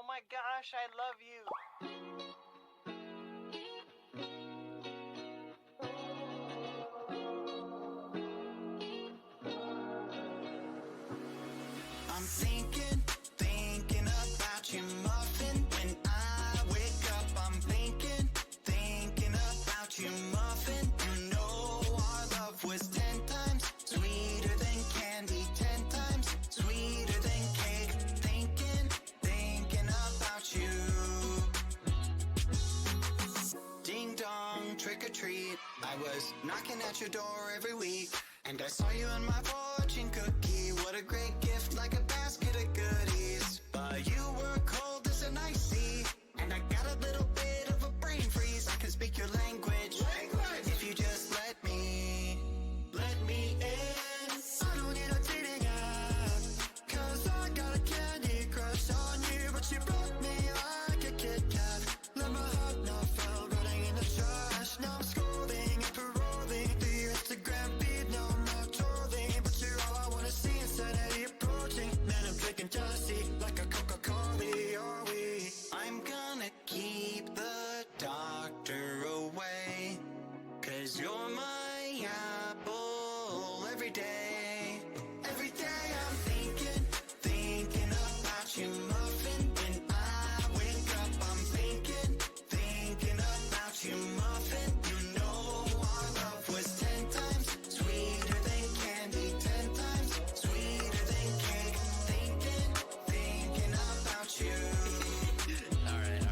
Oh my gosh, I love you. I'm thinking about you, muffin. When I wake up, I'm thinking about you, muffin. You know our love was 10 times sweeter than candy, 10 times sweeter than cake. Thinking about you. Ding dong, trick or treat. I was knocking at your door every week, and I saw you in my fortune cookie. What a great gift, like a basket of goodies. But you were cold as an ice sea, and I got a little bit of a brain freeze. I can speak your language, if you just let me in. I don't need a dating app, 'cause I got a candy crush on you. But you broke me like a Kit Kat. Let my heart not fell, running in the trash. Now I'm scrolling and paroling through your Instagram feed. No, I'm not trolling, but you're all I wanna see. Insanity approaching, man, I'm drinking jealousy like a Coca-Cola, are we? I'm gonna keep the doctor away, 'cause you're my apple every day. Every day I'm thinking about you, muffin. When I wake up, I'm thinking about you, muffin. You know our love was 10 times sweeter than candy, 10 times sweeter than cake. Thinking about you. Alright.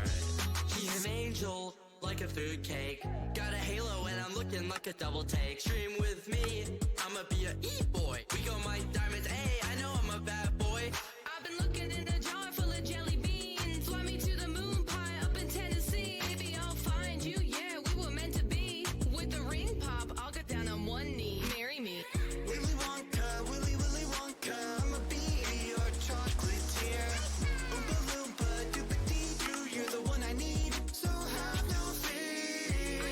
He's an angel, like a food cake. Got a halo and I'm looking like a double take. Stream with me, I'ma be a e-boy. We go my diamonds, hey, I know I'm a bad boy. I've been looking in a jar full of jelly beans. Fly me to the moon pie up in Tennessee. Maybe I'll find you, yeah, we were meant to be. With the ring pop, I'll get down on one knee. Marry me. Willy Wonka, Willy Wonka, I'ma be your chocolatier. Oompa Loompa, Doopa-Dee-Doo, you're the one I need, so have no fear.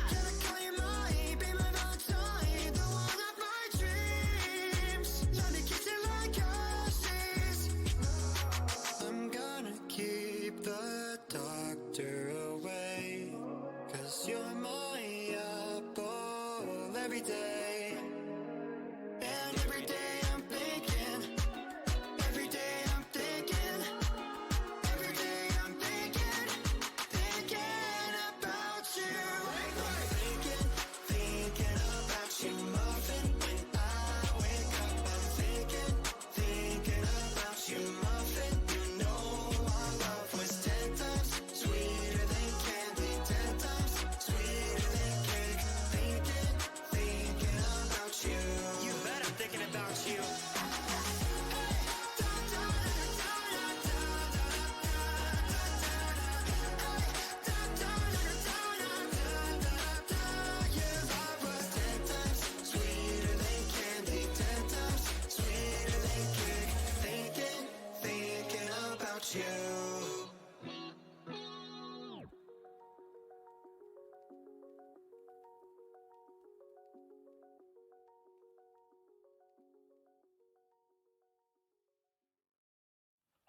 Can I call you mine, be my Valentine, the one of my dreams? Let me kiss you like ashes. I'm gonna keep the doctor away, 'cause you're my apple every day. And every day I'm thinking, every day I'm thinking, every day I'm thinking about you. Thinking about you, muffin. When I wake up, I'm thinking about you, muffin. You know our love was 10 times sweeter than candy, 10 times sweeter than cake. Thinking about you. You bet I'm thinking about you. Your love was 10 times sweeter than candy, 10 times sweeter than cake. Thinking about you.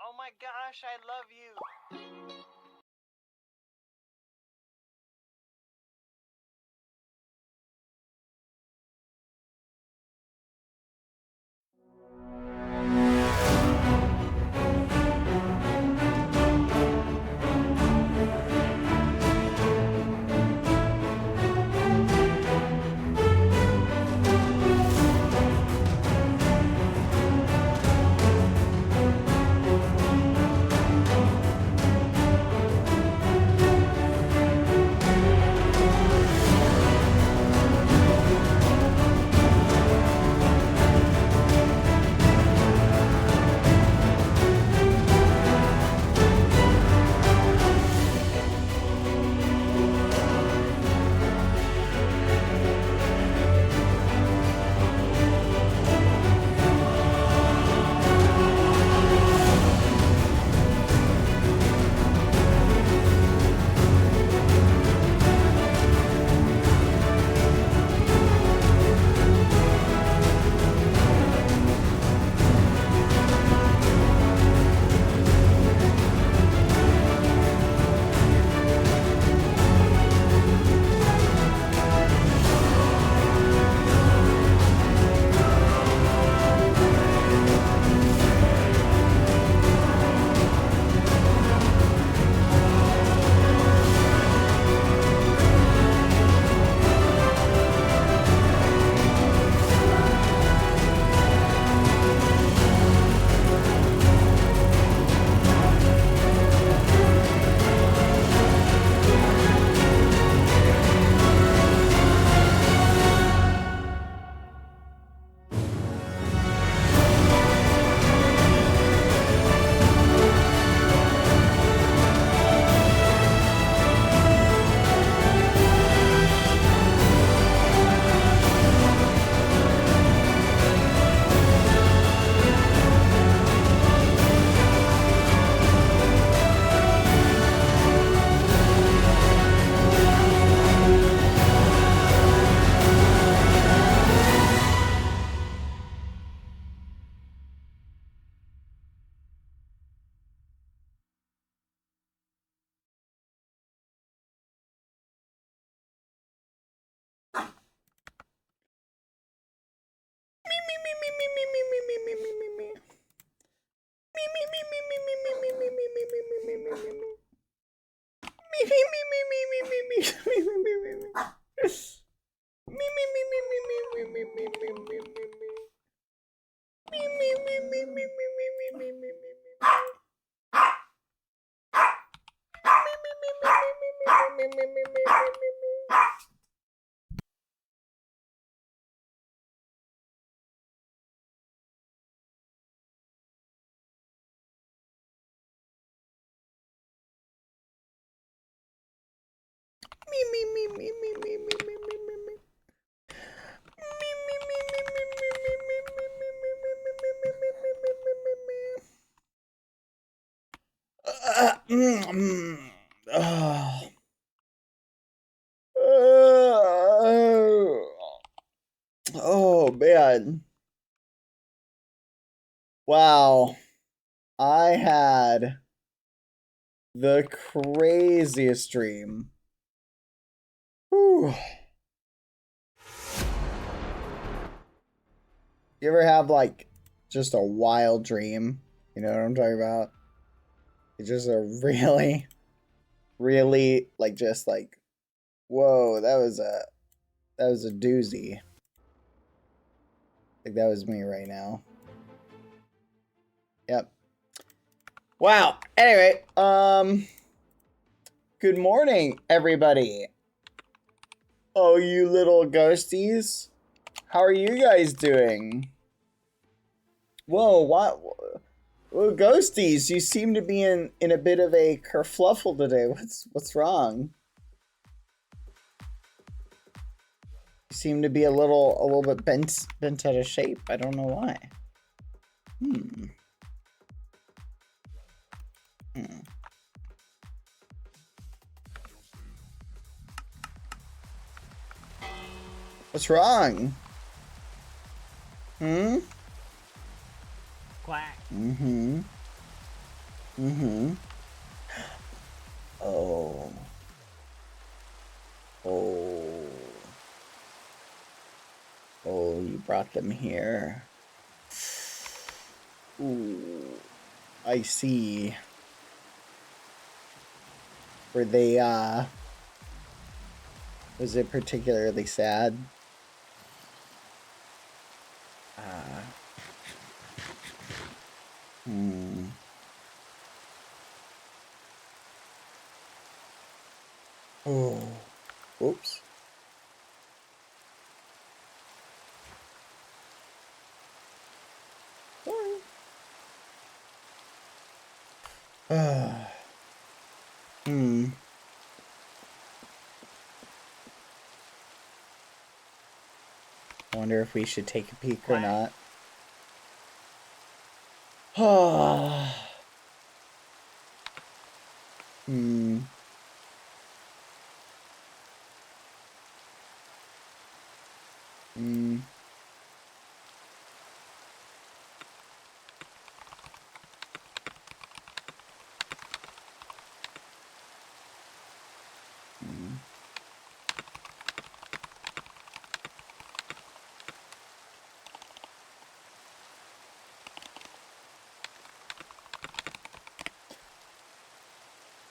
Oh my gosh, I love you. Oh man. Wow. I had the craziest dream. Whew. You ever have like just a wild dream? You know what I'm talking about? It's just a really, really like just like, whoa, that was a doozy. Like that was me right now. Yep. Wow. Anyway, good morning, everybody. Oh, you little ghosties. How are you guys doing? Whoa, what? Well, ghosties, you seem to be in a bit of a kerfluffle today. What's wrong? You seem to be a little bit bent out of shape. I don't know why. Hmm. What's wrong? Hmm? Quack. Mm-hmm. Mm-hmm. Oh. Oh. Oh, you brought them here. Ooh. I see. Were they, was it particularly sad? Hmm. Oh. Oops. Sorry. Hmm. I wonder if we should take a peek or not. Hmm. Hmm.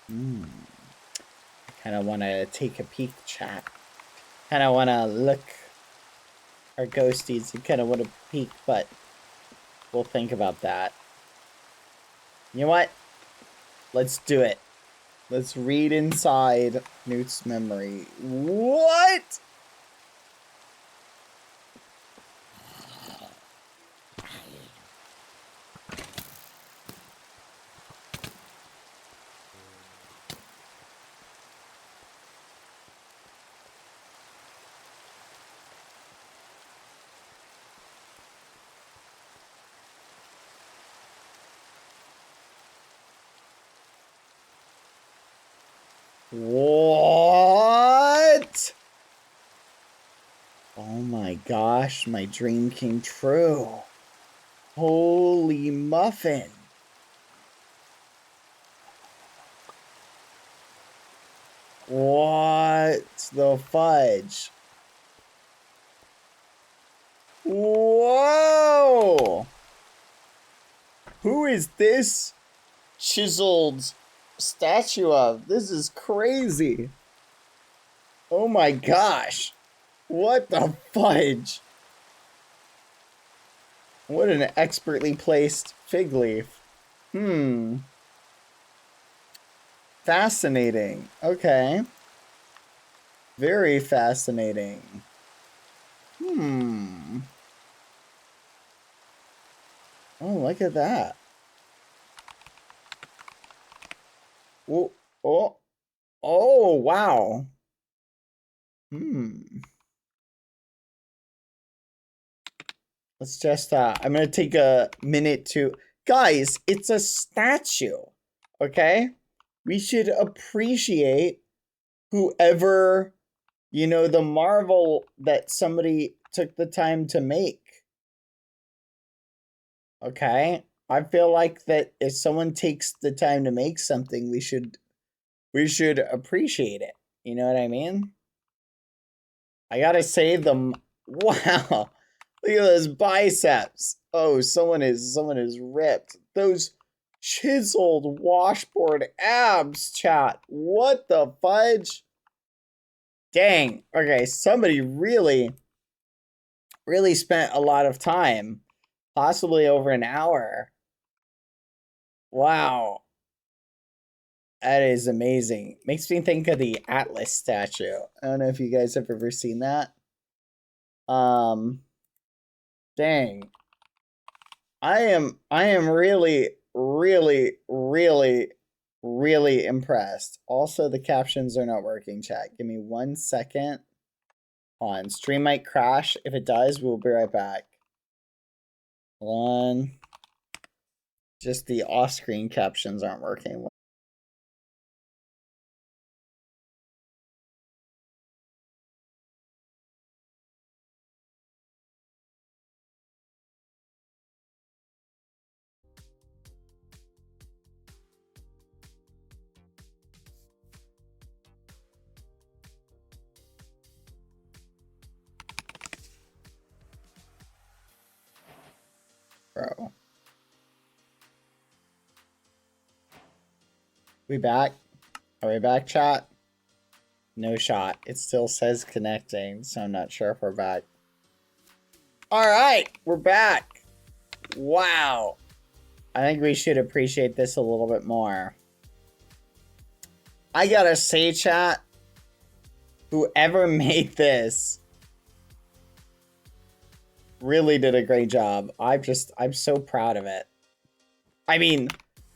Hmm. I kind of want to take a peek, chat. Kind of want to look our ghosties and kind of want to peek, but we'll think about that. You know what? Let's do it. Let's read inside Newt's memory. What? What? Oh my gosh, my dream came true. Holy muffin. What the fudge? Whoa! Who is this chiseled statue of? This is crazy. Oh my gosh. What the fudge? What an expertly placed fig leaf. Fascinating. Okay. Very fascinating. Oh, look at that. Oh, oh, oh, wow. Let's just, I'm gonna take a minute to, guys, it's a statue, okay? We should appreciate whoever, you know, the marvel that somebody took the time to make. Okay? I feel like that if someone takes the time to make something, we should appreciate it. You know what I mean? I gotta say wow. Look at those biceps. Oh, someone is ripped. Those chiseled washboard abs, chat. What the fudge? Dang. Okay, somebody really spent a lot of time. Possibly over an hour. Wow. That is amazing. Makes me think of the Atlas statue. I don't know if you guys have ever seen that. Dang. I am really impressed. Also, the captions are not working, chat. Give me 1 second. On stream might crash. If it does, we'll be right back. Hold on. Just the off-screen captions aren't working. Bro. We back? Are we back, chat? No shot. It still says connecting, so I'm not sure if we're back. Alright, we're back. Wow. I think we should appreciate this a little bit more. I gotta say, chat, whoever made this really did a great job. I'm so proud of it. I mean,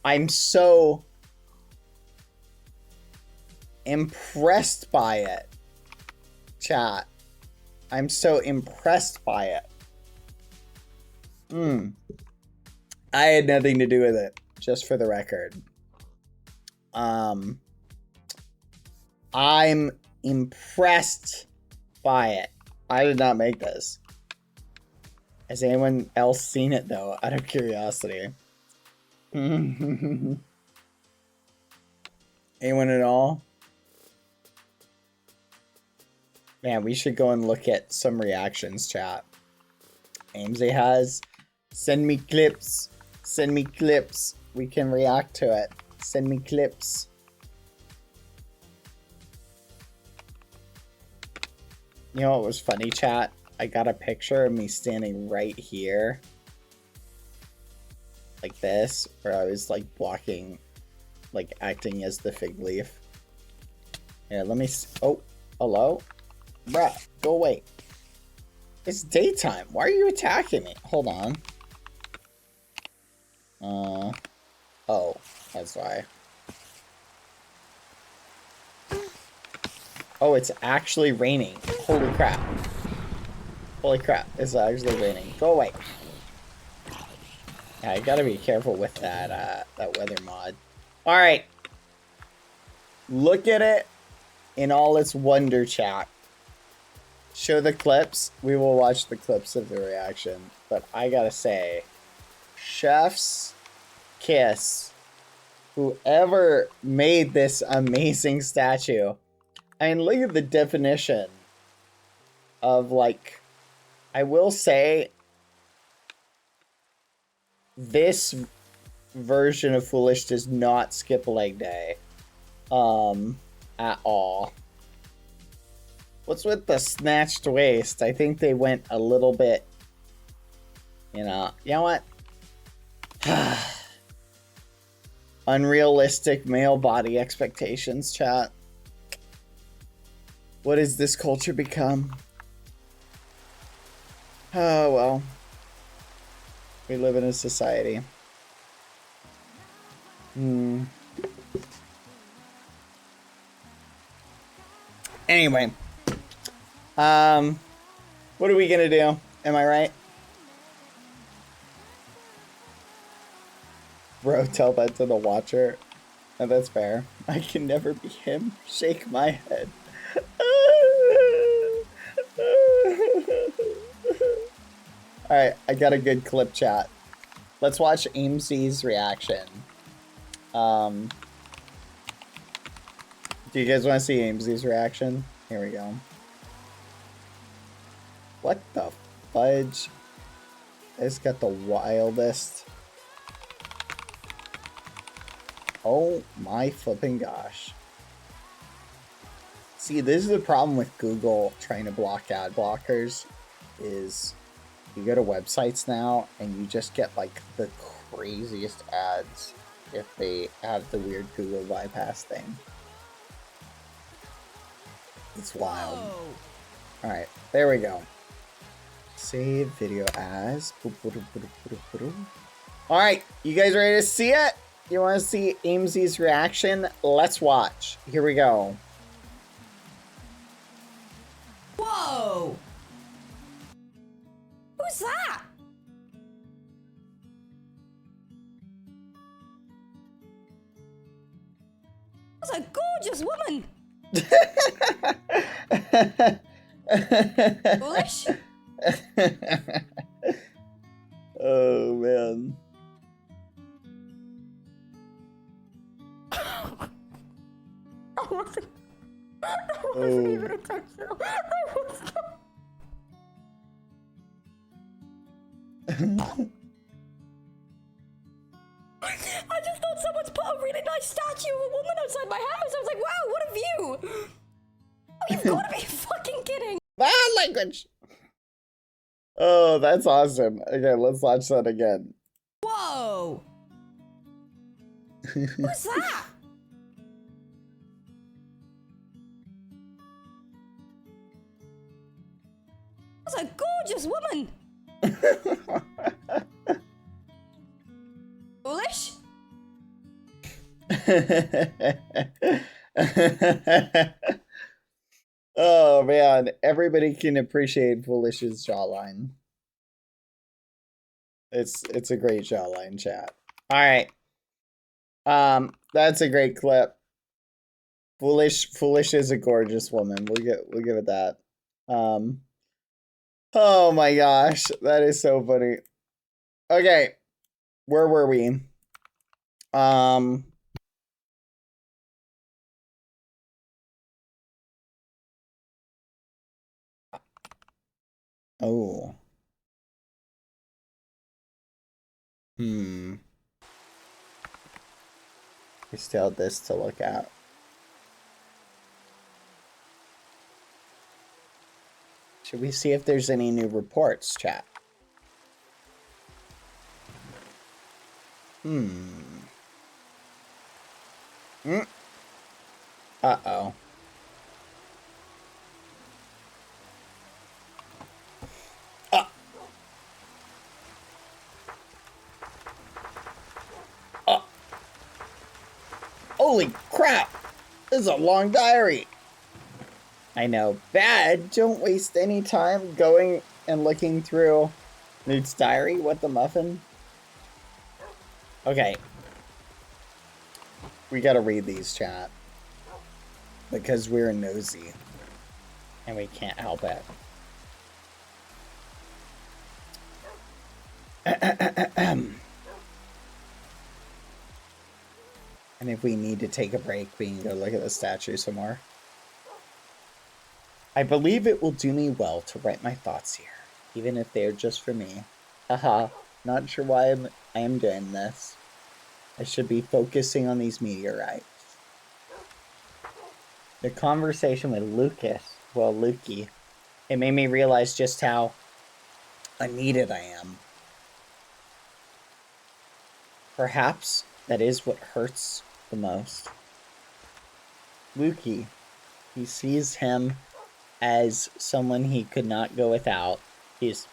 I'm so impressed by it, chat. I'm so impressed by it. I had nothing to do with it, just for the record. I'm impressed by it. I did not make this. Has anyone else seen it, though, out of curiosity? Anyone at all? Man, we should go and look at some reactions, chat. Amesy has. Send me clips. Send me clips. We can react to it. Send me clips. You know what was funny, chat? I got a picture of me standing right here. Like this. Where I was like blocking. Like acting as the fig leaf. Here, let me... Oh, hello? Bruh, go away. It's daytime. Why are you attacking me? Hold on. Oh, that's why. Oh, it's actually raining. Holy crap. Holy crap, it's actually raining. Go away. Yeah, I gotta be careful with that, that weather mod. Alright. Look at it in all its wonder, chat. Show the clips. We will watch the clips of the reaction. But I gotta say, chef's kiss. Whoever made this amazing statue. I mean, look at the definition of, like, I will say, this version of Foolish does not skip leg day. At all. What's with the snatched waist? I think they went a little bit, you know what? Unrealistic male body expectations, chat. What has this culture become? Oh, well. We live in a society. Anyway. What are we gonna do? Am I right? Bro, tell that to the watcher. Oh, that's fair. I can never be him. Shake my head. Alright, I got a good clip, chat. Let's watch Amesy's reaction. Do you guys want to see Amesy's reaction? Here we go. What the fudge? It's got the wildest. Oh my flipping gosh. See, this is the problem with Google trying to block ad blockers, is you go to websites now and you just get like the craziest ads if they have the weird Google bypass thing. It's wild. Alright, there we go. Save video as. Alright, you guys ready to see it? You want to see Amesy's reaction? Let's watch. Here we go. Whoa! Who's that? That's a gorgeous woman. Foolish? Oh man. That wasn't even intentional. I just thought someone's put a really nice statue of a woman outside my house. I was like, wow, what a view. Oh, you've got to be fucking kidding. Bad language. Oh, that's awesome. Okay, let's watch that again. Whoa. Who's that? That's a gorgeous woman. Foolish? Oh man, everybody can appreciate Foolish's jawline. It's a great jawline, chat. All right. That's a great clip. Foolish is a gorgeous woman. We'll give it that. Oh my gosh, that is so funny. Okay, where were we? Oh. We still have this to look at. Should we see if there's any new reports, chat? Uh-oh. Holy crap! This is a long diary! I know. Bad! Don't waste any time going and looking through Newt's diary. What the muffin? Okay. We gotta read these, chat. Because we're nosy. And we can't help it. And if we need to take a break, we can go look at the statue some more. I believe it will do me well to write my thoughts here, even if they are just for me. Haha, not sure why I am doing this. I should be focusing on these meteorites. The conversation with Lukey, it made me realize just how unneeded I am. Perhaps that is what hurts the most. Lukey, he sees him as someone he could not go without. He's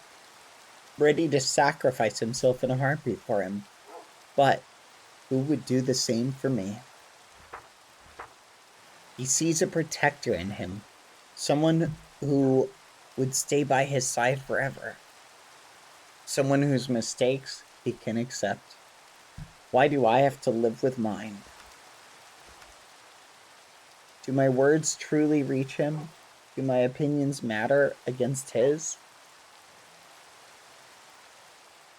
ready to sacrifice himself in a heartbeat for him. But who would do the same for me? He sees a protector in him, someone who would stay by his side forever, someone whose mistakes he can accept. Why do I have to live with mine? Do my words truly reach him? Do my opinions matter against his?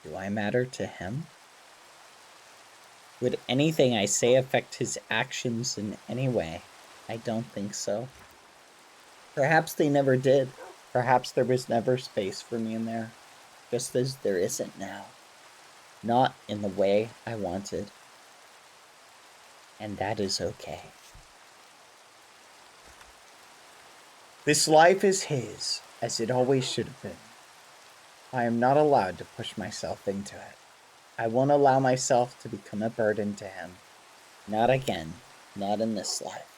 Do I matter to him? Would anything I say affect his actions in any way? I don't think so. Perhaps they never did. Perhaps there was never space for me in there, just as there isn't now. Not in the way I wanted. And that is okay. This life is his, as it always should have been. I am not allowed to push myself into it. I won't allow myself to become a burden to him. Not again. Not in this life.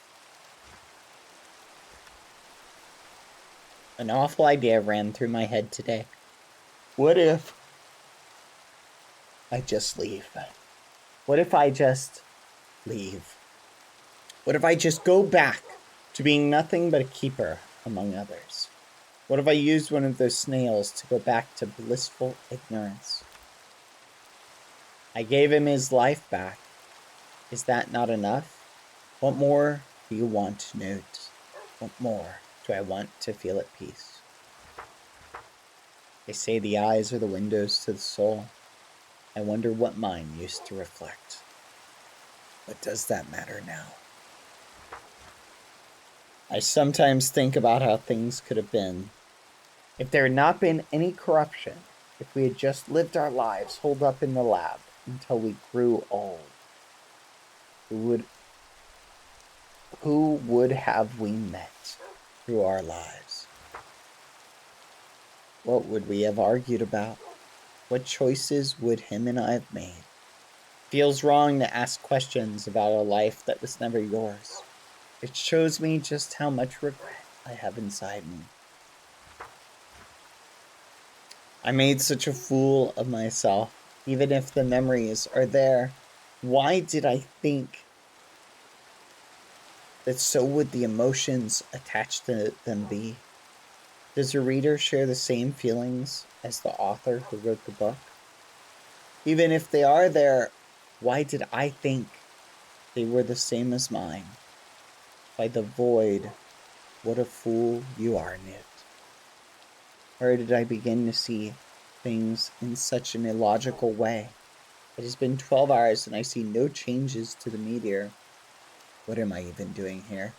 An awful idea ran through my head today. What if I just leave? What if I just leave? What if I just go back to being nothing but a keeper among others? What if I used one of those snails to go back to blissful ignorance? I gave him his life back. Is that not enough? What more do you want, Newt? What more do I want to feel at peace? They say the eyes are the windows to the soul. I wonder what mine used to reflect. But does that matter now? I sometimes think about how things could have been if there had not been any corruption, if we had just lived our lives holed up in the lab until we grew old. Who would have we met through our lives? What would we have argued about? What choices would him and I have made? Feels wrong to ask questions about a life that was never yours. It shows me just how much regret I have inside me. I made such a fool of myself, even if the memories are there. Why did I think that so would the emotions attached to them be? Does the reader share the same feelings as the author who wrote the book? Even if they are there, why did I think they were the same as mine? By the void, what a fool you are, Newt. Where did I begin to see things in such an illogical way? It has been 12 hours and I see no changes to the meteor. What am I even doing here?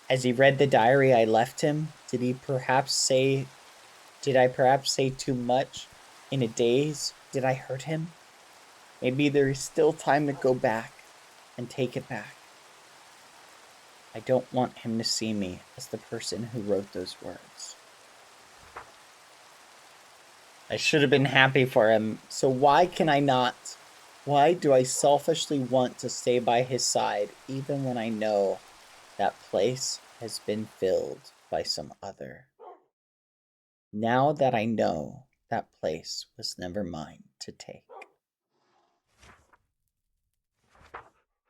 As he read the diary I left him, did I perhaps say too much in a daze? Did I hurt him? Maybe there is still time to go back and take it back. I don't want him to see me as the person who wrote those words. I should have been happy for him, so why can I not? Why do I selfishly want to stay by his side even when I know that place has been filled by some other? Now that I know that place was never mine to take.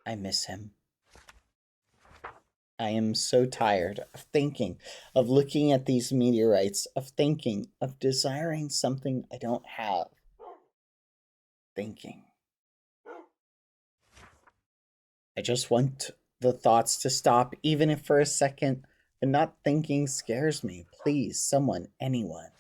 I miss him. I am so tired of thinking, of looking at these meteorites, of thinking, of desiring something I don't have. Thinking. I just want the thoughts to stop, even if for a second, but not thinking scares me. Please, someone, anyone.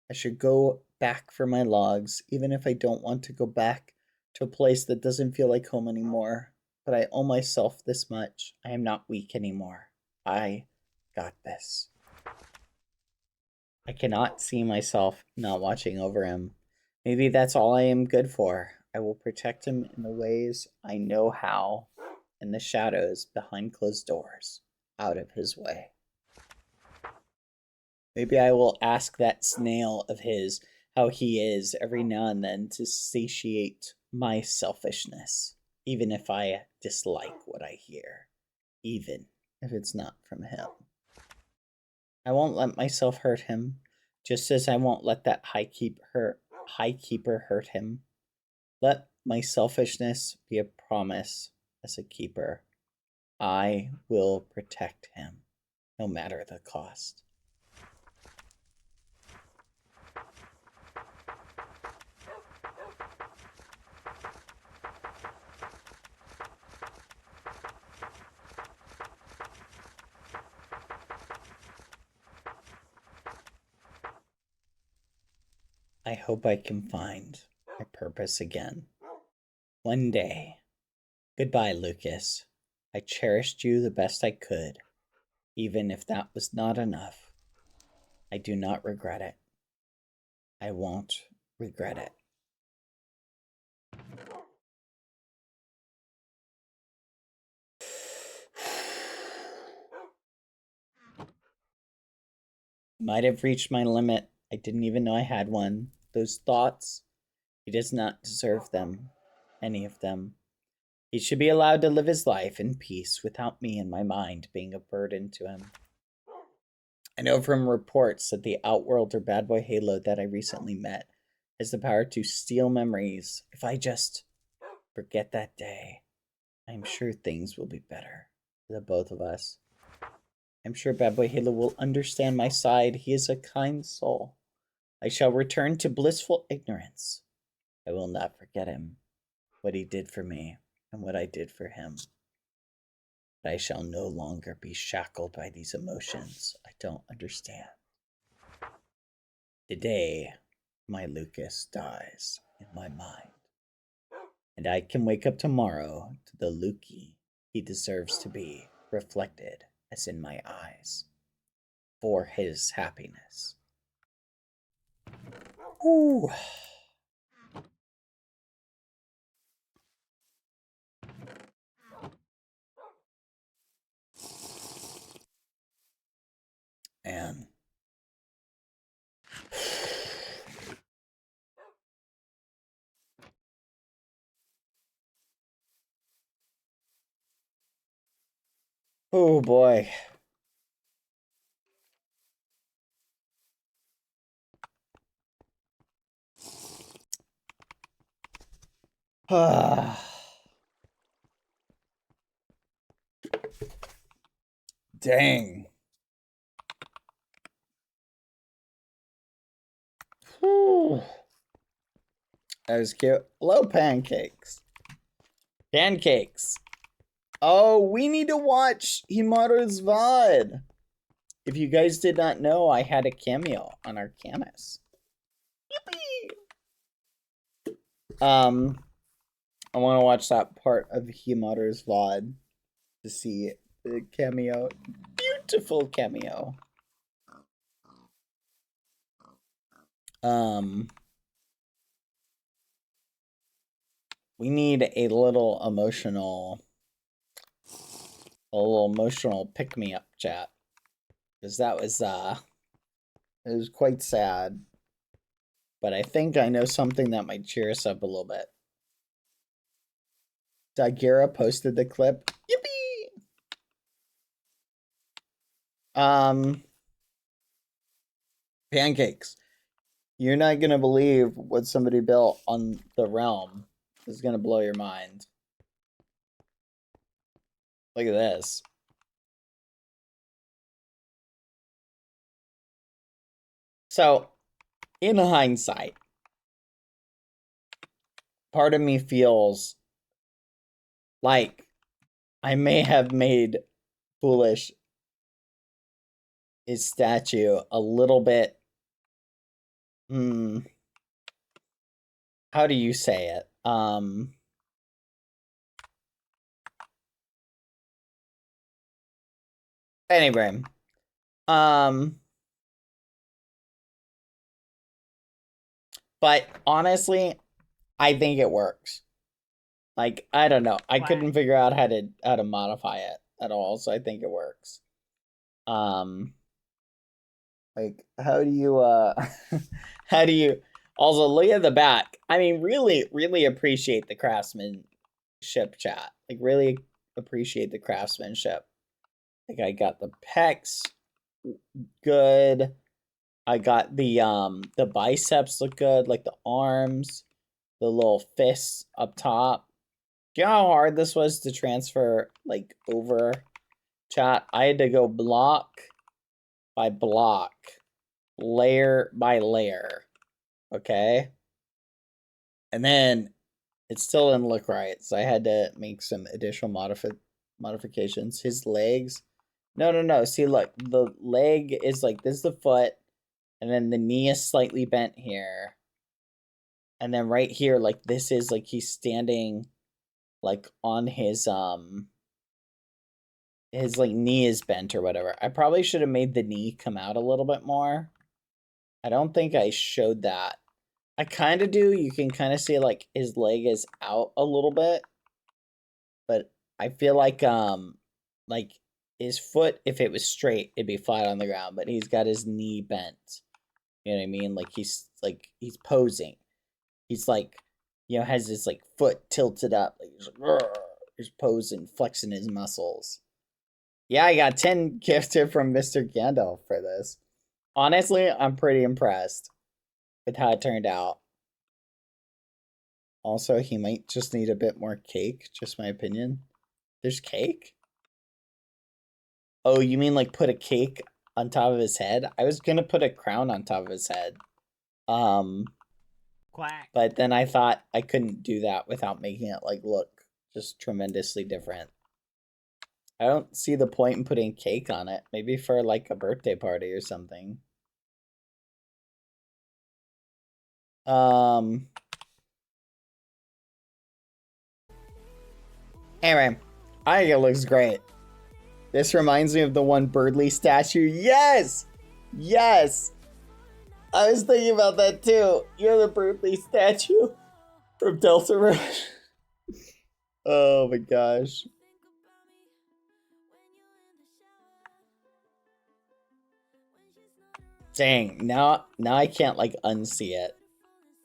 I should go back for my logs, even if I don't want to go back to a place that doesn't feel like home anymore. But I owe myself this much. I am not weak anymore. I got this. I cannot see myself not watching over him. Maybe that's all I am good for. I will protect him in the ways I know how, in the shadows behind closed doors, out of his way. Maybe I will ask that snail of his how he is every now and then to satiate my selfishness, even if I dislike what I hear, even if it's not from him. I won't let myself hurt him, just as I won't let that high keeper hurt him. Let my selfishness be a promise as a keeper. I will protect him, no matter the cost. I hope I can find my purpose again. One day. Goodbye, Lucas. I cherished you the best I could, even if that was not enough. I do not regret it. I won't regret it. Might have reached my limit. I didn't even know I had one. Those thoughts, he does not deserve them, any of them. He should be allowed to live his life in peace without me in my mind being a burden to him. I know from reports that the Outworlder Bad Boy Halo that I recently met has the power to steal memories. If I just forget that day, I'm sure things will be better for the both of us. I'm sure Bad Boy Halo will understand my side. He is a kind soul. I shall return to blissful ignorance. I will not forget him, what he did for me, and what I did for him. But I shall no longer be shackled by these emotions I don't understand. Today, my Lucas dies in my mind, and I can wake up tomorrow to the Lukey he deserves to be reflected as in my eyes for his happiness. Ooh. And oh boy. Dang. Whew. That was cute. Hello, pancakes. Pancakes. Oh, we need to watch Himato's VOD. If you guys did not know, I had a cameo on Arcanus. Yippee! I want to watch that part of Himato's VOD to see the cameo. Beautiful cameo. We need a little emotional pick-me-up chat. Because that was it was quite sad. But I think I know something that might cheer us up a little bit. Dagira posted the clip. Yippee! Pancakes. You're not gonna believe what somebody built on the realm. This is gonna blow your mind. Look at this. So, in hindsight, part of me feels like I may have made Foolish his statue a little bit. How do you say it? Anyway, But honestly, I think it works. Like, I don't know. I couldn't figure out how to modify it at all, so I think it works. Like, how do you how do you also look at the back? I mean, really appreciate the craftsmanship, chat. Like, really appreciate the craftsmanship. Like, I got the pecs good. I got the biceps look good, like the arms, the little fists up top. Do you know how hard this was to transfer like over, chat? I had to go block by block, layer by layer. Okay? And then it still didn't look right, so I had to make some additional modifications. His legs. No. See, look, the leg is like this is the foot, and then the knee is slightly bent here. And then right here, like this is like he's standing like on his like knee is bent or whatever. I probably should have made the knee come out a little bit more. I don't think I showed that. I kind of do. You can kind of see like his leg is out a little bit. But I feel like his foot, if it was straight, it'd be flat on the ground, but he's got his knee bent. You know what I mean? Like he's posing. He's like, you know, has his like foot tilted up, like he's posing, flexing his muscles. Yeah, I got 10 gifted from Mr. Gandalf for this. Honestly, I'm pretty impressed with how it turned out. Also, he might just need a bit more cake, just my opinion. There's cake? Oh, you mean like put a cake on top of his head? I was gonna put a crown on top of his head. Quack. But then I thought I couldn't do that without making it like look just tremendously different. I don't see the point in putting cake on it. Maybe for like a birthday party or something. Anyway, I think it looks great. This reminds me of the one Birdly statue. Yes! Yes! I was thinking about that too. You're the Birdly statue from Delta Road. Oh my gosh. Dang, now I can't like unsee it.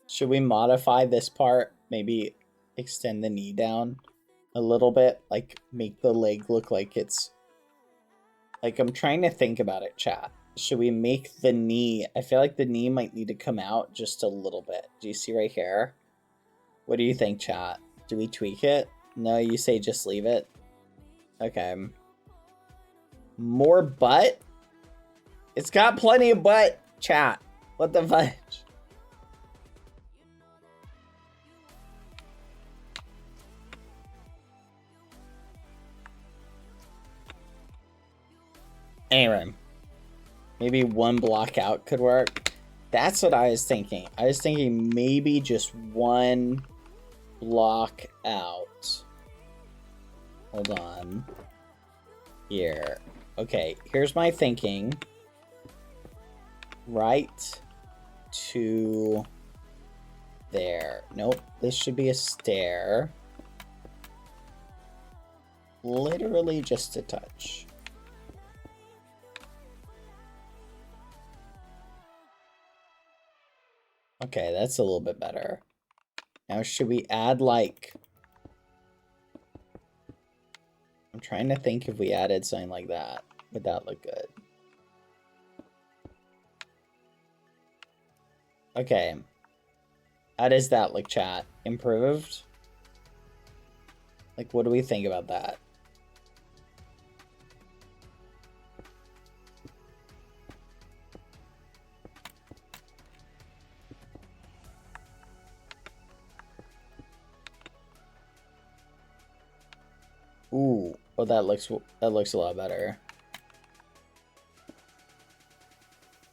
Should we modify this part? Maybe extend the knee down a little bit, like make the leg look like it's like I'm trying to think about it, chat. Should we make the knee? I feel like the knee might need to come out just a little bit. Do you see right here? What do you think, chat? Do we tweak it? No, you say just leave it. Okay. More butt? It's got plenty of butt, chat. What the fudge? Anyway, maybe one block out could work. That's what I was thinking. I was thinking maybe just one block out. Hold on. Here. Okay, here's my thinking. Right to there. Nope, this should be a stair. Literally just a touch. Okay, that's a little bit better. Now, should we add, like... I'm trying to think if we added something like that. Would that look good? Okay. How does that look, chat? Improved? Like, what do we think about that? Ooh, oh, that looks a lot better.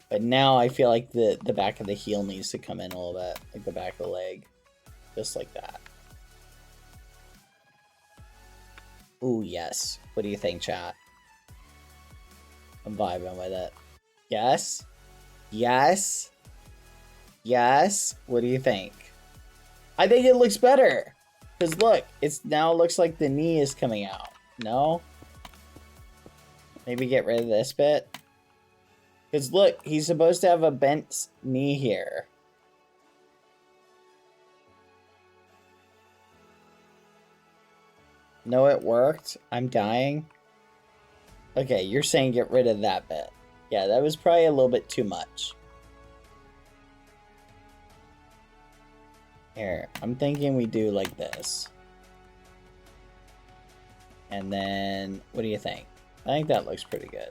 But now I feel like the back of the heel needs to come in a little bit, like the back of the leg, just like that. Ooh, yes. What do you think, chat? I'm vibing with it. Yes? Yes? Yes? What do you think? I think it looks better. Because look, it's now looks like the knee is coming out. No? Maybe get rid of this bit. Because look, he's supposed to have a bent knee here. No, it worked. I'm dying. Okay, you're saying get rid of that bit. Yeah, that was probably a little bit too much. Here, I'm thinking we do like this. And then, what do you think? I think that looks pretty good.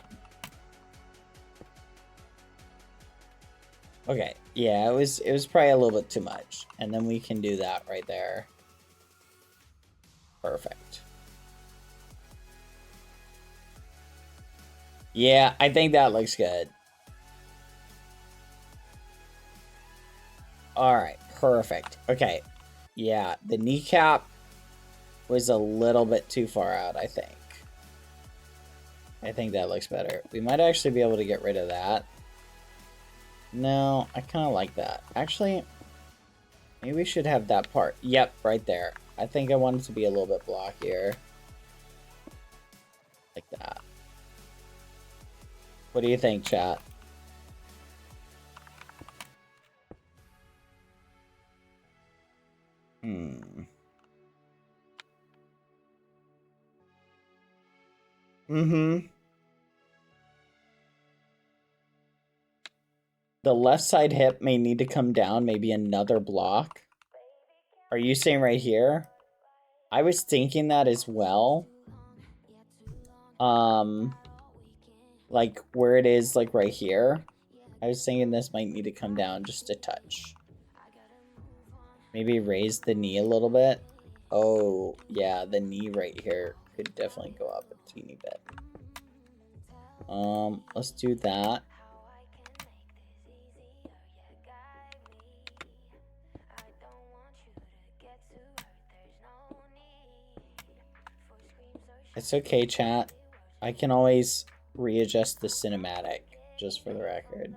Okay, yeah, it was probably a little bit too much. And then we can do that right there. Perfect. Yeah, I think that looks good. Alright, perfect. Okay. Yeah, the kneecap was a little bit too far out, I think. I think that looks better. We might actually be able to get rid of that. No, I kind of like that. Actually, maybe we should have that part. Yep, right there. I think I want it to be a little bit blockier. Like that. What do you think, chat? The left side hip may need to come down maybe another block. Are you saying right here? I was thinking that as well. Like where it is, like right here. I was thinking this might need to come down just a touch. Maybe raise the knee a little bit. Oh, yeah, the knee right here could definitely go up a teeny bit. Let's do that. It's okay, chat. I can always readjust the cinematic, just for the record.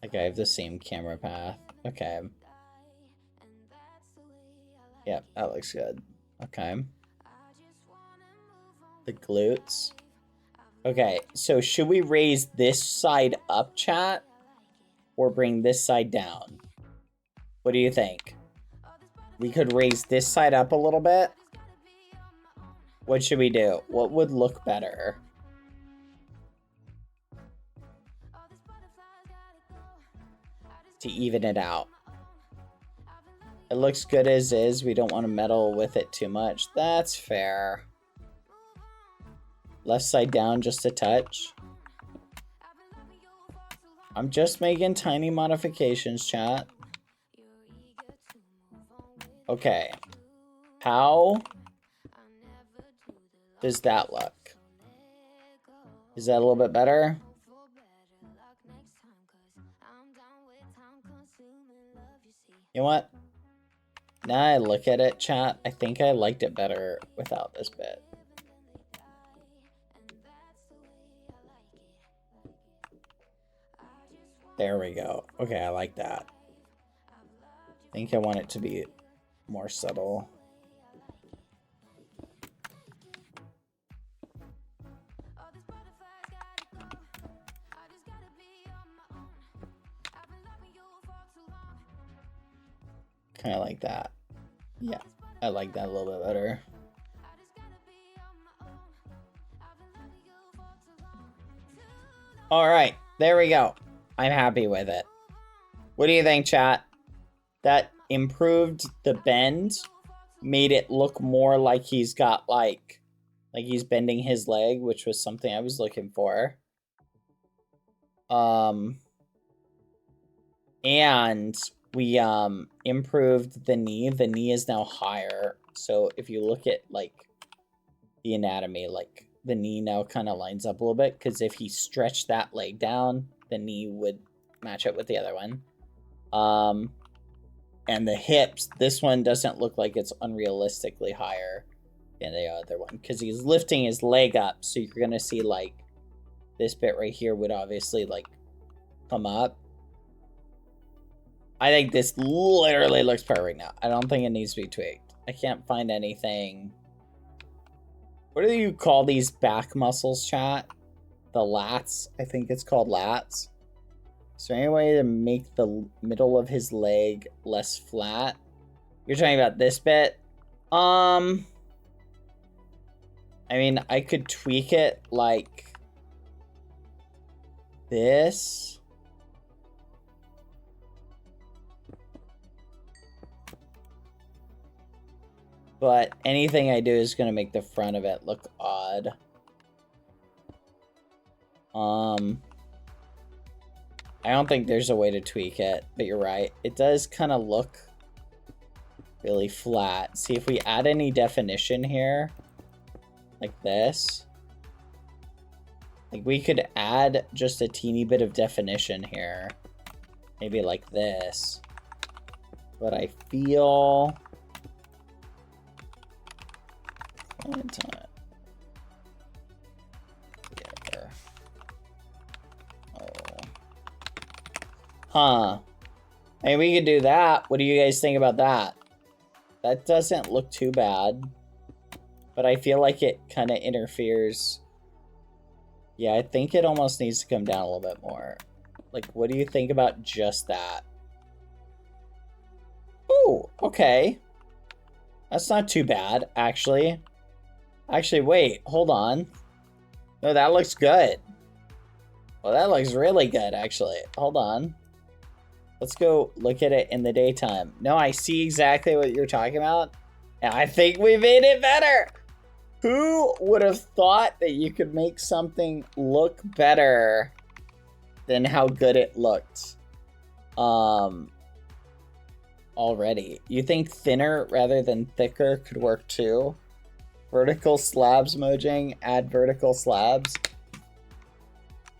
Okay, I have the same camera path. Okay. Yep, that looks good. Okay. The glutes. Okay, so should we raise this side up, chat? Or bring this side down? What do you think? We could raise this side up a little bit. What should we do? What would look better? To even it out. It looks good as is. We don't want to meddle with it too much. That's fair. Left side down just a touch. I'm just making tiny modifications, chat. Okay. How does that look? Is that a little bit better? You know what? Now I look at it, chat, I think I liked it better without this bit. There we go. Okay, I like that. I think I want it to be more subtle. Kind of like that. Yeah, I like that a little bit better. All right, there we go. I'm happy with it. What do you think, chat? That improved the bend, made it look more like he's got like he's bending his leg, which was something I was looking for. And we improved the knee. The knee is now higher. So if you look at like the anatomy, like the knee now kind of lines up a little bit, because if he stretched that leg down, the knee would match up with the other one. And the hips, this one doesn't look like it's unrealistically higher than the other one, because he's lifting his leg up, so you're gonna see like this bit right here would obviously like come up. I think this literally looks perfect now. I don't think it needs to be tweaked. I can't find anything. What do you call these back muscles, chat? The lats? I think it's called lats. Is there any way to make the middle of his leg less flat? You're talking about this bit? I mean, I could tweak it like this. But anything I do is going to make the front of it look odd. I don't think there's a way to tweak it, but you're right. It does kind of look really flat. See, if we add any definition here, like this, like we could add just a teeny bit of definition here, maybe like this. But I feel Huh. I mean, we could do that. What do you guys think about that? That doesn't look too bad. But I feel like it kind of interferes. Yeah, I think it almost needs to come down a little bit more. Like, what do you think about just that? Ooh, okay. That's not too bad, actually. Actually, wait, hold on. No, that looks good. Well, that looks really good, actually. Hold on. Let's go look at it in the daytime. No, I see exactly what you're talking about. And I think we made it better. Who would have thought that you could make something look better than how good it looked? Already. You think thinner rather than thicker could work too? Vertical slabs, Mojang. Add vertical slabs.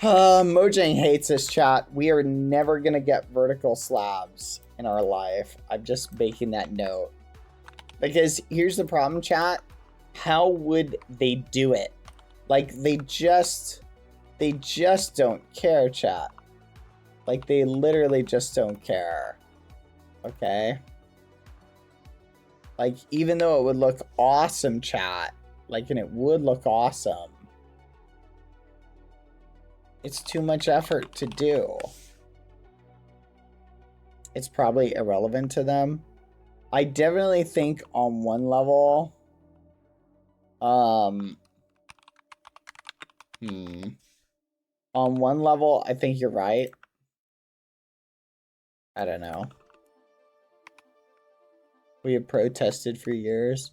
Mojang hates this, chat. We are never gonna get vertical slabs in our life. I'm just making that note. Because here's the problem, chat. How would they do it? Like, they just don't care, chat. Like, they literally just don't care. Okay? Like, even though it would look awesome, chat. Like, and it would look awesome. It's too much effort to do. It's probably irrelevant to them. I definitely think on one level, on one level, I think you're right. I don't know. We have protested for years.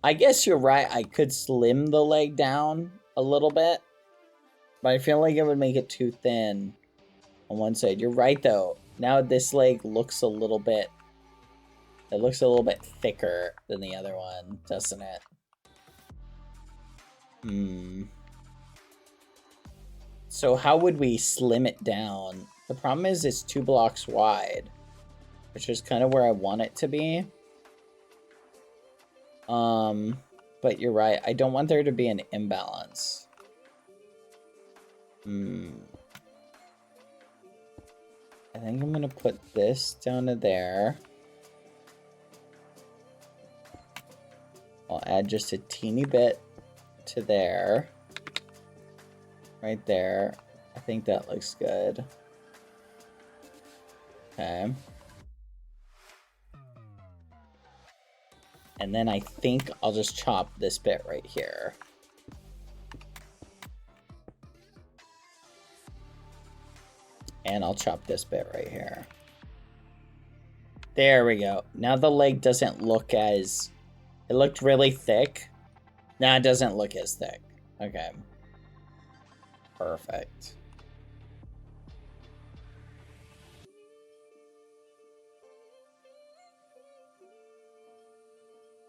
I guess you're right. I could slim the leg down a little bit. But I feel like it would make it too thin on one side. You're right, though. Now this leg looks a little bit... It looks a little bit thicker than the other one, doesn't it? So how would we slim it down? The problem is it's 2 blocks wide, which is kind of where I want it to be. But you're right. I don't want there to be an imbalance. I think I'm gonna put this down to there. I'll add just a teeny bit to there. Right there. I think that looks good. Okay. And then I think I'll just chop this bit right here. And I'll chop this bit right here. There we go. Now the leg doesn't look as... It looked really thick. Now it doesn't look as thick. Okay. Perfect.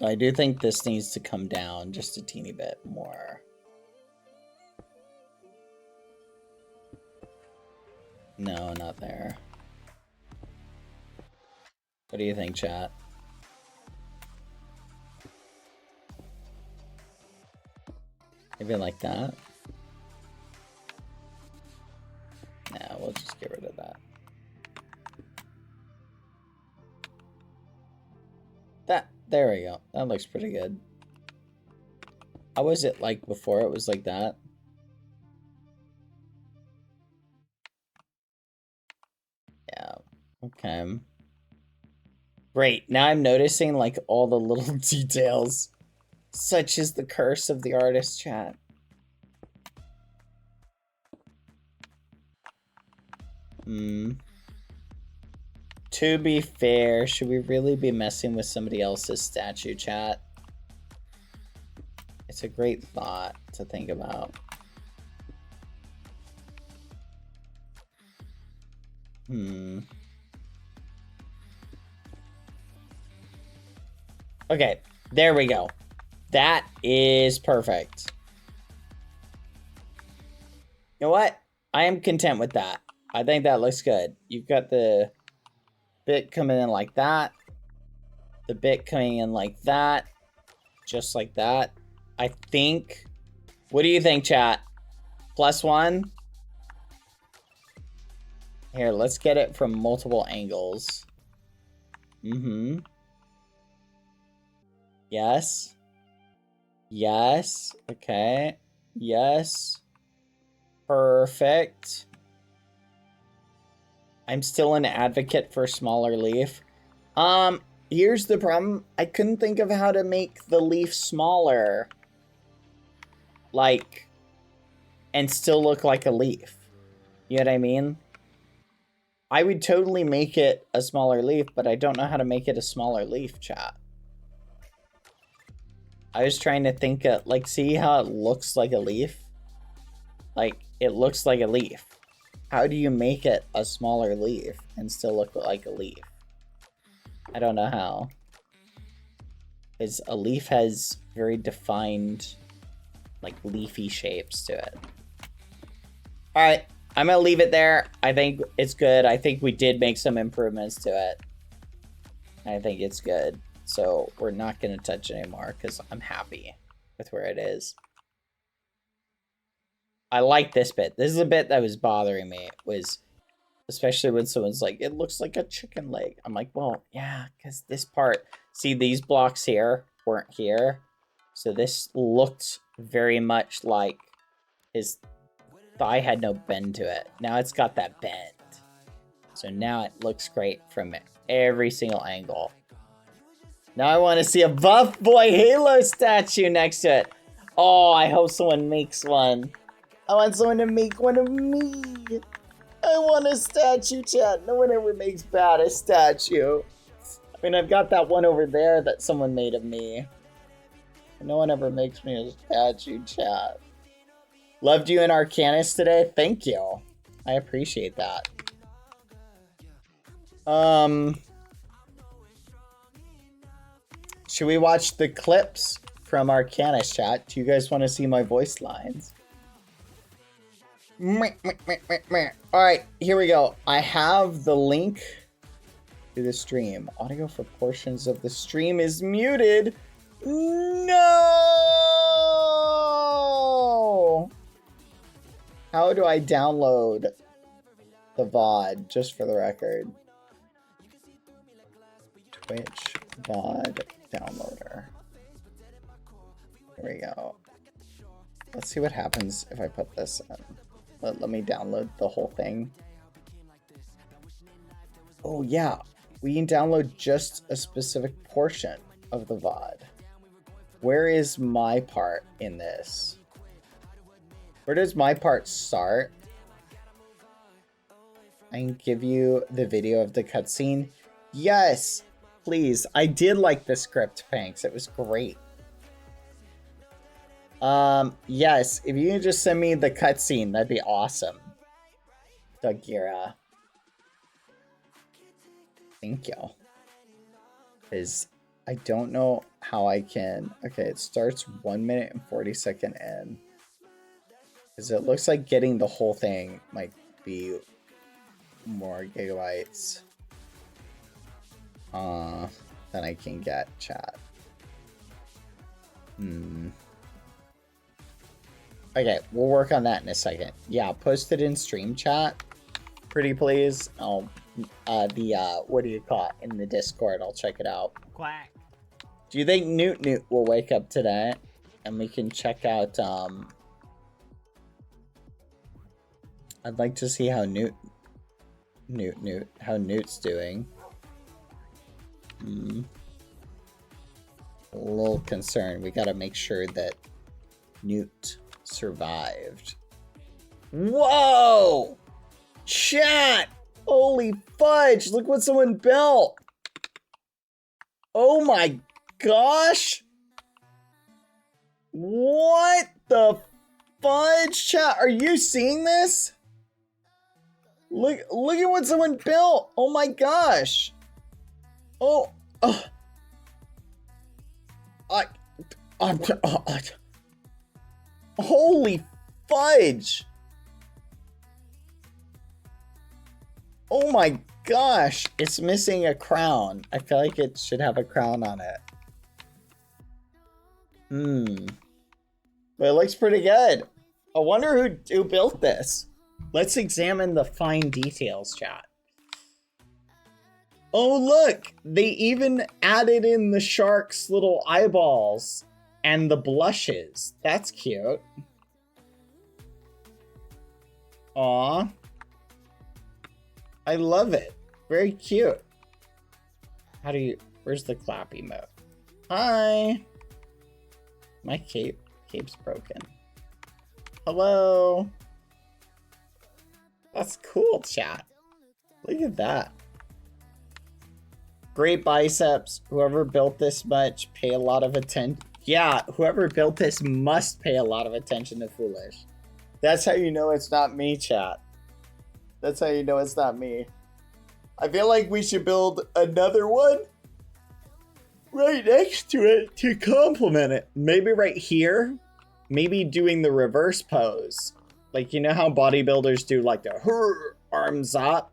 I do think this needs to come down just a teeny bit more. No, not there. What do you think, chat? Maybe like that? we'll just get rid of that. There we go. That looks pretty good. How was it like before it was like that? Yeah, okay. Great, now I'm noticing like all the little details. Such is the curse of the artist, chat. To be fair, should we really be messing with somebody else's statue, chat? It's a great thought to think about. Okay, there we go. That is perfect. You know what? I am content with that. I think that looks good. You've got the bit coming in like that. The bit coming in like that. Just like that. I think... What do you think, chat? +1? Here, let's get it from multiple angles. Yes. Yes. Okay. Yes. Perfect. I'm still an advocate for smaller leaf. Here's the problem. I couldn't think of how to make the leaf smaller. Like, and still look like a leaf. You know what I mean? I would totally make it a smaller leaf, but I don't know how to make it a smaller leaf, chat. I was trying to think of, like, see how it looks like a leaf? Like, it looks like a leaf. How do you make it a smaller leaf and still look like a leaf? I don't know how. Because a leaf has very defined, like, leafy shapes to it. Alright, I'm gonna leave it there. I think it's good. I think we did make some improvements to it. I think it's good. So we're not gonna touch it anymore because I'm happy with where it is. I like this bit. This is a bit that was bothering me. Was especially when someone's like, it looks like a chicken leg. I'm like, well, yeah, because this part, see, these blocks here weren't here. So this looked very much like his thigh had no bend to it. Now it's got that bend. So now it looks great from every single angle. Now I want to see a Buff Boy Halo statue next to it. Oh, I hope someone makes one. I want someone to make one of me. I want a statue, chat. No one ever makes bad a statue. I mean, I've got that one over there that someone made of me. No one ever makes me a statue, chat. Loved you in Arcanus today. Thank you. I appreciate that. Should we watch the clips from Arcanus, chat? Do you guys want to see my voice lines? Alright, here we go. I have the link to the stream. Audio for portions of the stream is muted. No! How do I download the VOD, just for the record? Twitch VOD downloader. Here we go. Let's see what happens if I put this in. Let me download the whole thing. Oh yeah, we can download just a specific portion of the VOD. Where is my part in this? Where does my part start? I can give you the video of the cutscene. Yes, please. I did like the script, Panks. It was great. Yes, if you can just send me the cutscene, that'd be awesome. Dagira. Thank you. Because I don't know how I can... Okay, it starts 1 minute and 40-second in. Because it looks like getting the whole thing might be more gigabytes than I can get, chat. Okay, we'll work on that in a second. Yeah, post it in stream chat. Pretty please. Oh, what do you call it in the Discord? I'll check it out. Quack. Do you think Newt will wake up today? And we can check out, I'd like to see how how Newt's doing. A little concerned. We gotta make sure that Newt survived. Whoa! Chat! Holy fudge! Look what someone built! Oh my gosh! What the fudge, chat? Are you seeing this? Look at what someone built! Oh my gosh! Holy fudge! Oh my gosh! It's missing a crown. I feel like it should have a crown on it. But it looks pretty good. I wonder who built this. Let's examine the fine details, chat. Oh look! They even added in the shark's little eyeballs and the blushes. That's cute. Aw. I love it. Very cute. How do you... Where's the clap emote? Hi! My cape's broken. Hello! That's cool, chat. Look at that. Great biceps. Whoever built this much, pay a lot of attention. Yeah, whoever built this must pay a lot of attention to Foolish. That's how you know it's not me, chat. That's how you know it's not me. I feel like we should build another one right next to it to complement it. Maybe right here. Maybe doing the reverse pose. Like, you know how bodybuilders do like the arms up?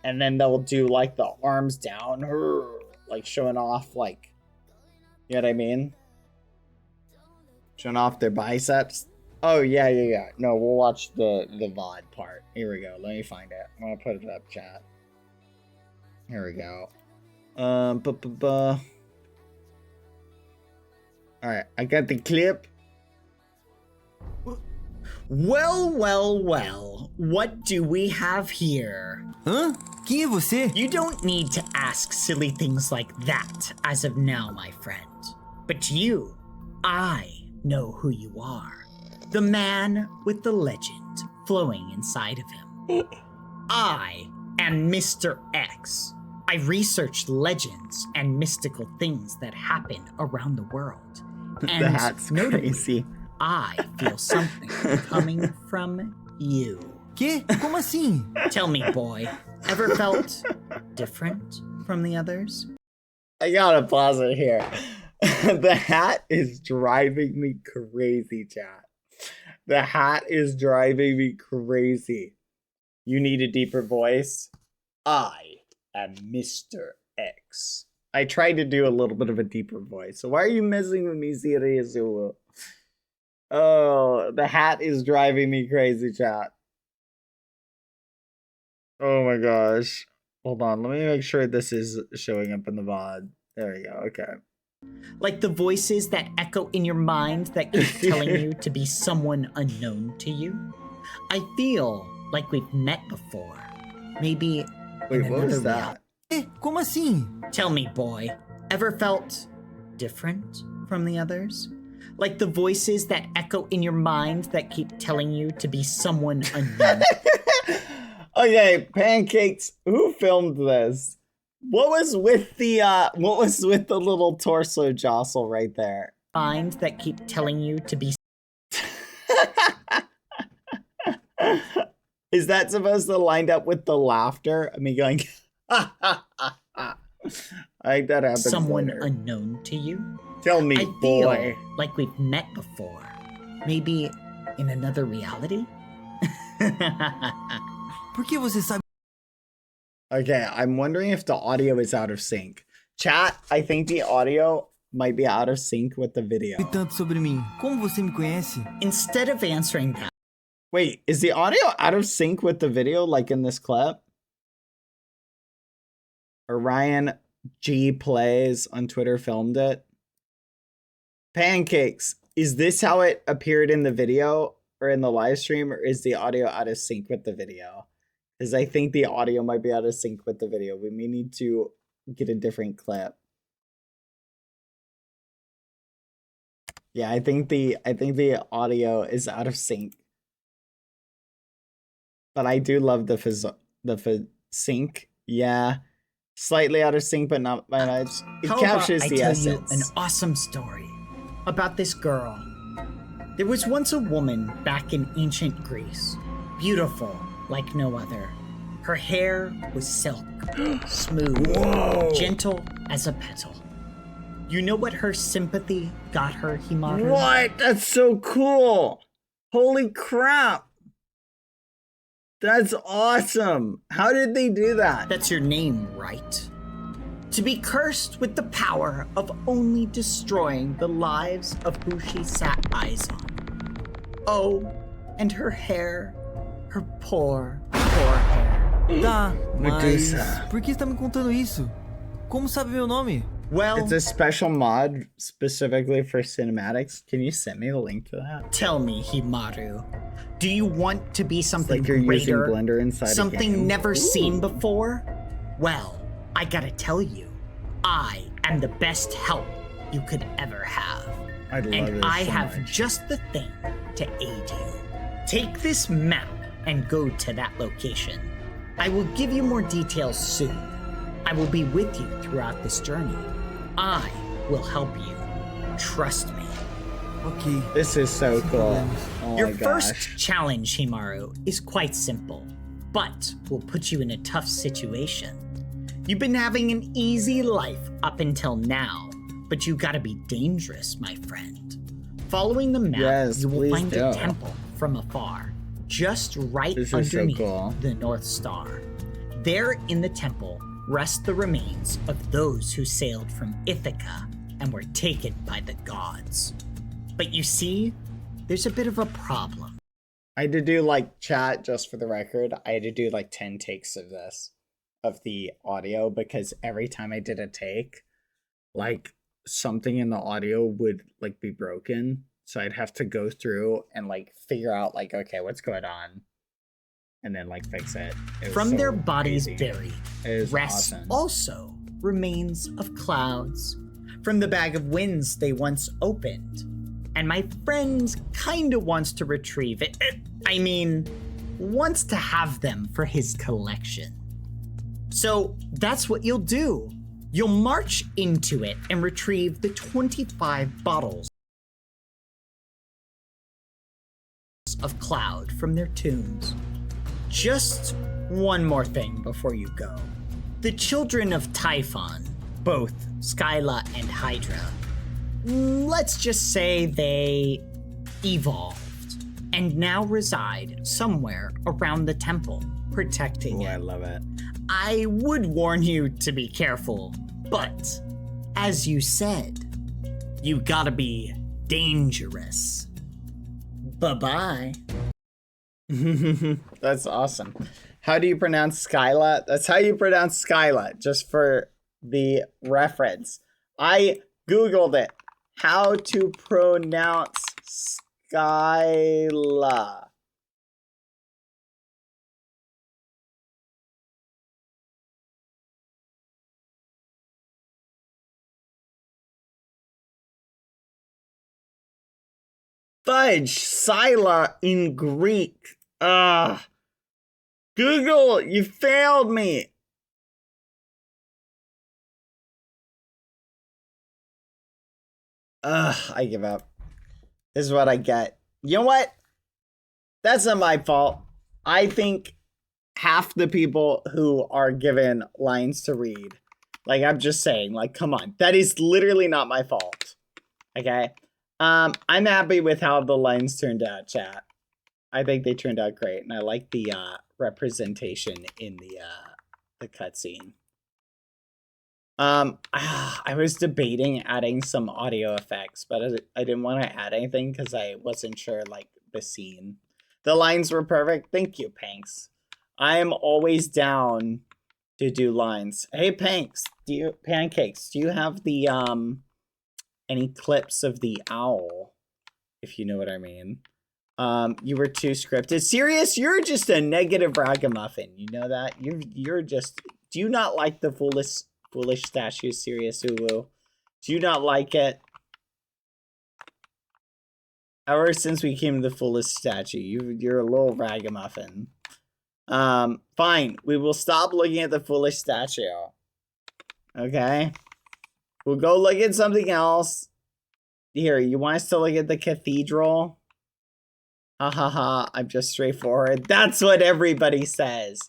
And then they'll do like the arms down. Like showing off like, you know what I mean? Showing off their biceps. Oh, yeah. No, we'll watch the VOD part. Here we go. Let me find it. I'm gonna put it up, chat. Here we go. Alright, I got the clip. Well. What do we have here? Hã? Quem é você? You don't need to ask silly things like that as of now, my friend. But I know who you are. The man with the legend flowing inside of him. I am Mr. X. I research legends and mystical things that happen around the world. And That's notably, crazy. I feel something coming from you. Quê? Como assim? Tell me, boy, ever felt different from the others? I gotta pause it here. The hat is driving me crazy, chat. The hat is driving me crazy. You need a deeper voice? I am Mr. X. I tried to do a little bit of a deeper voice. So why are you messing with me, Sirius? Oh, the hat is driving me crazy, chat. Oh my gosh. Hold on, let me make sure this is showing up in the VOD. There we go, okay. Like the voices that echo in your mind that keep telling you to be someone unknown to you? I feel like we've met before. Maybe Wait, in what was another that? Quê? Como assim? Tell me, boy, ever felt different from the others? Like the voices that echo in your mind that keep telling you to be someone unknown. Okay, pancakes. Who filmed this? What was with the little torso jostle right there? Mind that keep telling you to be Is that supposed to line up with the laughter? I mean, going. I think that happens someone later. unknown to you? Tell me, I boy. feel like we've met before. Maybe in another reality? Por que você sabe Okay, I'm wondering if the audio is out of sync. Chat, I think the audio might be out of sync with the video. tanto sobre mim? Como você me conhece? Instead of answering that, Wait, is the audio out of sync with the video like in this clip? Orion G Plays on Twitter filmed it. Pancakes, is this how it appeared in the video or in the live stream, or is the audio out of sync with the video? Because I think the audio might be out of sync with the video. We may need to get a different clip. Yeah, I think the audio is out of sync. But I do love the sync. Yeah. Slightly out of sync, but not by much. It How captures about the I tell essence. you an awesome story about this girl. There was once a woman back in ancient Greece, beautiful like no other. Her hair was silk, smooth, gentle as a petal. You know what her sympathy got her, Himaru? What? That's so cool. Holy crap. That's awesome. How did they do that? That's your name, right? To be cursed with the power of only destroying the lives of who she sat eyes on. Oh, and her hair, her poor hair. Tá, mas Medusa. por que você tá me contando isso? Como sabe meu nome? Well, It's a special mod specifically for cinematics. Can you send me the link to that? tell me, Himaru, do you want to be something Like you're using greater? Blender inside a something game? never Ooh. seen before? Well, I gotta tell you, I am the best help you could ever have. I love And this I so have much. just the thing to aid you. Take this map and go to that location. I will give you more details soon. I will be with you throughout this journey. I will help you. Trust me. Ok. This is so cool. Oh Your my first gosh. challenge, Himaru, is quite simple, but will put you in a tough situation. You've been having an easy life up until now, but you gotta be dangerous, my friend. Following the map, Yes, you will please find do. a temple from afar, just right This is so underneath cool. the North Star. There in the temple rest the remains of those who sailed from Ithaca and were taken by the gods. But you see, there's a bit of a problem. I had to do like chat just for the record. I had to do like 10 takes of this, of the audio, because every time I did a take, like something in the audio would like be broken. So I'd have to go through and like figure out like, okay, what's going on? And then like fix it. It was From so their bodies crazy. buried, It was rests awesome. also remains of clouds from the bag of winds they once opened. And my friend kinda wants to retrieve it. I mean, wants to have them for his collection. So that's what you'll do. You'll march into it and retrieve the 25 bottles of cloud from their tombs. Just one more thing before you go. The children of Typhon, both Skyla and Hydra, let's just say they evolved and now reside somewhere around the temple, protecting Oh, I it. love it. I would warn you to be careful, but as you said, you gotta be dangerous. Bye-bye. That's awesome. How do you pronounce Skyla? That's how you pronounce Skyla, just for the reference. I Googled it. How to pronounce Skyla. Fudge, Scylla in Greek. Google, you failed me. I give up. This is what I get. You know what? That's not my fault. I think half the people who are given lines to read, like I'm just saying, like, come on. That is literally not my fault. Okay? I'm happy with how the lines turned out, chat. I think they turned out great, and I like the representation in the cutscene. I was debating adding some audio effects, but I didn't want to add anything because I wasn't sure like the scene. The lines were perfect. Thank you, Panks. I am always down to do lines. Hey, Pancakes, do you have the any clips of the owl, if you know what I mean? You were too scripted. Serious? You're just a negative ragamuffin. You know that? You're just. Do you not like the foolish statue? Serious Uwu? Do you not like it? Ever since we came to the foolish statue, you're a little ragamuffin. Fine. We will stop looking at the foolish statue. Okay? We'll go look at something else. Here, you want us to look at the cathedral? Ha ha ha, I'm just straightforward. That's what everybody says.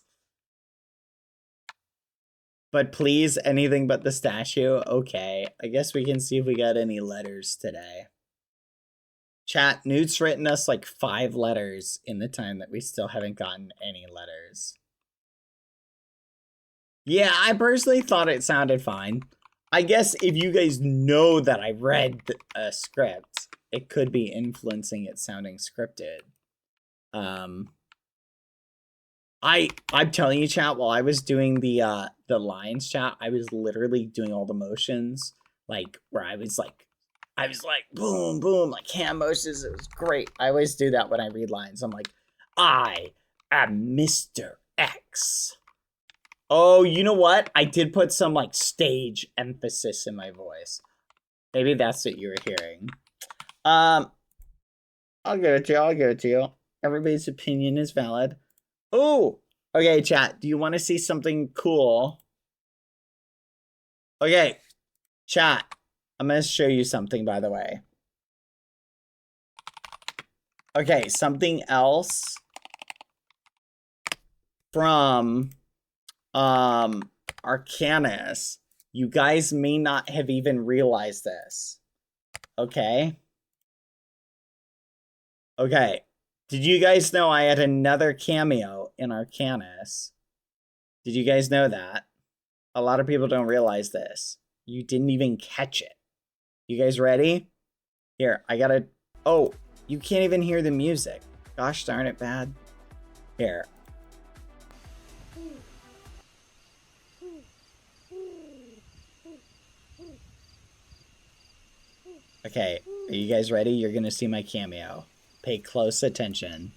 But please, anything but the statue? Okay, I guess we can see if we got any letters today. Chat, Newt's written us like 5 letters in the time that we still haven't gotten any letters. Yeah, I personally thought it sounded fine. I guess if you guys know that I read a script, it could be influencing it sounding scripted. I'm telling you, chat, while I was doing the lines, chat, I was literally doing all the motions, like where I was like boom, boom, like hand motions. It was great. I always do that when I read lines. I'm like, I am Mr. X. Oh, you know what? I did put some like stage emphasis in my voice. Maybe that's what you were hearing. I'll give it to you. Everybody's opinion is valid. Oh, okay, chat. Do you want to see something cool? Okay, chat. I'm going to show you something, by the way. Okay, something else from Arcanus. You guys may not have even realized this. Okay? Okay. Did you guys know I had another cameo in Arcanus? Did you guys know that? A lot of people don't realize this. You didn't even catch it. You guys ready? Here, I gotta... Oh, you can't even hear the music. Gosh darn it, bad. Here. Okay, are you guys ready? You're gonna see my cameo. Pay close attention.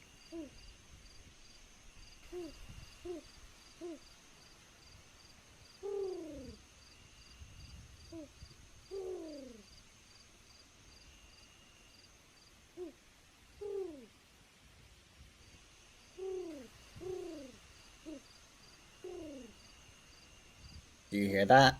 Do you hear that?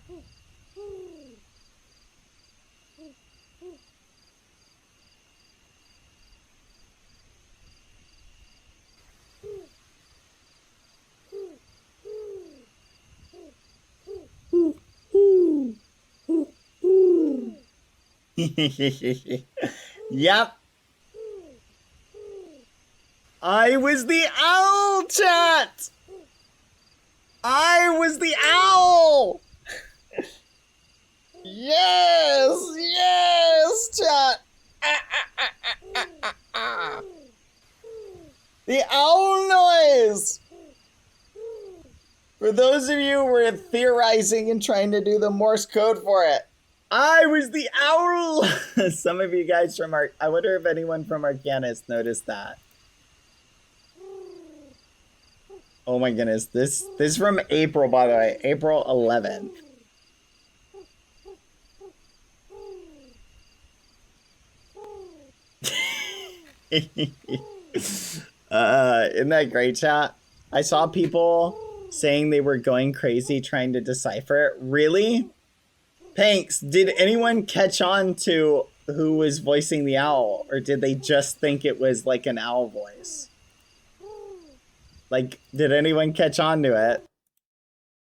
Yep. I was the owl, chat! I was the owl! Yes! Yes, chat! The owl noise! For those of you who were theorizing and trying to do the Morse code for it, I was the owl! Some of you guys from I wonder if anyone from Arcanus noticed that. Oh my goodness, this is from April, by the way, April 11th. Isn't that great, chat? I saw people saying they were going crazy trying to decipher it. Really? Panks, did anyone catch on to who was voicing the owl? Or did they just think it was like an owl voice? Like, did anyone catch on to it?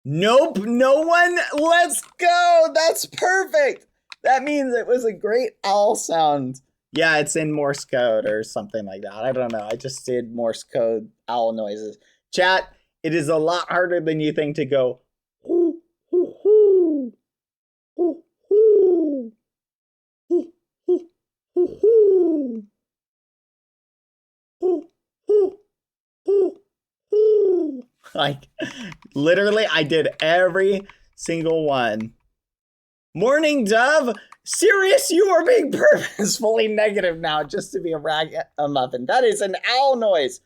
Nope, no one? Let's go! That's perfect! That means it was a great owl sound. Yeah, it's in Morse code or something like that. I don't know. I just did Morse code owl noises. Chat, it is a lot harder than you think to go. Hoo, hoo, hoo. Hoo, hoo. Hoo, hoo, hoo, hoo. Hoo, hoo. Like, literally, I did every single one. Morning, Dove. Serious, you are being purposefully negative now just to be a ragamuffin. That is an owl noise.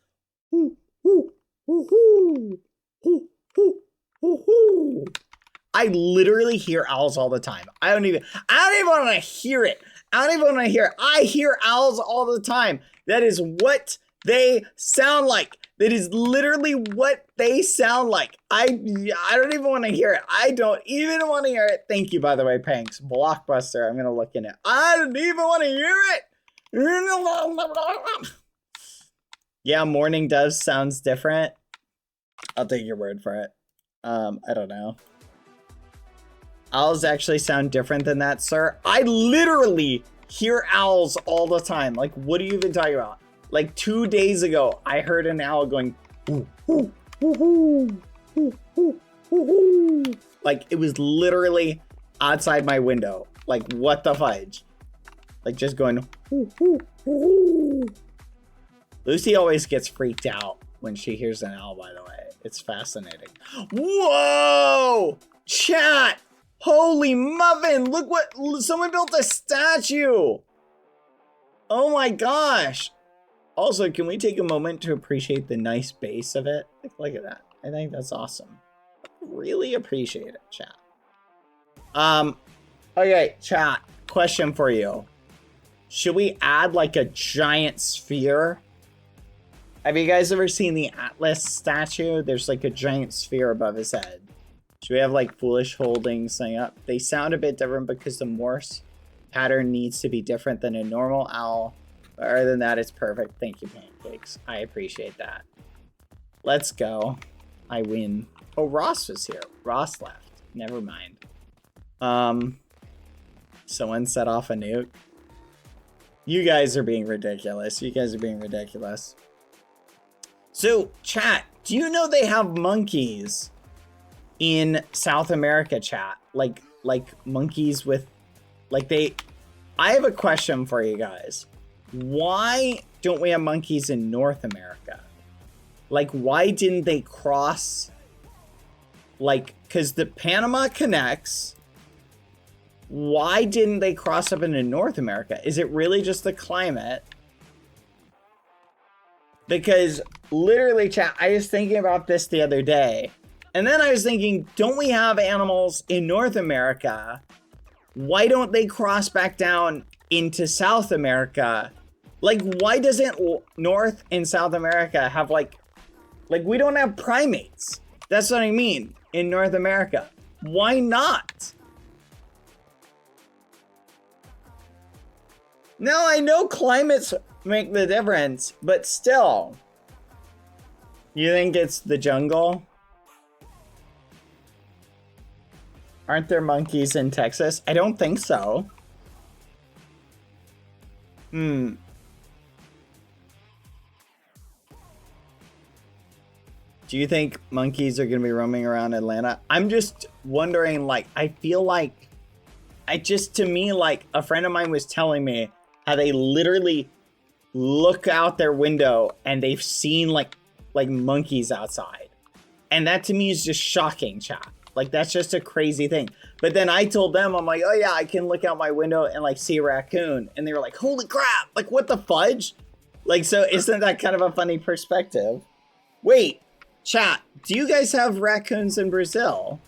I literally hear owls all the time. I don't even want to hear it. I don't even want to hear it. I hear owls all the time. That is what they sound like. That is literally what they sound like. I don't even want to hear it. I don't even want to hear it. Thank you, by the way, Panks. Blockbuster. I'm going to look in it. I don't even want to hear it. Yeah, morning does sounds different. I'll take your word for it. I don't know. Owls actually sound different than that, sir. I literally hear owls all the time. Like, what are you even talking about? Like 2 days ago, I heard an owl going, ooh, ooh, ooh, ooh, ooh, ooh. Like, it was literally outside my window. Like, what the fudge? Like, just going, ooh, ooh, ooh. Lucy always gets freaked out when she hears an owl, by the way. It's fascinating. Whoa! Chat! Holy muffin! Look what, someone built a statue! Oh my gosh! Also, can we take a moment to appreciate the nice base of it? Look at that. I think that's awesome. Really appreciate it, chat. Okay, chat. Question for you. Should we add like a giant sphere? Have you guys ever seen the Atlas statue? There's like a giant sphere above his head. Should we have like Foolish Holdings thing up? They sound a bit different because the Morse pattern needs to be different than a normal owl. But other than that, it's perfect. Thank you, Pancakes. I appreciate that. Let's go. I win. Oh, Ross was here. Ross left. Never mind. Someone set off a nuke. You guys are being ridiculous. You guys are being ridiculous. So, chat, do you know they have monkeys in South America, chat? Like monkeys with, like I have a question for you guys. Why don't we have monkeys in North America? Like, why didn't they cross? Like, because the Panama connects. Why didn't they cross up into North America? Is it really just the climate? Because literally, chat, I was thinking about this the other day. And then I was thinking, don't we have animals in North America? Why don't they cross back down into South America? Like, why doesn't North and South America have like we don't have primates? That's what I mean in North America. Why not? Now, I know climates make the difference, but still. You think it's the jungle? Aren't there monkeys in Texas? I don't think so. Do you think monkeys are going to be roaming around Atlanta? I'm just wondering, like, I feel like, to me, like, a friend of mine was telling me how they literally look out their window and they've seen, like monkeys outside. And that to me is just shocking, chat. Like, that's just a crazy thing. But then I told them, I'm like, oh yeah, I can look out my window and, like, see a raccoon. And they were like, holy crap, like, what the fudge? Like, so isn't that kind of a funny perspective? Wait. Chat, do you guys have raccoons in Brazil?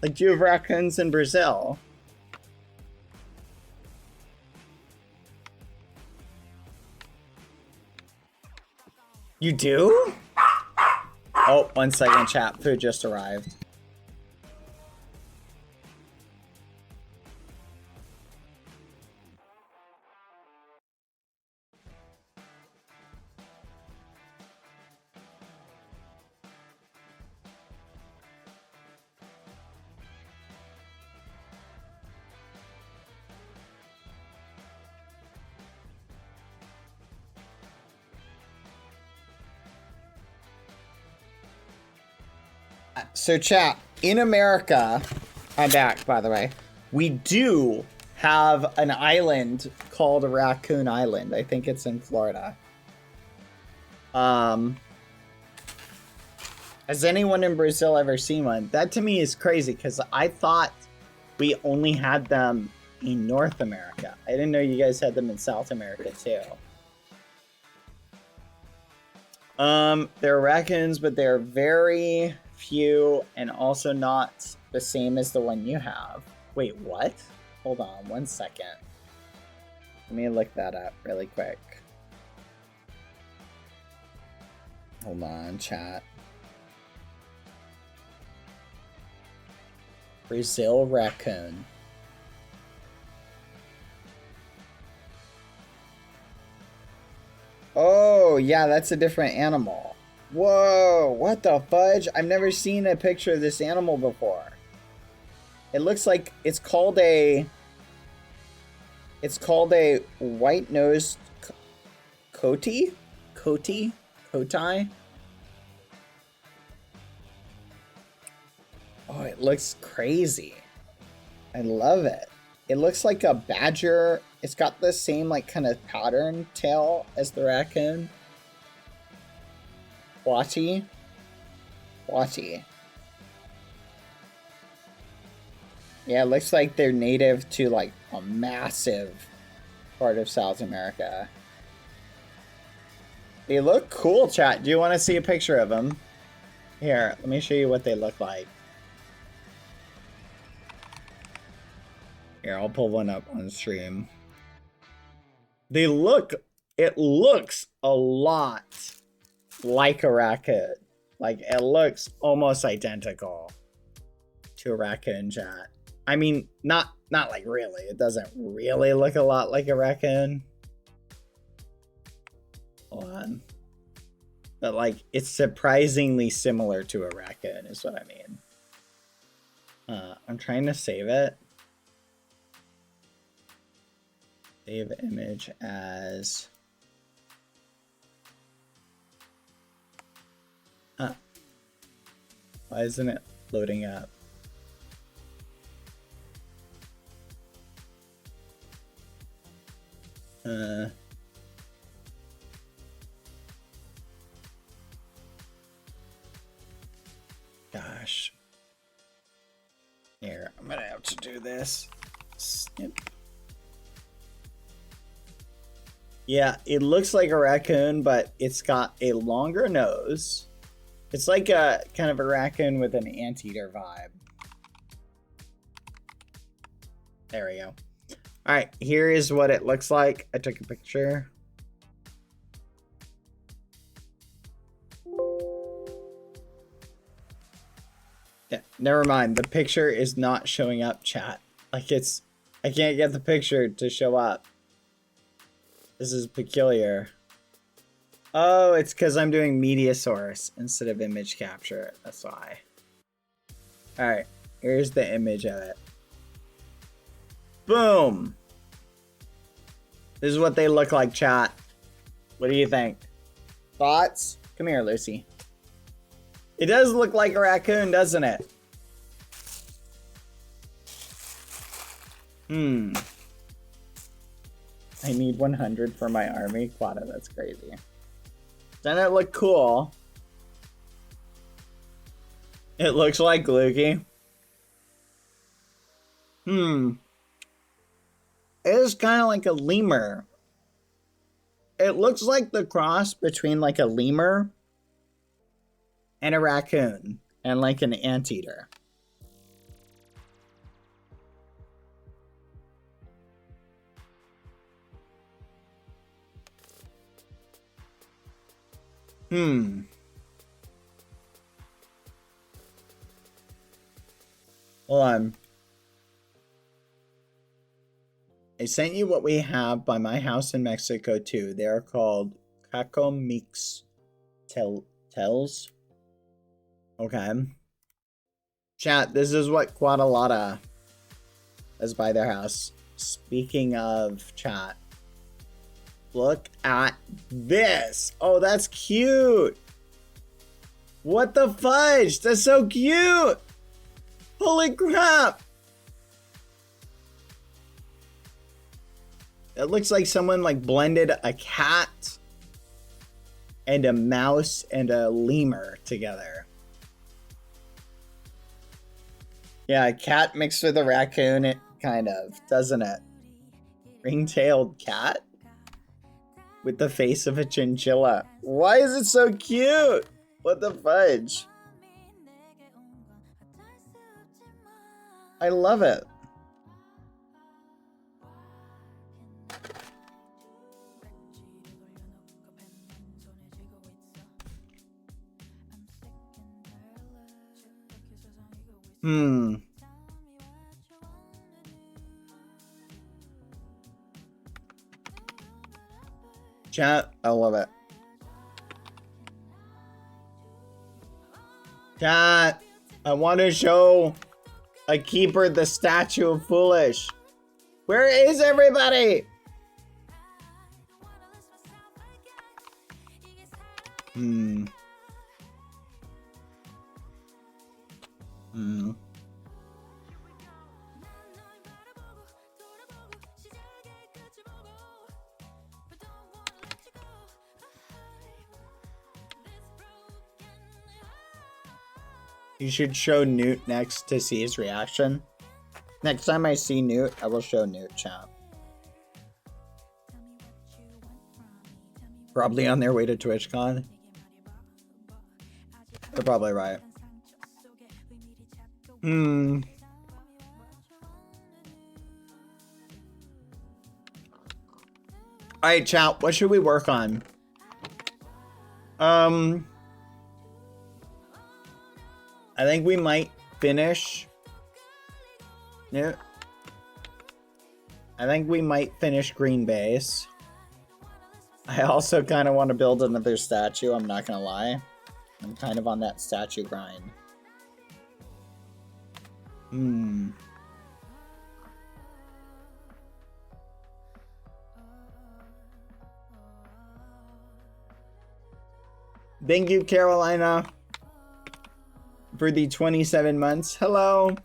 Like, do you have raccoons in Brazil? You do? Oh, 1 second, chat. Food just arrived. So chat, in America, I'm back, by the way, we do have an island called Raccoon Island. I think it's in Florida. And Has anyone in Brazil ever seen one? That to me is crazy because I thought we only had them in North America. I didn't know you guys had them in South America too. They're raccoons, but they're very few and also not the same as the one you have. Wait, what? Hold on 1 second. Let me look that up really quick. Hold on, chat. Brazil raccoon. Oh, yeah, that's a different animal. Whoa, what the fudge? I've never seen a picture of this animal before. It looks like it's called a white-nosed coati? Coati? Cotai? Oh, it looks crazy. I love it. It looks like a badger. It's got the same like kind of pattern tail as the raccoon. Wati. Yeah, it looks like they're native to like a massive part of South America. They look cool, chat. Do you want to see a picture of them? Here, let me show you what they look like. Here, I'll pull one up on stream. It looks a lot like a raccoon. Like, it looks almost identical to a raccoon, chat. I mean, not like really. It doesn't really look a lot like a raccoon. Hold on. But, like, it's surprisingly similar to a raccoon is what I mean. I'm trying to save it. Save image as... Huh. Why isn't it loading up? Gosh. Here, I'm gonna have to do this. Snip. Yeah, it looks like a raccoon, but it's got a longer nose. It's like a kind of a raccoon with an anteater vibe. There we go. All right, here is what it looks like. I took a picture. Yeah, never mind. The picture is not showing up, chat. Like it's, I can't get the picture to show up. This is peculiar. Oh, it's because I'm doing media source instead of image capture. That's why. Alright, here's the image of it. Boom! This is what they look like, chat. What do you think? Thoughts? Come here, Lucy. It does look like a raccoon, doesn't it? I need 100 for my army. Quada, that's crazy. Doesn't it look cool? It looks like Lukey. It is kind of like a lemur. It looks like the cross between like a lemur and a raccoon and like an anteater. Hold on. I sent you what we have by my house in Mexico too. They are called Caco Mix Tells. Okay. Chat, this is what Guadalajara is by their house. Speaking of chat, look at this. Oh, that's cute. What the fudge? That's so cute. Holy crap. It looks like someone like blended a cat and a mouse and a lemur together. Yeah, a cat mixed with a raccoon, it kind of, doesn't it? Ring-tailed cat? With the face of a chinchilla. Why is it so cute? What the fudge? I love it. Chat, I love it. Chat, I want to show a keeper the statue of Foolish. Where is everybody? You should show Newt next to see his reaction. Next time I see Newt, I will show Newt, chat. Probably on their way to TwitchCon. They're probably right. Alright, chat, what should we work on? I think we might finish. Yeah. I think we might finish Green Base. I also kind of want to build another statue, I'm not gonna lie. I'm kind of on that statue grind. Thank you, Carolina, for the 27 months. Hello.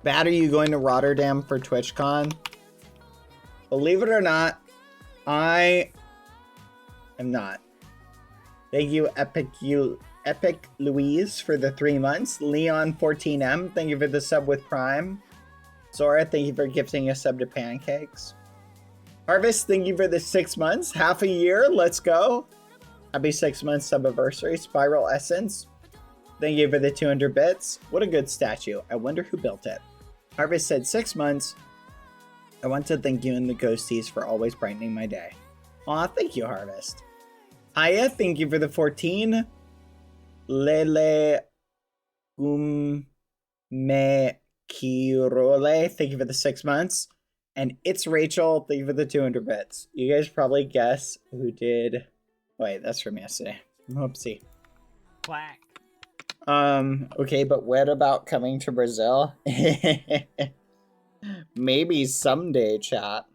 Bad, are you going to Rotterdam for TwitchCon? Believe it or not, I am not. Thank you, Epic Louise, for the 3 months. Leon14M, thank you for the sub with Prime. Zora, thank you for gifting a sub to Pancakes. Harvest, thank you for the 6 months. Half a year, let's go. Happy 6 months subiversary. Spiral Essence, thank you for the 200 bits. What a good statue. I wonder who built it. Harvest said 6 months. I want to thank you and the ghosties for always brightening my day. Aw, thank you, Harvest. Aya, thank you for the 14. Lele Me Kirole, thank you for the 6 months. And it's Rachel, thank you for the 200 bits. You guys probably guess who did... Wait, that's from yesterday. Whoopsie. Quack. Okay, but what about coming to Brazil? Maybe someday, chat.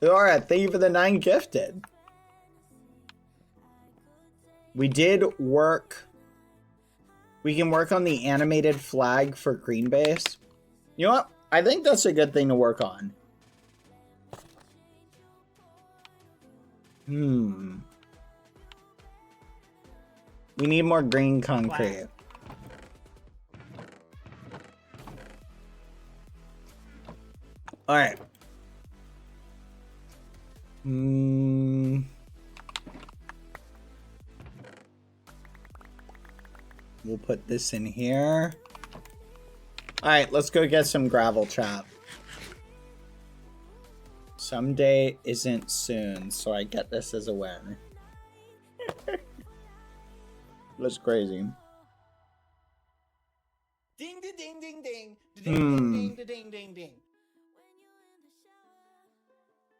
Alright, thank you for the 9 gifted. We did work... We can work on the animated flag for Green Base. You know what? I think that's a good thing to work on. We need more green concrete. Alright. We'll put this in here. Alright, let's go get some gravel, chat. Someday isn't soon, so I get this as a win. That's crazy. Ding ding ding ding ding ding ding ding ding ding.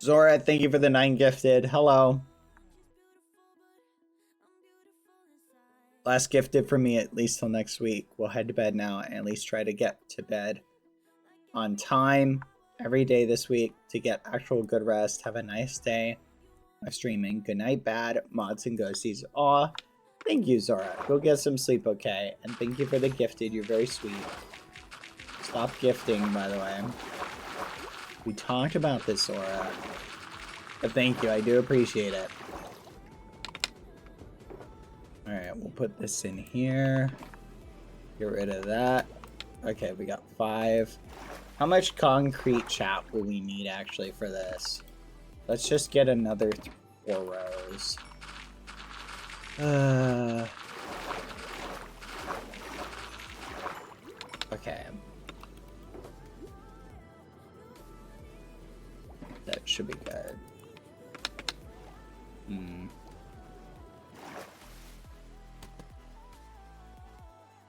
Zora, thank you for the 9 gifted. Hello. Last gifted for me, at least till next week. We'll head to bed now and at least try to get to bed on time every day this week to get actual good rest. Have a nice day of streaming. Good night, Bad, Mods, and Ghosties. Aw, Thank you, Zora. Go get some sleep, okay? And thank you for the gifted. You're very sweet. Stop gifting, by the way. We talked about this, Zora. But thank you. I do appreciate it. Alright, we'll put this in here. Get rid of that. Okay, we got 5. How much concrete, chat, will we need actually for this? Let's just get another 4 rows. Okay. That should be good.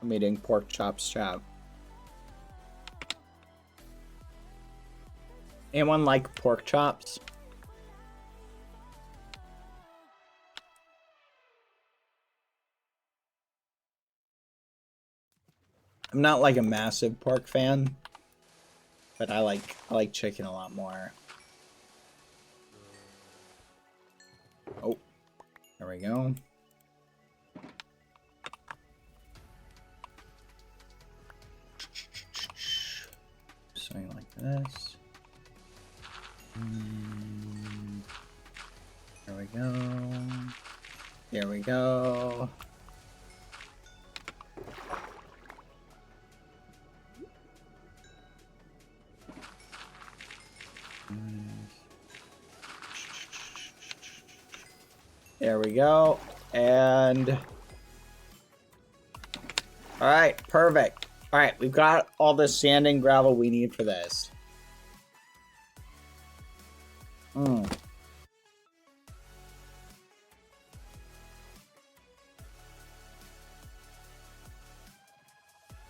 I'm eating pork chops, chat. Anyone like pork chops? I'm not like a massive pork fan, but I like chicken a lot more. Oh, there we go. Something like this. There we go. Here we go. There we go. And all right, perfect. All right, we've got all the sand and gravel we need for this.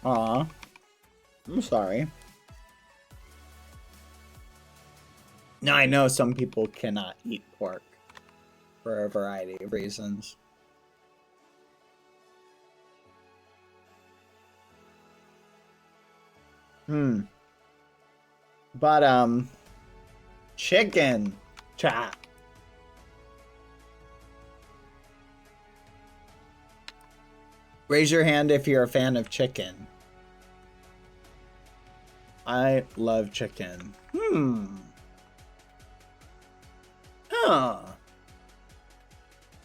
Aw, I'm sorry. Now I know some people cannot eat pork for a variety of reasons. But chicken, chat. Raise your hand if you're a fan of chicken. I love chicken. Huh.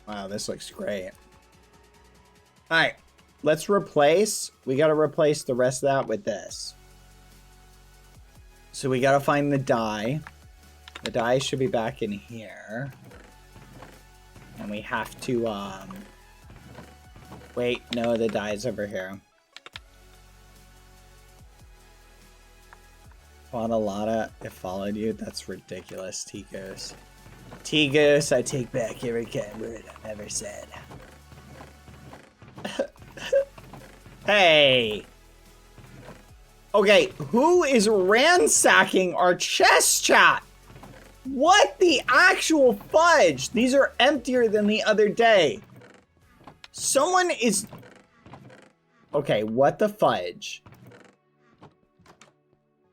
Wow, this looks great. Alright, let's replace. We gotta replace the rest of that with this. So we gotta find the dye. The dye should be back in here. And we have to, wait, no, the dye's over here. Guadalajara, it followed you? That's ridiculous, T-Goose. T-Goose, I take back every kind word I've ever said. Hey! Okay, who is ransacking our chest, chat? What the actual fudge? These are emptier than the other day. Someone is... Okay, what the fudge?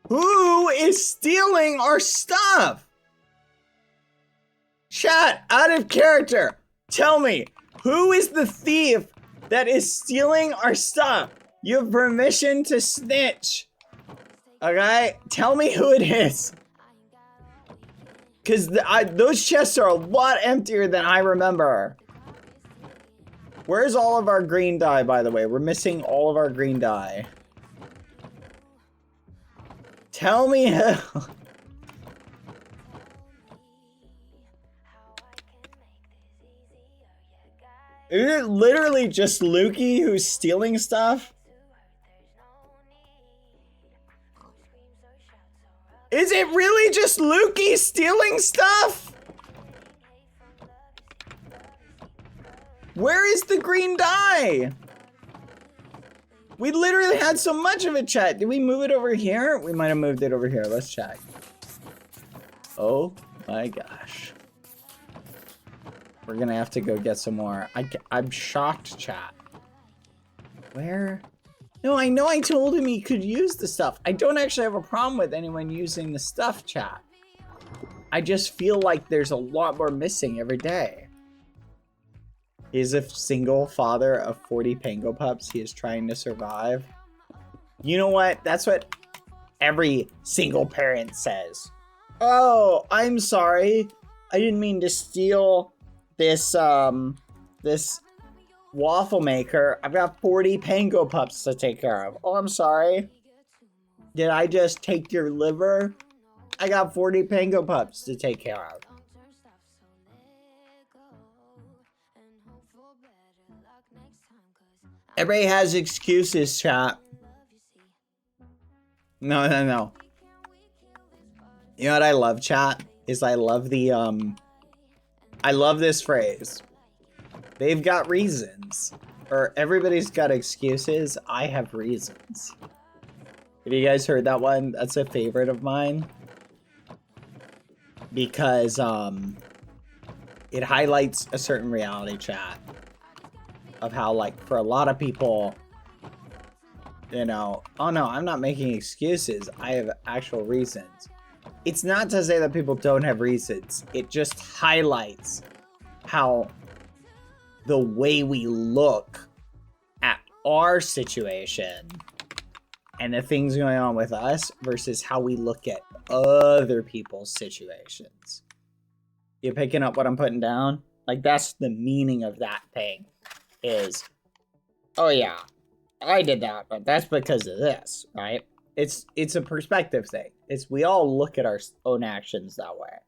Who is stealing our stuff? Chat, out of character. Tell me, who is the thief that is stealing our stuff? You have permission to snitch. Okay? Tell me who it is. Because those chests are a lot emptier than I remember. Where's all of our green dye, by the way? We're missing all of our green dye. Tell me who. Is it literally just Lukey who's stealing stuff? Is it really just Lukey stealing stuff? Where is the green dye? We literally had so much of it, chat. Did we move it over here? We might have moved it over here. Let's check. Oh my gosh. We're gonna have to go get some more. I'm shocked, chat. Where? No, I know I told him he could use the stuff. I don't actually have a problem with anyone using the stuff, chat. I just feel like there's a lot more missing every day. He's a single father of 40 pango pups. He is trying to survive. You know what? That's what every single parent says. Oh, I'm sorry. I didn't mean to steal this this waffle maker. I've got 40 pango pups to take care of. Oh, I'm sorry. Did I just take your liver? I got 40 pango pups to take care of. Everybody has excuses, chat. No. You know what I love, chat? Is I love the, I love this phrase. They've got reasons. Or everybody's got excuses. I have reasons. Have you guys heard that one? That's a favorite of mine. Because, it highlights a certain reality, chat. Of how, like, for a lot of people, you know, oh no, I'm not making excuses. I have actual reasons. It's not to say that people don't have reasons. It just highlights how the way we look at our situation and the things going on with us versus how we look at other people's situations. You picking up what I'm putting down? Like, that's the meaning of that thing. Is, oh yeah, I did that, but that's because of this, right? It's a perspective thing. It's we all look at our own actions that way.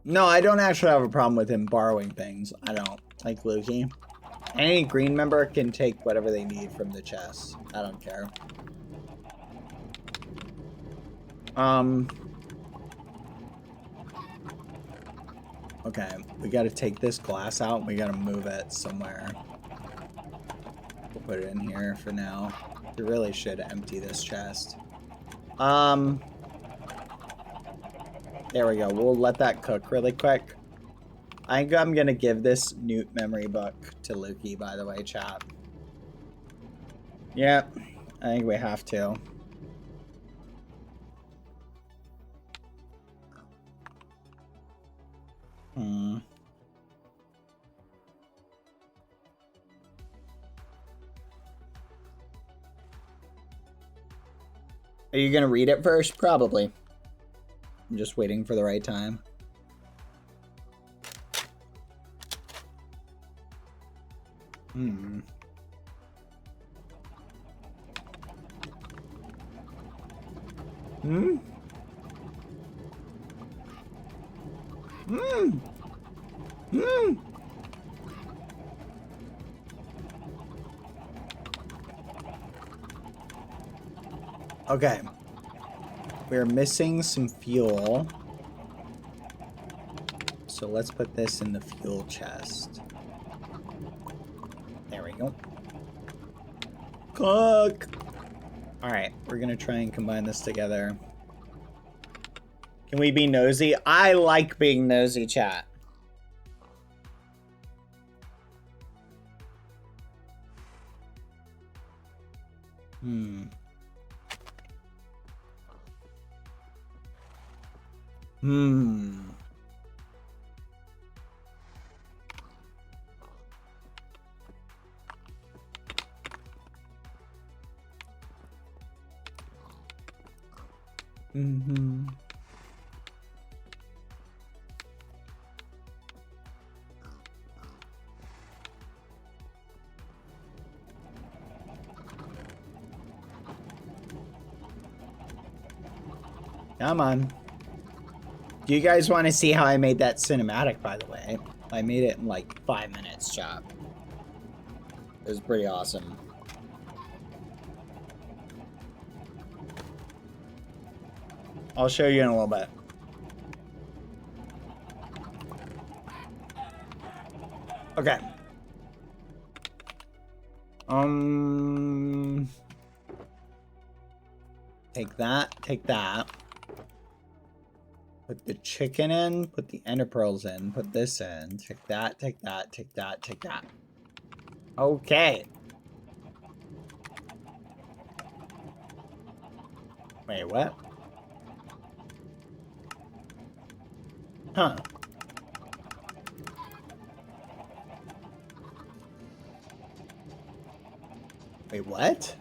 No, I don't actually have a problem with him borrowing things. I don't. Like Lukey. Any green member can take whatever they need from the chest. I don't care. Okay, we gotta take this glass out and we gotta move it somewhere. We'll put it in here for now. We really should empty this chest. There we go. We'll let that cook really quick. I think I'm gonna give this Newt memory book to Lukey, by the way, chat. Yep, I think we have to. Are you gonna read it first? Probably. I'm just waiting for the right time. Okay. We're missing some fuel. So let's put this in the fuel chest. There we go. Cook! Alright, we're gonna try and combine this together. Can we be nosy? I like being nosy, chat. Come on. Do you guys want to see how I made that cinematic, by the way? I made it in like 5 minutes, chat. It was pretty awesome. I'll show you in a little bit. Okay. Take that, take that. Put the chicken in, put the ender pearls in, put this in. Take that, take that, take that, take that. Okay. Wait, what? Huh. Wait, what?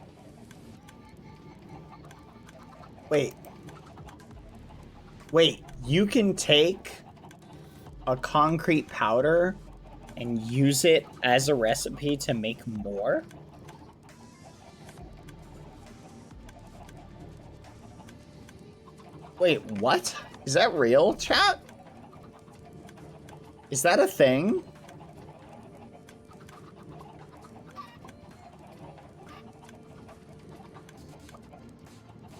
Wait. Wait, you can take a concrete powder and use it as a recipe to make more? Wait, what? Is that real, chat? Is that a thing?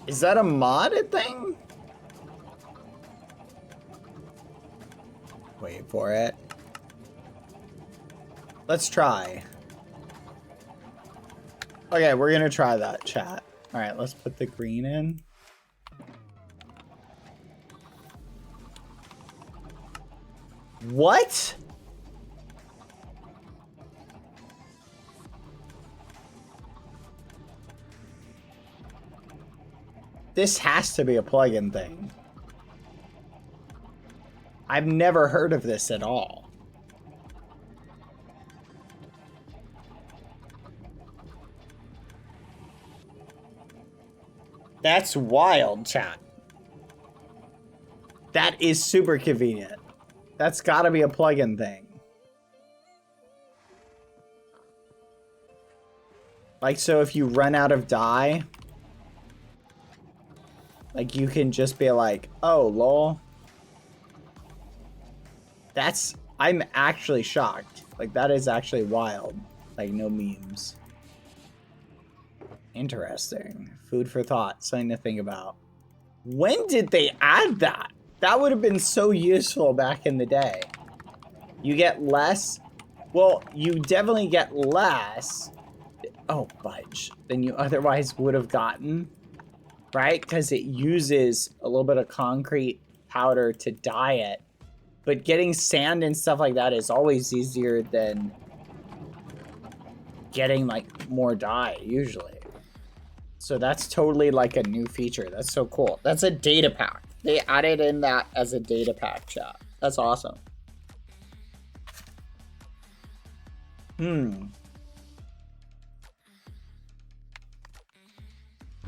Is that a modded thing? Wait for it. Let's try. Okay, we're gonna try that, chat. Alright, let's put the green in. What? This has to be a plugin thing. I've never heard of this at all. That's wild, chat. That is super convenient. That's gotta be a plugin thing. Like, so if you run out of dye, like, you can just be like, oh, lol. I'm actually shocked. Like, that is actually wild. Like, no memes. Interesting. Food for thought. Something to think about. When did they add that? That would have been so useful back in the day. You get less. Well, you definitely get less. Oh, fudge. Than you otherwise would have gotten. Right? Because it uses a little bit of concrete powder to dye it. But getting sand and stuff like that is always easier than getting, like, more dye, usually. So that's totally, like, a new feature. That's so cool. That's a data pack. They added in that as a data pack, chat. That's awesome.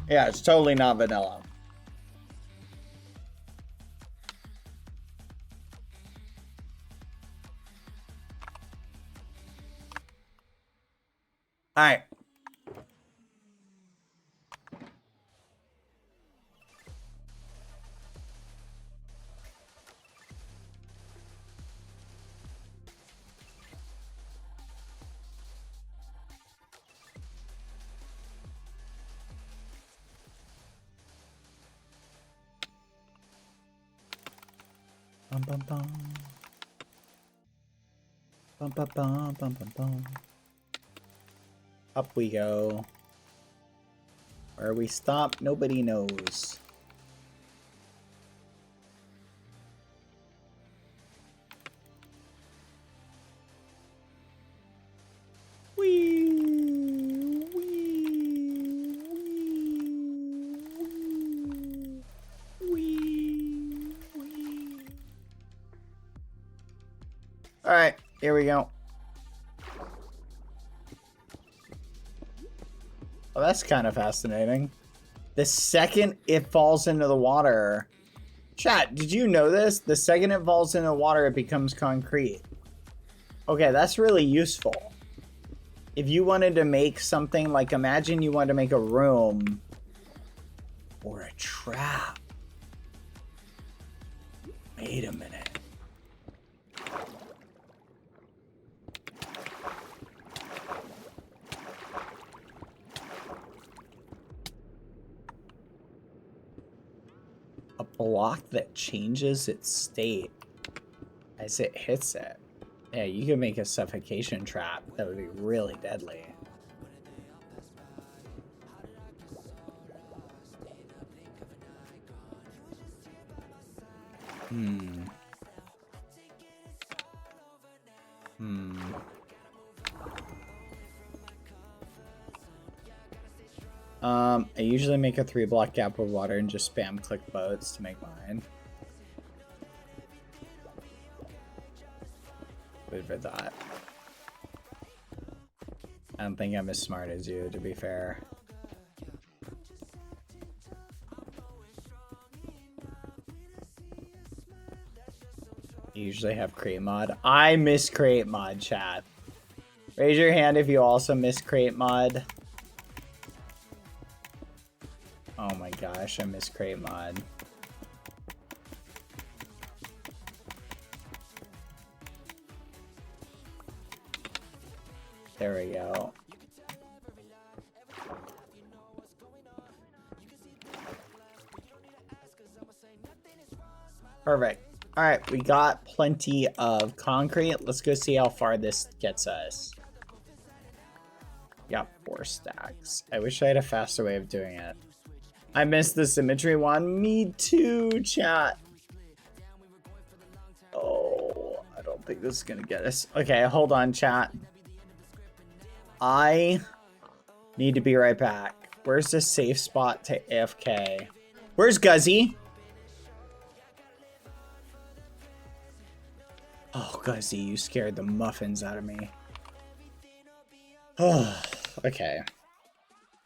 Yeah, it's totally not vanilla. All right. Bum, bum, bum. Bum, bum, bum, bum, bum, bum. Up we go. Where we stop, nobody knows. Wee, wee, wee, wee. All right, here we go. Well, that's kind of fascinating. The second it falls into the water... Chat, did you know this? The second it falls into the water, it becomes concrete. Okay, that's really useful. If you wanted to make something, like, imagine you wanted to make a room or a trap. Wait a minute. A block that changes its state as it hits it. Yeah, you could make a suffocation trap that would be really deadly. I usually make a 3-block gap of water and just spam click boats to make mine. Good for that. I don't think I'm as smart as you, to be fair. You usually have crate mod. I miss crate mod, chat. Raise your hand if you also miss crate mod. Oh my gosh, I miss crate mod. There we go. Perfect. All right, we got plenty of concrete. Let's go see how far this gets us. Got 4 stacks. I wish I had a faster way of doing it. I missed the symmetry one. Me too, chat. Oh, I don't think this is gonna get us. Okay, hold on, chat. I need to be right back. Where's the safe spot to AFK? Where's Guzzy? Oh, Guzzy, you scared the muffins out of me. Oh, okay.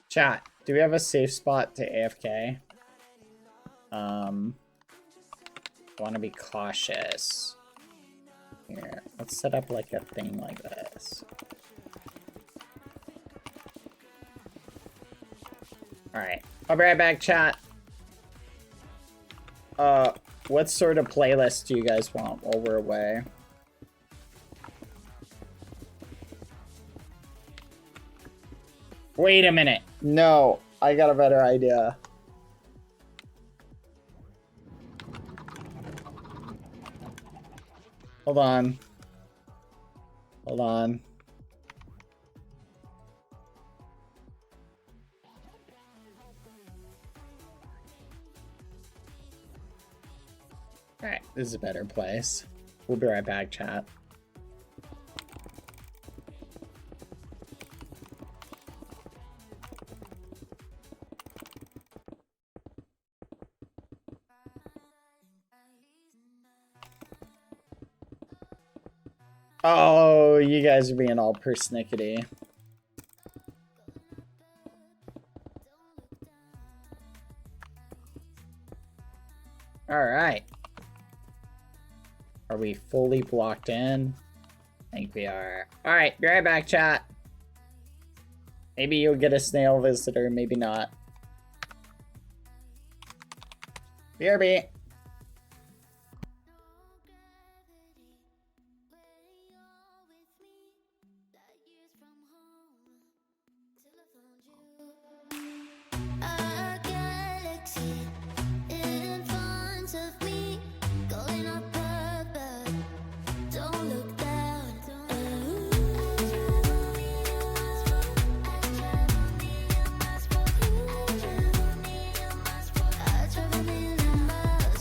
Chat, do we have a safe spot to AFK? I want to be cautious. Here, let's set up like a thing like this. Alright, I'll be right back, chat. What sort of playlist do you guys want while we're away? Wait a minute. No, I got a better idea. Hold on. Hold on. Alright, this is a better place. We'll be right back, chat. Oh, you guys are being all persnickety. Alright. Are we fully blocked in? I think we are. Alright, be right back, chat. Maybe you'll get a snail visitor, maybe not. BRB. A galaxy in front of me, going up above. Don't look down. I travel million miles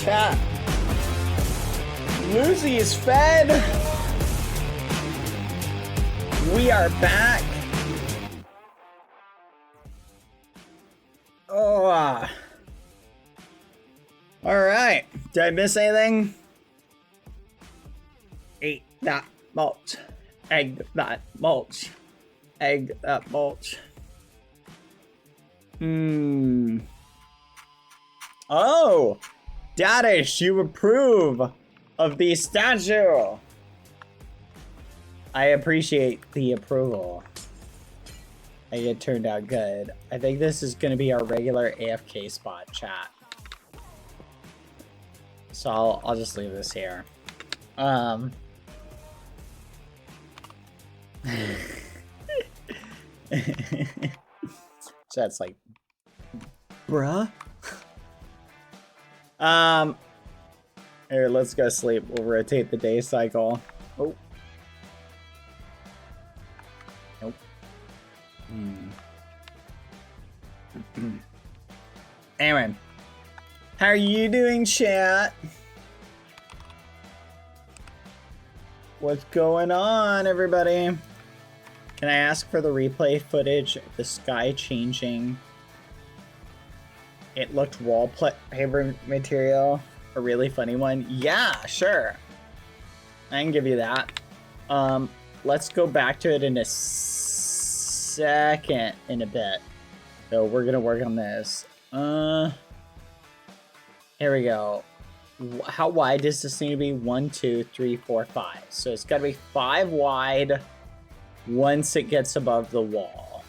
Chat. Lucy is fed. We are back. Oh. Alright. Did I miss anything? Eat that mulch. Egg that mulch. Egg that mulch. Oh! Dadish, you approve of the statue! I appreciate the approval. I think it turned out good. I think this is going to be our regular AFK spot, chat. So I'll just leave this here. Chat's like, bruh? Here, let's go sleep. We'll rotate the day cycle. Oh. Nope. Anyway. How are you doing, chat? What's going on, everybody? Can I ask for the replay footage of the sky changing? It looked wallpaper material. A really funny one. Yeah, sure. I can give you that. Let's go back to it in a second in a bit. So we're gonna work on this. Here we go. How wide does this need to be? 1, 2, 3, 4, 5. So it's gotta be 5 wide once it gets above the wall.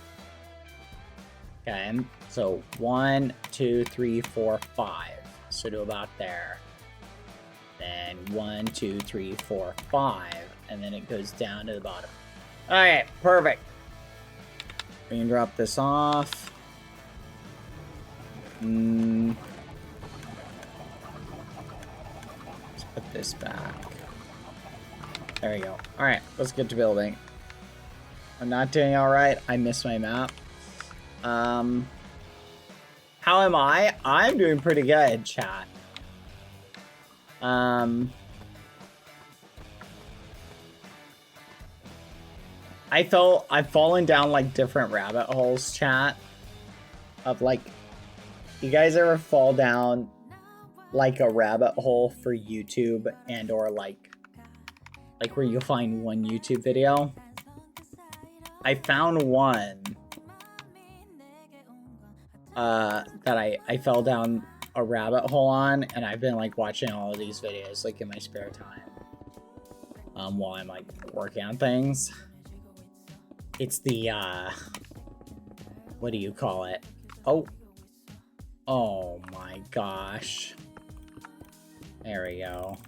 Okay, so 1, 2, 3, 4, 5. So to about there. Then 1, 2, 3, 4, 5. And then it goes down to the bottom. Alright, perfect. We can drop this off. Let's put this back. There we go. Alright, let's get to building. I'm not doing alright. I missed my map. How am I? I'm doing pretty good, chat. I've fallen down like different rabbit holes, chat. Of like, you guys ever fall down like a rabbit hole for YouTube and or like where you find one YouTube video? I found one that I fell down a rabbit hole on, and I've been like watching all of these videos like in my spare time while I'm like working on things. It's the what do you call it? Oh my gosh. There we go.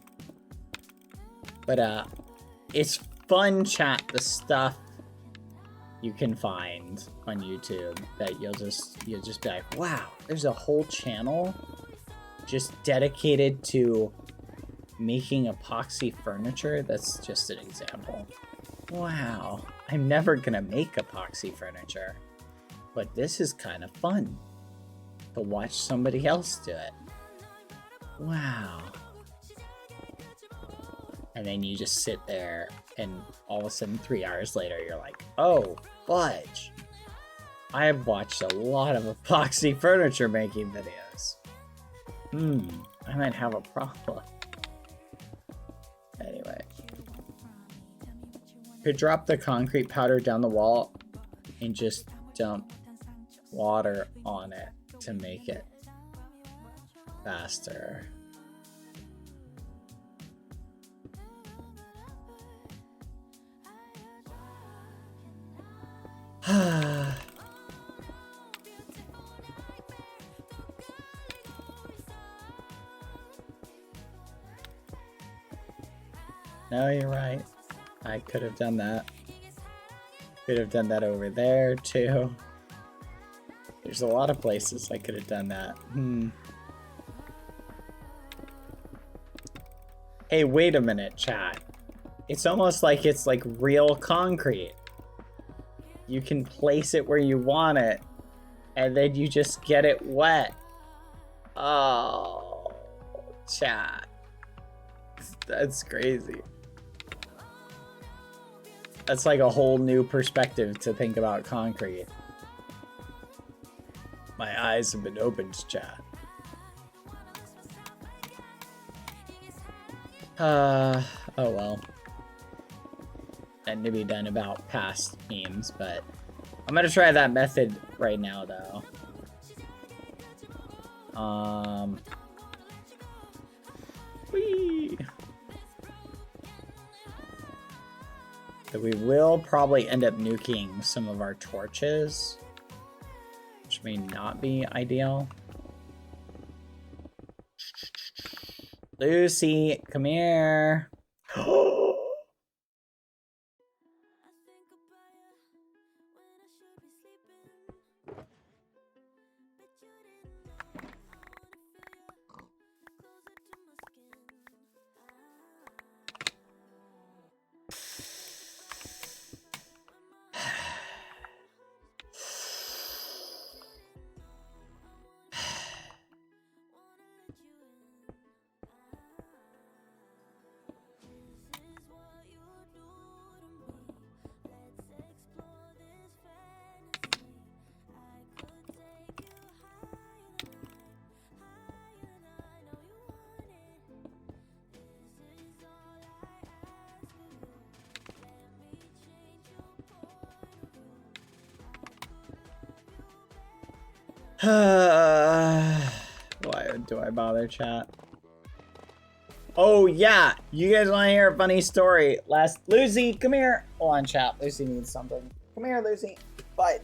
But it's fun, chat, the stuff you can find on YouTube that you'll just be like, wow, there's a whole channel just dedicated to making epoxy furniture. That's just an example. Wow, I'm never gonna make epoxy furniture, but this is kind of fun to watch somebody else do it. Wow. And then you just sit there and all of a sudden 3 hours later you're like, oh, fudge. I have watched a lot of epoxy furniture making videos. I might have a problem. Anyway. Could drop the concrete powder down the wall and just dump water on it to make it faster. No, you're right. I could have done that. Could have done that over there too. There's a lot of places I could have done that. Hey, wait a minute, chat. It's almost like it's like real concrete. You can place it where you want it, and then you just get it wet. Oh, chat. That's crazy. That's like a whole new perspective to think about concrete. My eyes have been opened, chat. Oh well. That to be done about past memes, but I'm gonna try that method right now though. Whee! So we will probably end up nuking some of our torches, which may not be ideal. Lucy, come here. Why do I bother, chat? Oh yeah, you guys want to hear a funny story? Lucy, come here. Hold on, chat. Lucy needs something. Come here, Lucy. Bye.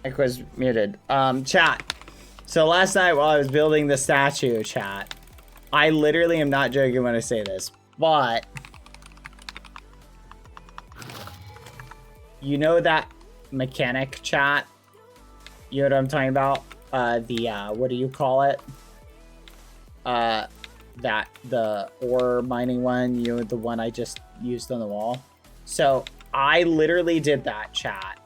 Mic was muted. Chat. So last night while I was building the statue, chat, I literally am not joking when I say this, but you know that mechanic, chat? You know what I'm talking about? What do you call it? The ore mining one, you know, the one I just used on the wall. So I literally did that, chat.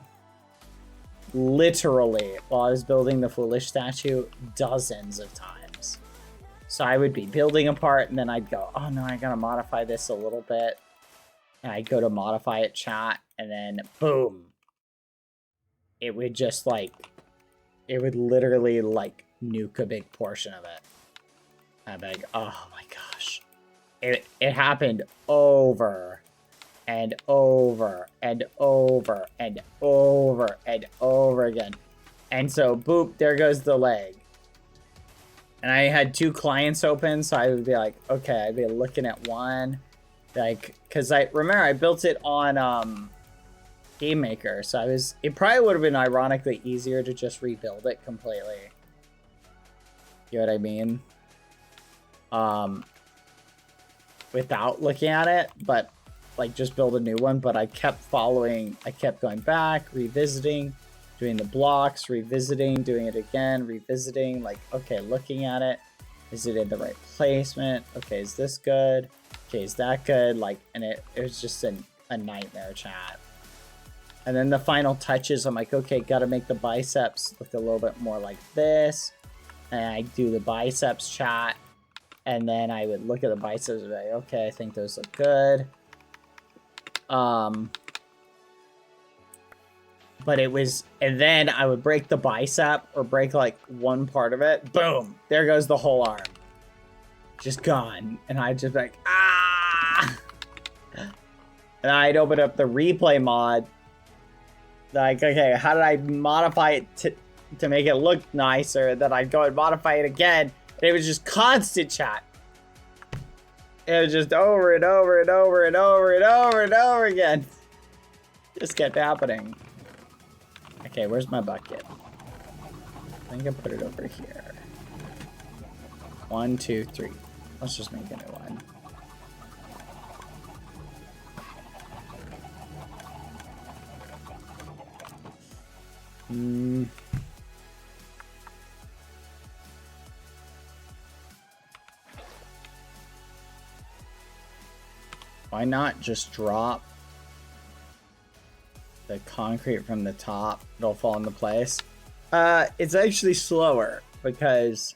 Literally, while I was building the foolish statue, dozens of times. So I would be building a part, and then I'd go, oh no, I gotta modify this a little bit. And I'd go to modify it, chat, and then boom. It would just like, it would literally like nuke a big portion of it. I'd be like, oh my gosh. It happened over and over and over and over and over again. And so, boop, there goes the leg. And I had 2 clients open, so I would be like, okay, I'd be looking at one. Like, because I built it on Game Maker, so it probably would have been ironically easier to just rebuild it completely. You know what I mean? Without looking at it, but like just build a new one. But I kept going back, revisiting, doing the blocks, revisiting, doing it again, revisiting, like, okay, looking at it. Is it in the right placement? Okay, is this good? Okay, is that good? Like, and it was just a nightmare, chat. And then the final touches, I'm like, okay, gotta make the biceps look a little bit more like this. And I do the biceps, chat. And then I would look at the biceps and be like, okay, I think those look good. But it was, and then I would break the bicep or break like one part of it. Boom, there goes the whole arm. Just gone. And I'd just be like, ah! And I'd open up the replay mod. Like, okay, how did I modify it to make it look nicer, then I'd go and modify it again. And it was just constant chat. It was just over and over and over and over and over and over again. Just kept happening. Okay, where's my bucket? I think I put it over here. 1, 2, 3. Let's just make a new one. Why not just drop the concrete from the top? It'll fall into place. It's actually slower because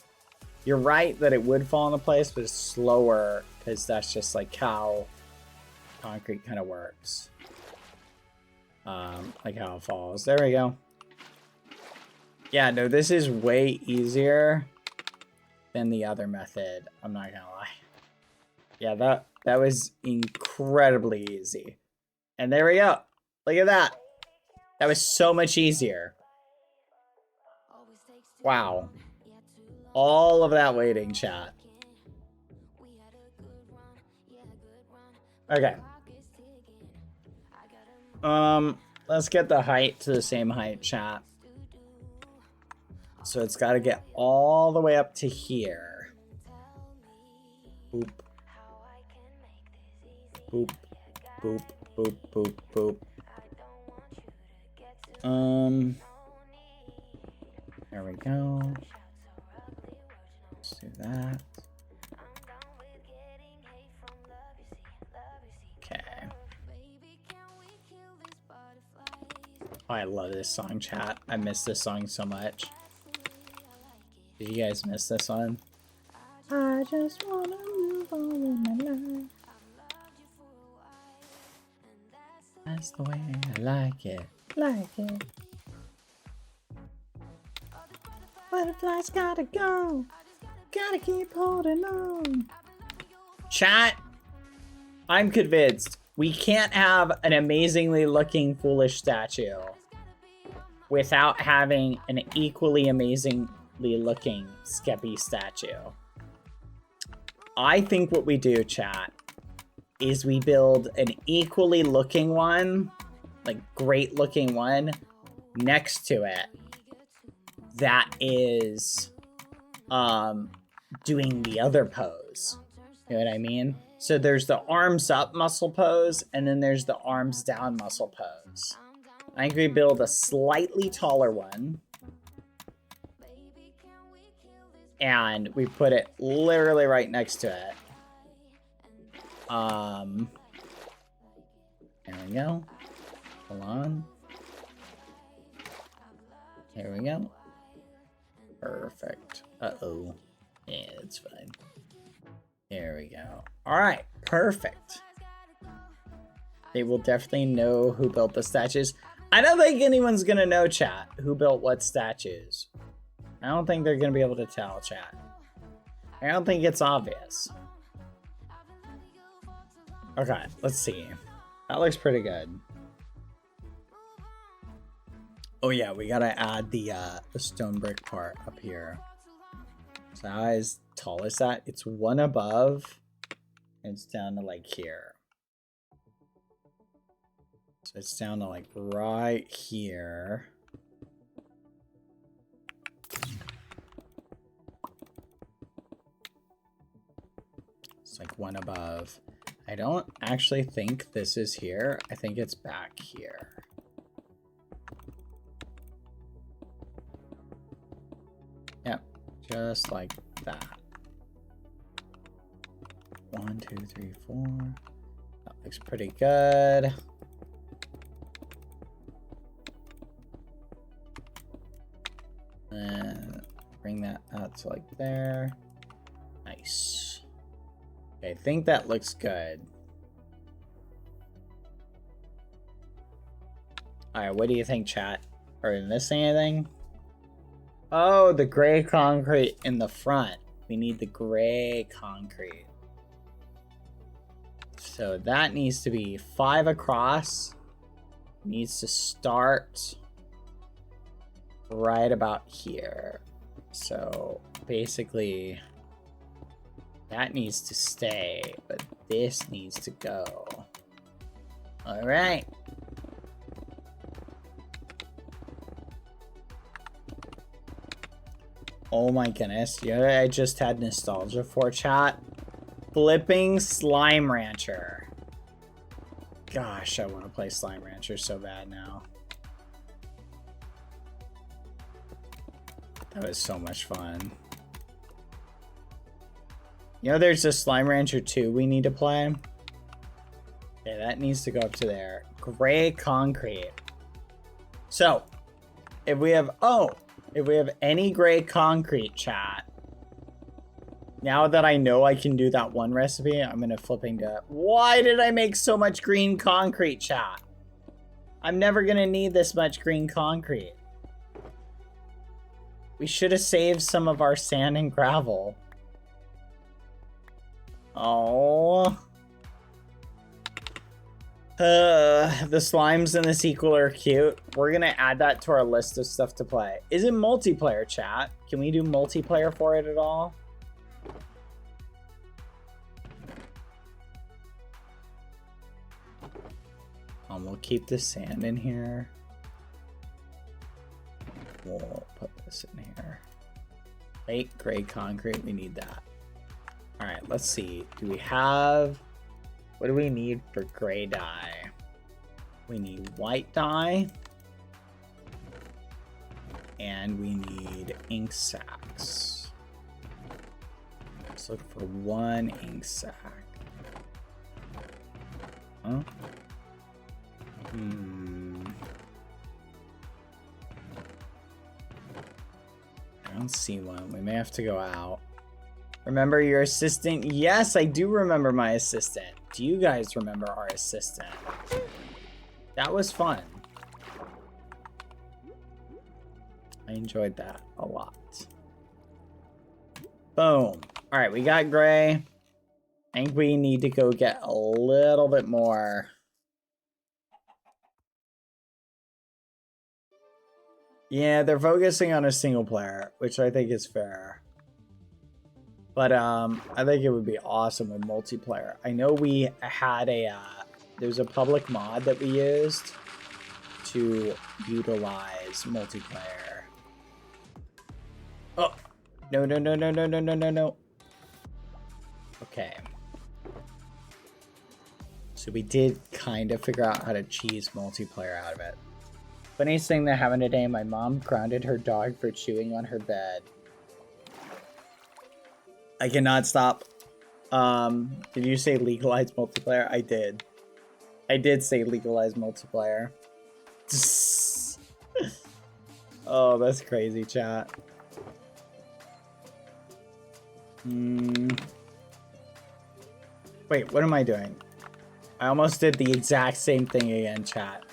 you're right that it would fall into place, but it's slower because that's just like how concrete kind of works. Like how it falls. There we go. Yeah, no, this is way easier than the other method. I'm not gonna lie. Yeah, that was incredibly easy. And there we go. Look at that. That was so much easier. Wow. All of that waiting, chat. Okay. Let's get the height to the same height, chat. So it's got to get all the way up to here. Boop. Boop. Boop. Boop. Boop. Boop. There we go. Let's do that. Okay. Oh, I love this song, chat. I miss this song so much. Did you guys miss this one? I just wanna move on in my life. That's the way I like it. Like it. Butterflies gotta go. Gotta keep holding on. Chat, I'm convinced we can't have an amazingly looking foolish statue without having an equally amazingly looking Skeppy statue. I think what we do, chat, is we build an equally looking one, like great looking one, next to it that is doing the other pose. You know what I mean? So there's the arms up muscle pose, and then there's the arms down muscle pose. I think we build a slightly taller one, and we put it literally right next to it. There we go. Hold on. There we go. Perfect. Uh-oh. Yeah, that's fine. There we go. Alright, perfect. They will definitely know who built the statues. I don't think anyone's gonna know, chat, who built what statues. I don't think they're gonna be able to tell, chat. I don't think it's obvious. Okay, let's see. That looks pretty good. Oh yeah, we gotta add the stone brick part up here. So how as tall is that? It's one above, and it's down to like here. So it's down to like right here. It's like one above. I don't actually think this is here. I think it's back here. Yep, just like that. 1, 2, 3, 4. That looks pretty good. And bring that out to like there. Nice. Okay, I think that looks good. Alright, what do you think, chat? Are we missing anything? Oh, the gray concrete in the front. We need the gray concrete. So that needs to be 5 across. Needs to start right about here. So basically that needs to stay, but this needs to go. All right. Oh my goodness. You know what I just had nostalgia for, chat? Flipping Slime Rancher. Gosh, I want to play Slime Rancher so bad now. That was so much fun. You know there's a Slime Rancher 2 we need to play? Okay, that needs to go up to there. Gray concrete. So, if we have any gray concrete, chat, now that I know I can do that one recipe, I'm gonna flipping go. Why did I make so much green concrete, chat? I'm never gonna need this much green concrete. We should have saved some of our sand and gravel. Oh. The slimes in the sequel are cute. We're gonna add that to our list of stuff to play. Is it multiplayer, chat? Can we do multiplayer for it at all? We'll keep the sand in here. We'll put this in here. Light gray concrete, we need that. All right, let's see. Do we have, what do we need for gray dye? We need white dye. And we need ink sacks. Let's look for one ink sack. Huh? I don't see one. We may have to go out. Remember your assistant? Yes, I do remember my assistant. Do you guys remember our assistant? That was fun. I enjoyed that a lot. Boom. All right, we got gray. I think we need to go get a little bit more. Yeah, they're focusing on a single player, which I think is fair. But I think it would be awesome with multiplayer. I know we had there's a public mod that we used to utilize multiplayer. Oh, no. Okay. So we did kind of figure out how to cheese multiplayer out of it. Funniest thing that happened today, my mom grounded her dog for chewing on her bed. I cannot stop. Did you say legalize multiplayer? I did. I did say legalize multiplayer. Oh, that's crazy, chat. Wait, what am I doing? I almost did the exact same thing again, chat.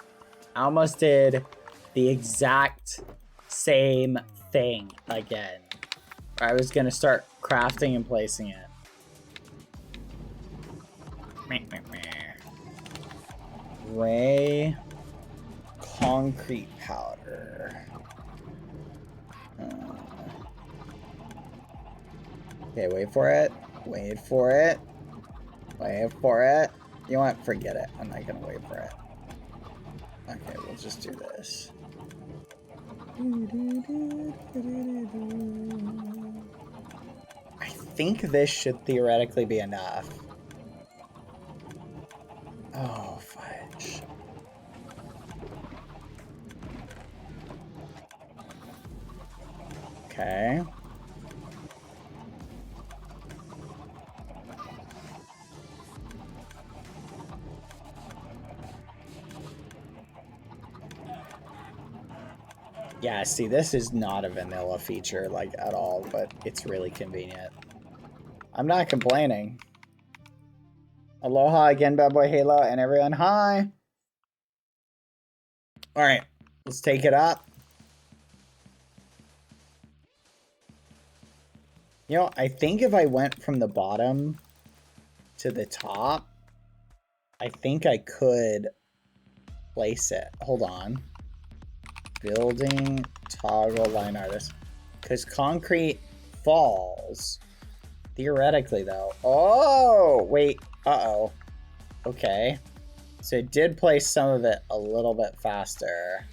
I almost did the exact same thing again. I was gonna start crafting and placing it. Gray concrete powder. Okay, wait for it. Wait for it. Wait for it. You know what? Forget it. I'm not gonna wait for it. Okay, we'll just do this. I think this should theoretically be enough. Oh, fudge. Okay. Yeah, see, this is not a vanilla feature, like, at all, but it's really convenient. I'm not complaining. Aloha again, Bad Boy Halo, and everyone, hi! Alright, let's take it up. You know, I think if I went from the bottom to the top, I think I could place it. Hold on. Building toggle line artist. Because concrete falls. Theoretically, though. Oh, wait. Uh-oh. Okay. So it did place some of it a little bit faster.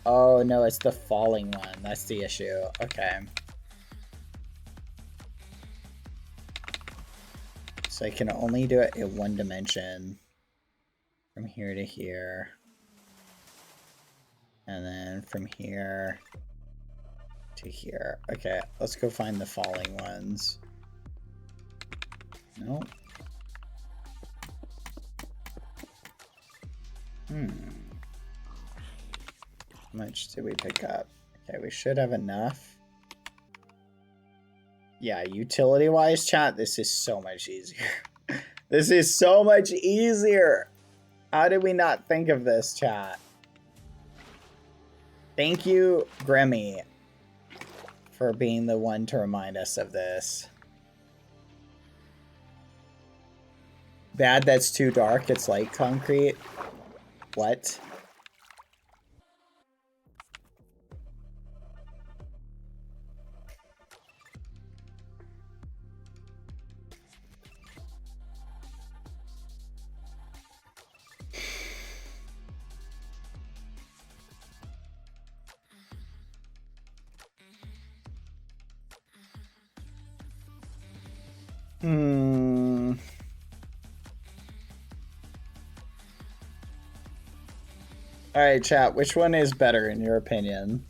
Oh, no, it's the falling one. That's the issue. Okay. So I can only do it in one dimension. From here to here. And then from here to here. Okay, let's go find the falling ones. Nope. How much did we pick up? Okay, we should have enough. Yeah, utility-wise, chat, this is so much easier. This is so much easier. How did we not think of this, chat? Thank you, Grimmy, for being the one to remind us of this. Bad, that's too dark. It's light concrete. What? Alright, chat, which one is better in your opinion?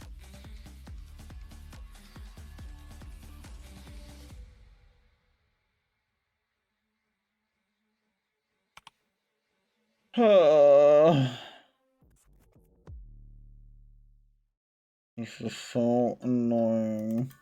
This is so annoying.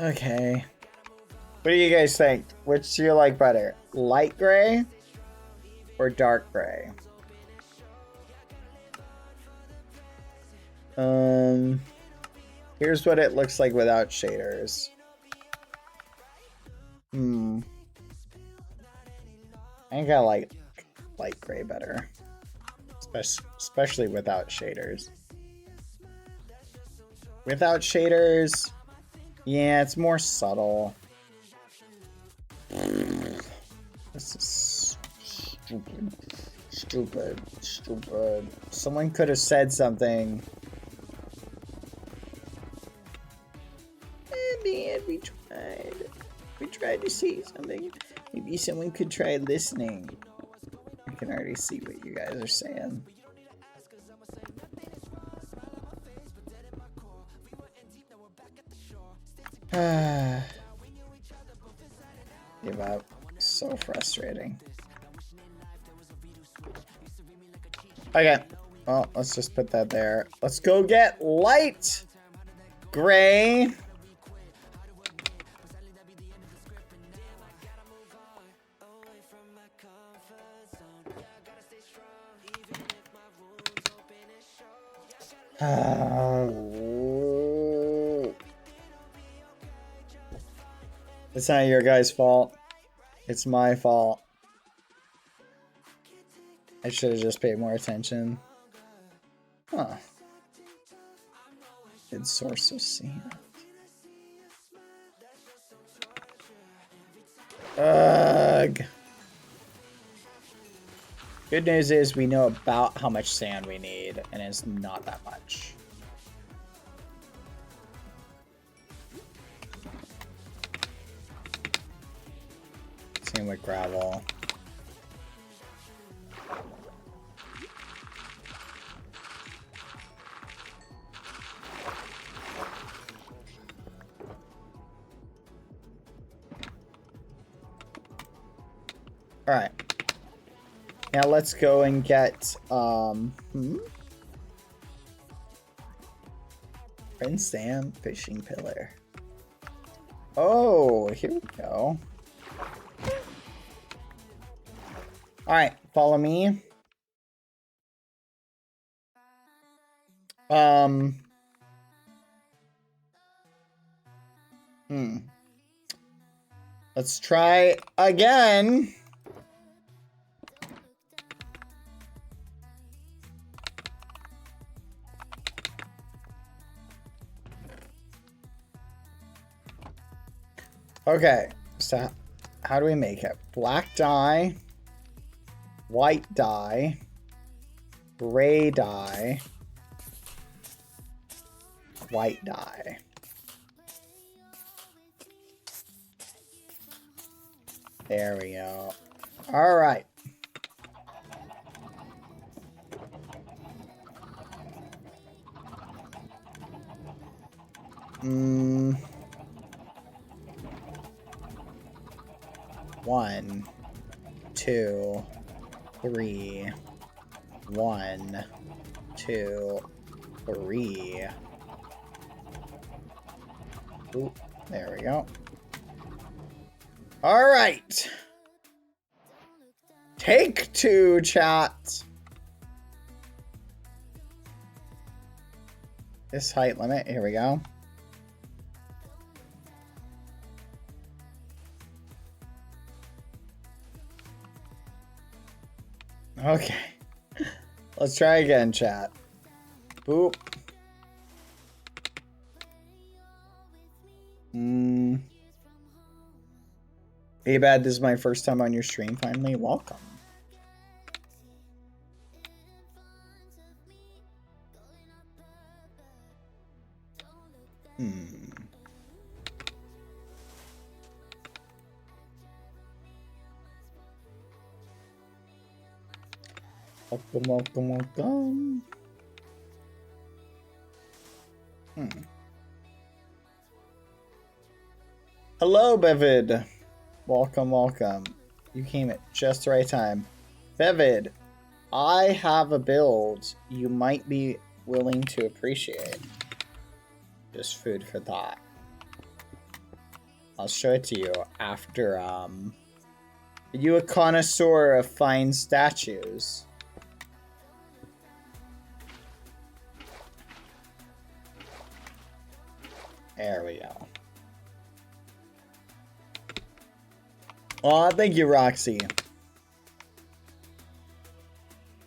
Okay. What do you guys think? Which do you like better? Light gray or dark gray? Here's what it looks like without shaders. I think I like light gray better. Especially without shaders. Without shaders, yeah, it's more subtle. This is stupid. Stupid. Stupid. Someone could have said something. Man, we tried to say something. Maybe someone could try listening. I can already see what you guys are saying. Give up. So frustrating. Okay. Well, let's just put that there. Let's go get light gray. It's not your guys' fault. It's my fault. I should have just paid more attention. Huh. Good source of sand. Ugh. Good news is we know about how much sand we need, and it's not that much. Same with gravel. All right. Now let's go and get Prince Sam fishing pillar. Oh, here we go. All right, follow me. Let's try again. Okay, so how do we make it? Black dye, white dye, gray dye, white dye. There we go. All right. One, two, three. 1, 2, 3. Ooh, there we go. All right. Take 2, chat. This height limit. Here we go. Okay. Let's try again, chat. Boop. Hey, Bad, this is my first time on your stream finally. Welcome. Welcome. Hello, Bevid. Welcome. You came at just the right time. Bevid, I have a build you might be willing to appreciate. Just food for thought. I'll show it to you after, Are you a connoisseur of fine statues? There we go. Aw, thank you, Roxy.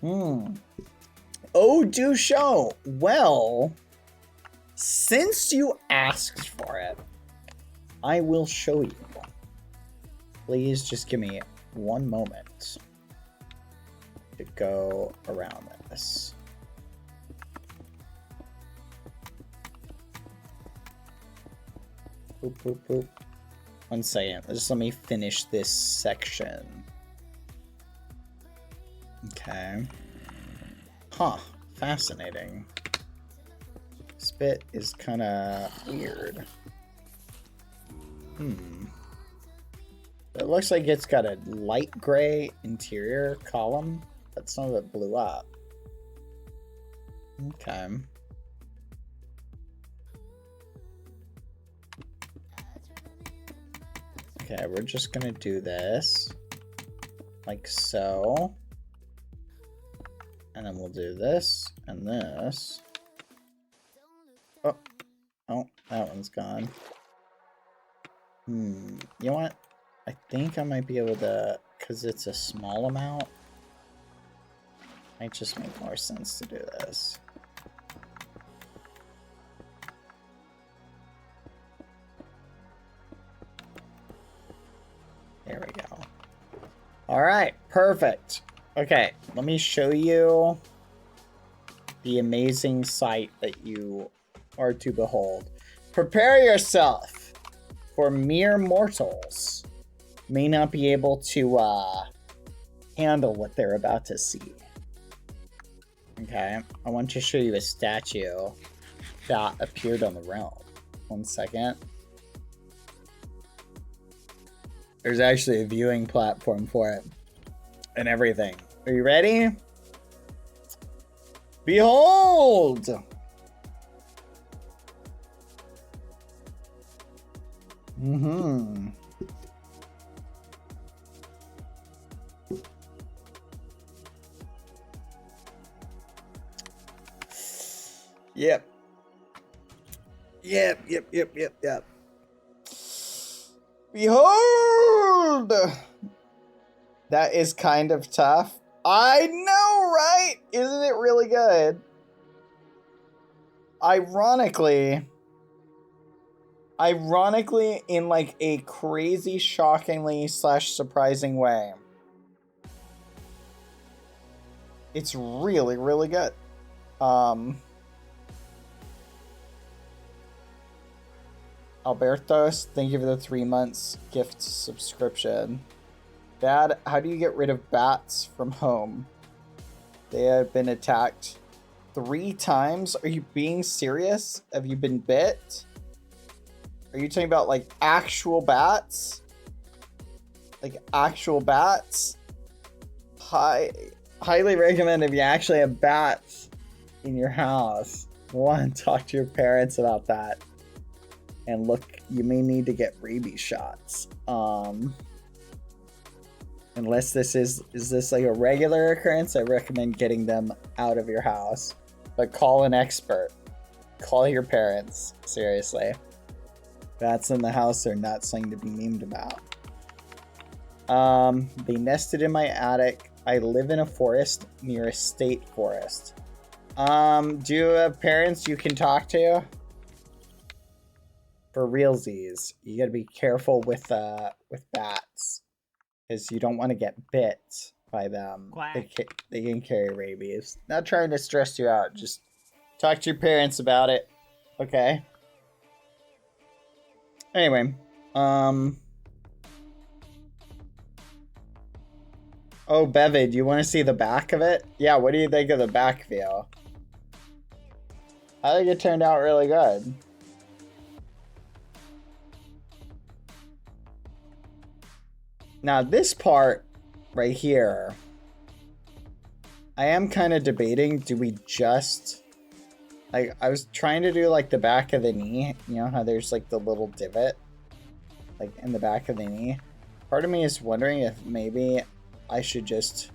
Oh, do show. Well, since you asked for it, I will show you. Please just give me one moment to go around this. Boop, boop, boop. 1 second. Just let me finish this section. Okay. Huh. Fascinating. This bit is kind of weird. It looks like it's got a light gray interior column, but some of it blew up. Okay. Okay, we're just gonna do this like so, and then we'll do this and this. Oh, that one's gone. You know what? I think I might be able to, because it's a small amount, might just make more sense to do this. There we go. All right, perfect. Okay, let me show you the amazing sight that you are to behold. Prepare yourself, for mere mortals may not be able to handle what they're about to see. Okay, I want to show you a statue that appeared on the realm. 1 second. There's actually a viewing platform for it and everything. Are you ready? Behold! Yep. Behold! That is kind of tough. I know, right? Isn't it really good? Ironically, in like a crazy, shockingly / surprising way, it's really, really good. Albertos, thank you for the 3 months gift subscription. Dad, how do you get rid of bats from home? They have been attacked 3 times. Are you being serious? Have you been bit? Are you talking about like actual bats? Like actual bats? Highly recommend if you actually have bats in your house. You want to talk to your parents about that. And look, you may need to get rabies shots. Unless this is this like a regular occurrence, I recommend getting them out of your house. But call an expert. Call your parents. Seriously. Bats in the house are not something to be memed about. They nested in my attic. I live in a forest near a state forest. Do you have parents you can talk to? For realsies, you gotta be careful with bats, because you don't want to get bit by them. They can carry rabies. Not trying to stress you out. Just talk to your parents about it. Okay. Anyway, oh, Bevid, you want to see the back of it? Yeah, what do you think of the back view? I think it turned out really good. Now, this part right here, I am kind of debating, do we just, like, I was trying to do, like, the back of the knee. You know how there's, like, the little divot, like, in the back of the knee? Part of me is wondering if maybe I should just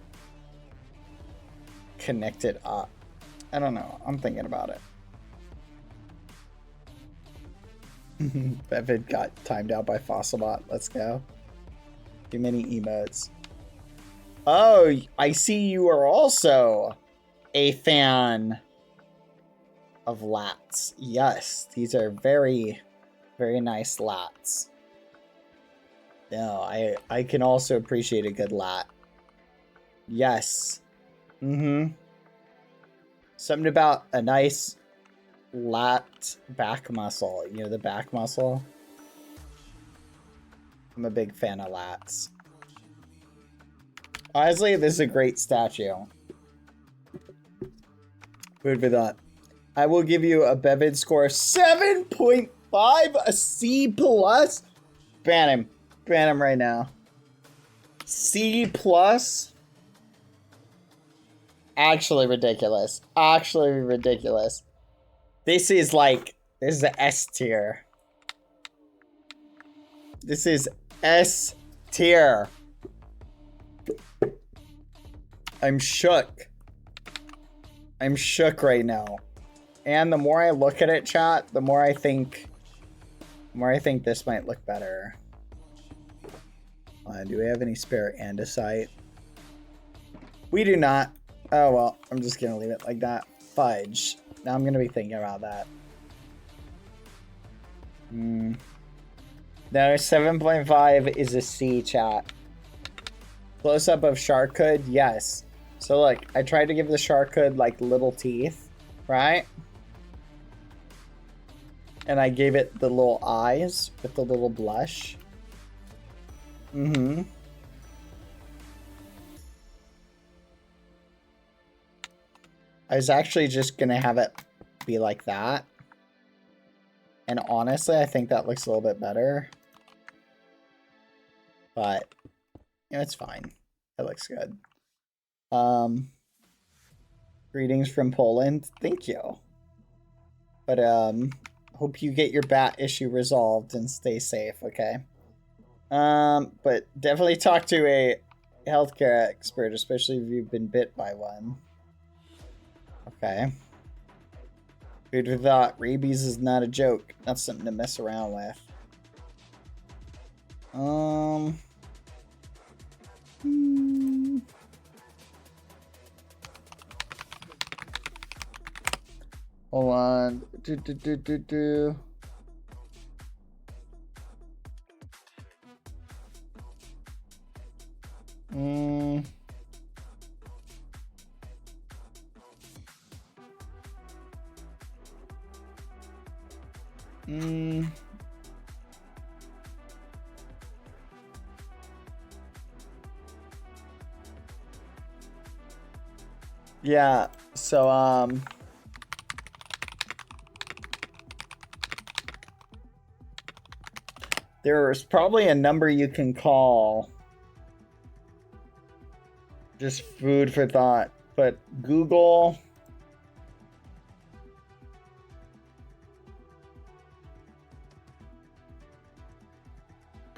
connect it up. I don't know. I'm thinking about it. Bevid got timed out by Fossilbot. Let's go. Too many emotes. Oh, I see you are also a fan of lats. Yes, these are very, very nice lats. No, I can also appreciate a good lat. Yes. Something about a nice lat back muscle. You know, the back muscle? I'm a big fan of lats. Honestly, this is a great statue. Food for thought. I will give you a Bevid score 7.5, a C+. Ban him. Ban him right now. C+. Actually ridiculous. Actually ridiculous. This is like, this is the S tier. This is S tier. I'm shook. I'm shook right now. And the more I look at it, chat, the more I think this might look better. Do we have any spare andesite? We do not. Oh well, I'm just gonna leave it like that. Fudge. Now I'm gonna be thinking about that. No, 7.5 is a C, chat. Close up of shark hood, yes. So look, I tried to give the shark hood like little teeth, right? And I gave it the little eyes with the little blush. I was actually just gonna have it be like that. And honestly, I think that looks a little bit better. But, you know, it's fine. It looks good. Greetings from Poland. Thank you. But, hope you get your bat issue resolved and stay safe, okay? But definitely talk to a healthcare expert, especially if you've been bit by one. Okay. Food for thought. Rabies is not a joke. Not something to mess around with. Hold on. Yeah, so there's probably a number you can call. Just food for thought. But Google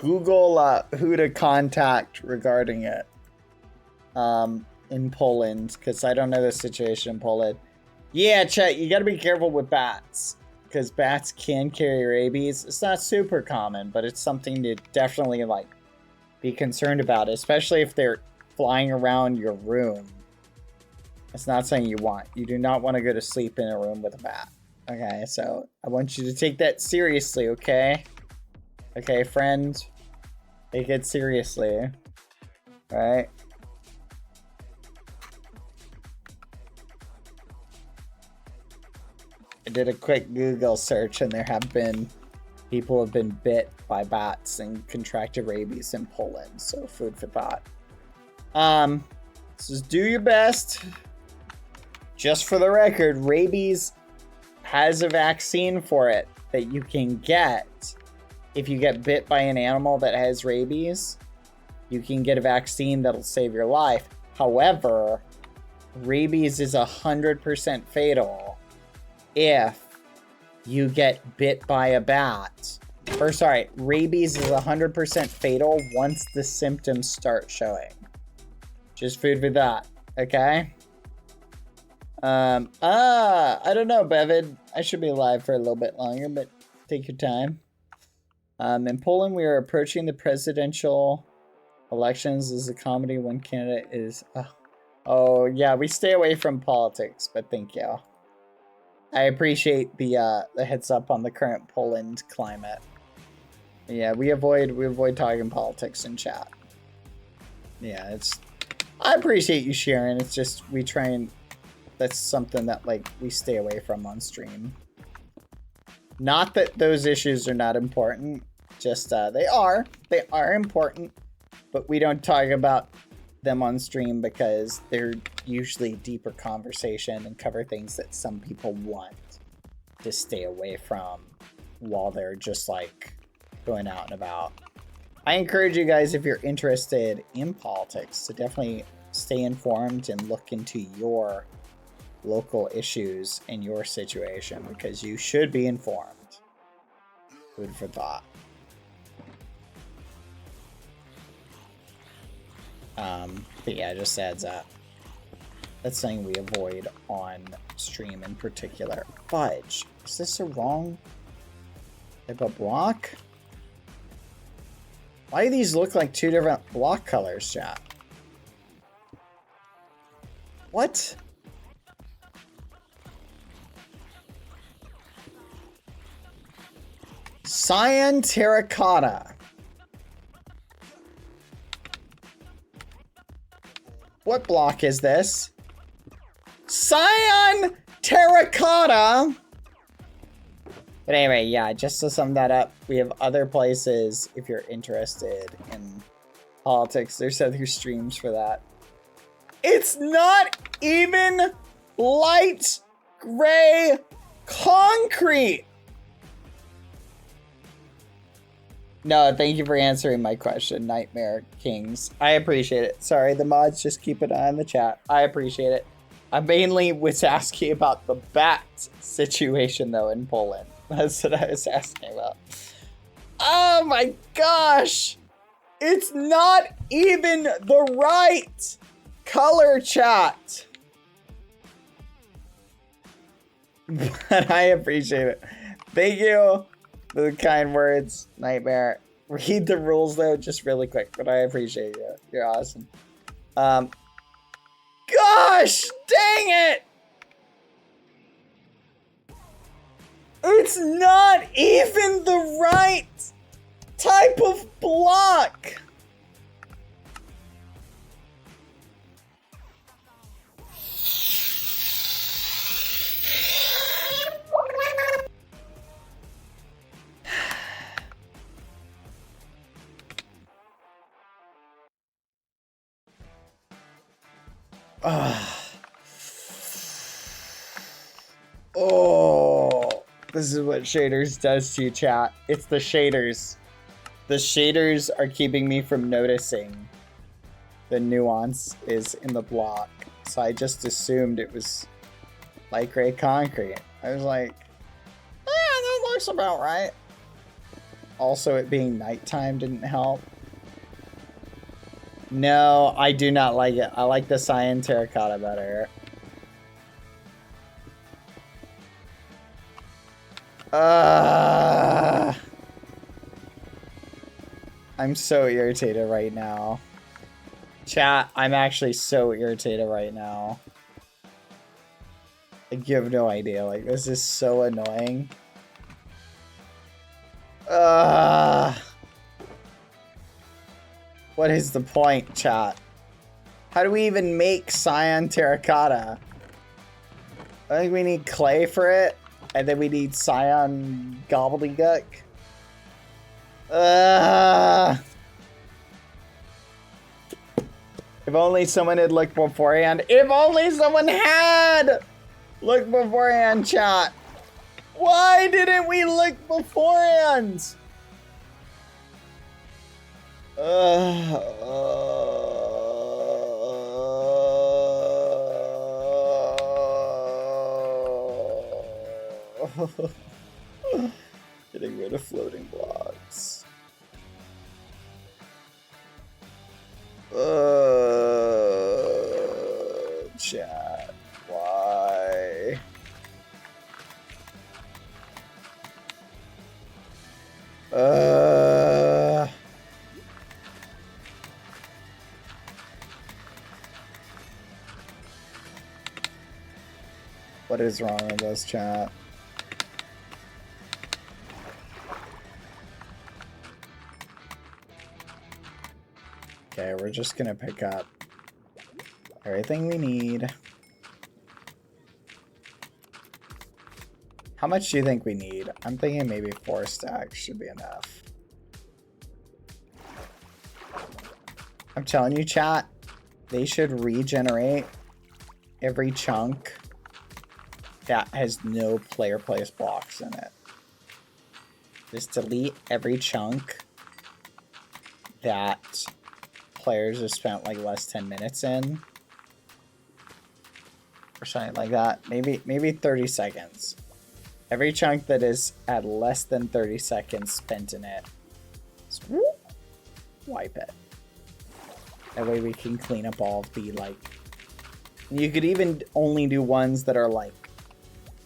who to contact regarding it in Poland, because I don't know the situation in Poland. Yeah, Chet, you gotta be careful with bats, because bats can carry rabies. It's not super common, but it's something to definitely like be concerned about, especially if they're flying around your room. It's not something you want. You do not want to go to sleep in a room with a bat. Okay, so I want you to take that seriously, okay? Okay, friend? Take it seriously. Alright? I did a quick Google search and there have been people have been bit by bats and contracted rabies in Poland, so food for thought. So do your best. Just for the record, rabies has a vaccine for it that you can get. If you get bit by an animal that has rabies, you can get a vaccine that'll save your life. However, rabies is 100% fatal if you get bit by a bat. Or sorry, rabies is 100% fatal once the symptoms start showing. Just food for that, okay? I don't know, Bevid. I should be alive for a little bit longer, but take your time. In Poland, we are approaching the presidential elections. This is a comedy. One candidate is... oh, yeah, we stay away from politics, but thank you. I appreciate the heads up on the current Poland climate. Yeah, we avoid talking politics in chat. Yeah, it's... I appreciate you sharing. It's just we try and... That's something that, like, we stay away from on stream. Not that those issues are not important. Just, they are. They are important. But we don't talk about them on stream because they're usually deeper conversation and cover things that some people want to stay away from while they're just, like, going out and about. I encourage you guys, if you're interested in politics, to definitely stay informed and look into your local issues in your situation, because you should be informed. Food for thought. But yeah, just adds up. That's something we avoid on stream in particular. Fudge. Is this a wrong type of block? Why do these look like two different block colors, chat? What? Cyan terracotta. What block is this? Cyan terracotta. But anyway, yeah, just to sum that up, we have other places if you're interested in politics. There's other streams for that. It's not even light gray concrete. No, thank you for answering my question, Nightmare Kings. I appreciate it. Sorry, the mods just keep it on the chat. I appreciate it. I mainly was asking about the bat situation, though, in Poland. That's what I was asking about. Oh my gosh! It's not even the right color, chat! But I appreciate it. Thank you for the kind words, Nightmare. Read the rules though, just really quick, but I appreciate you. You're awesome. Gosh, dang it! It's not even the right type of block. Oh, this is what shaders does to you, chat. It's the shaders. The shaders are keeping me from noticing the nuance is in the block. So I just assumed it was light gray concrete. I was like, that looks about right. Also, it being nighttime didn't help. No, I do not like it. I like the cyan terracotta better. I'm so irritated right now. Chat, I'm actually so irritated right now. Like, you have no idea. Like, this is so annoying. What is the point, chat? How do we even make cyan terracotta? I think we need clay for it, and then we need cyan gobbledygook. If only someone had looked beforehand. If only someone had looked beforehand, chat. Why didn't we look beforehand? Getting rid of floating blocks. Chat. Why? What is wrong with us, chat? Okay, we're just gonna pick up everything we need. How much do you think we need? I'm thinking maybe 4 stacks should be enough. I'm telling you, chat, they should regenerate every chunk that has no player place blocks in it. Just delete every chunk that players have spent like less 10 minutes in. Or something like that. Maybe 30 seconds. Every chunk that is at less than 30 seconds spent in it, just wipe it. That way we can clean up all of the, like... You could even only do ones that are, like,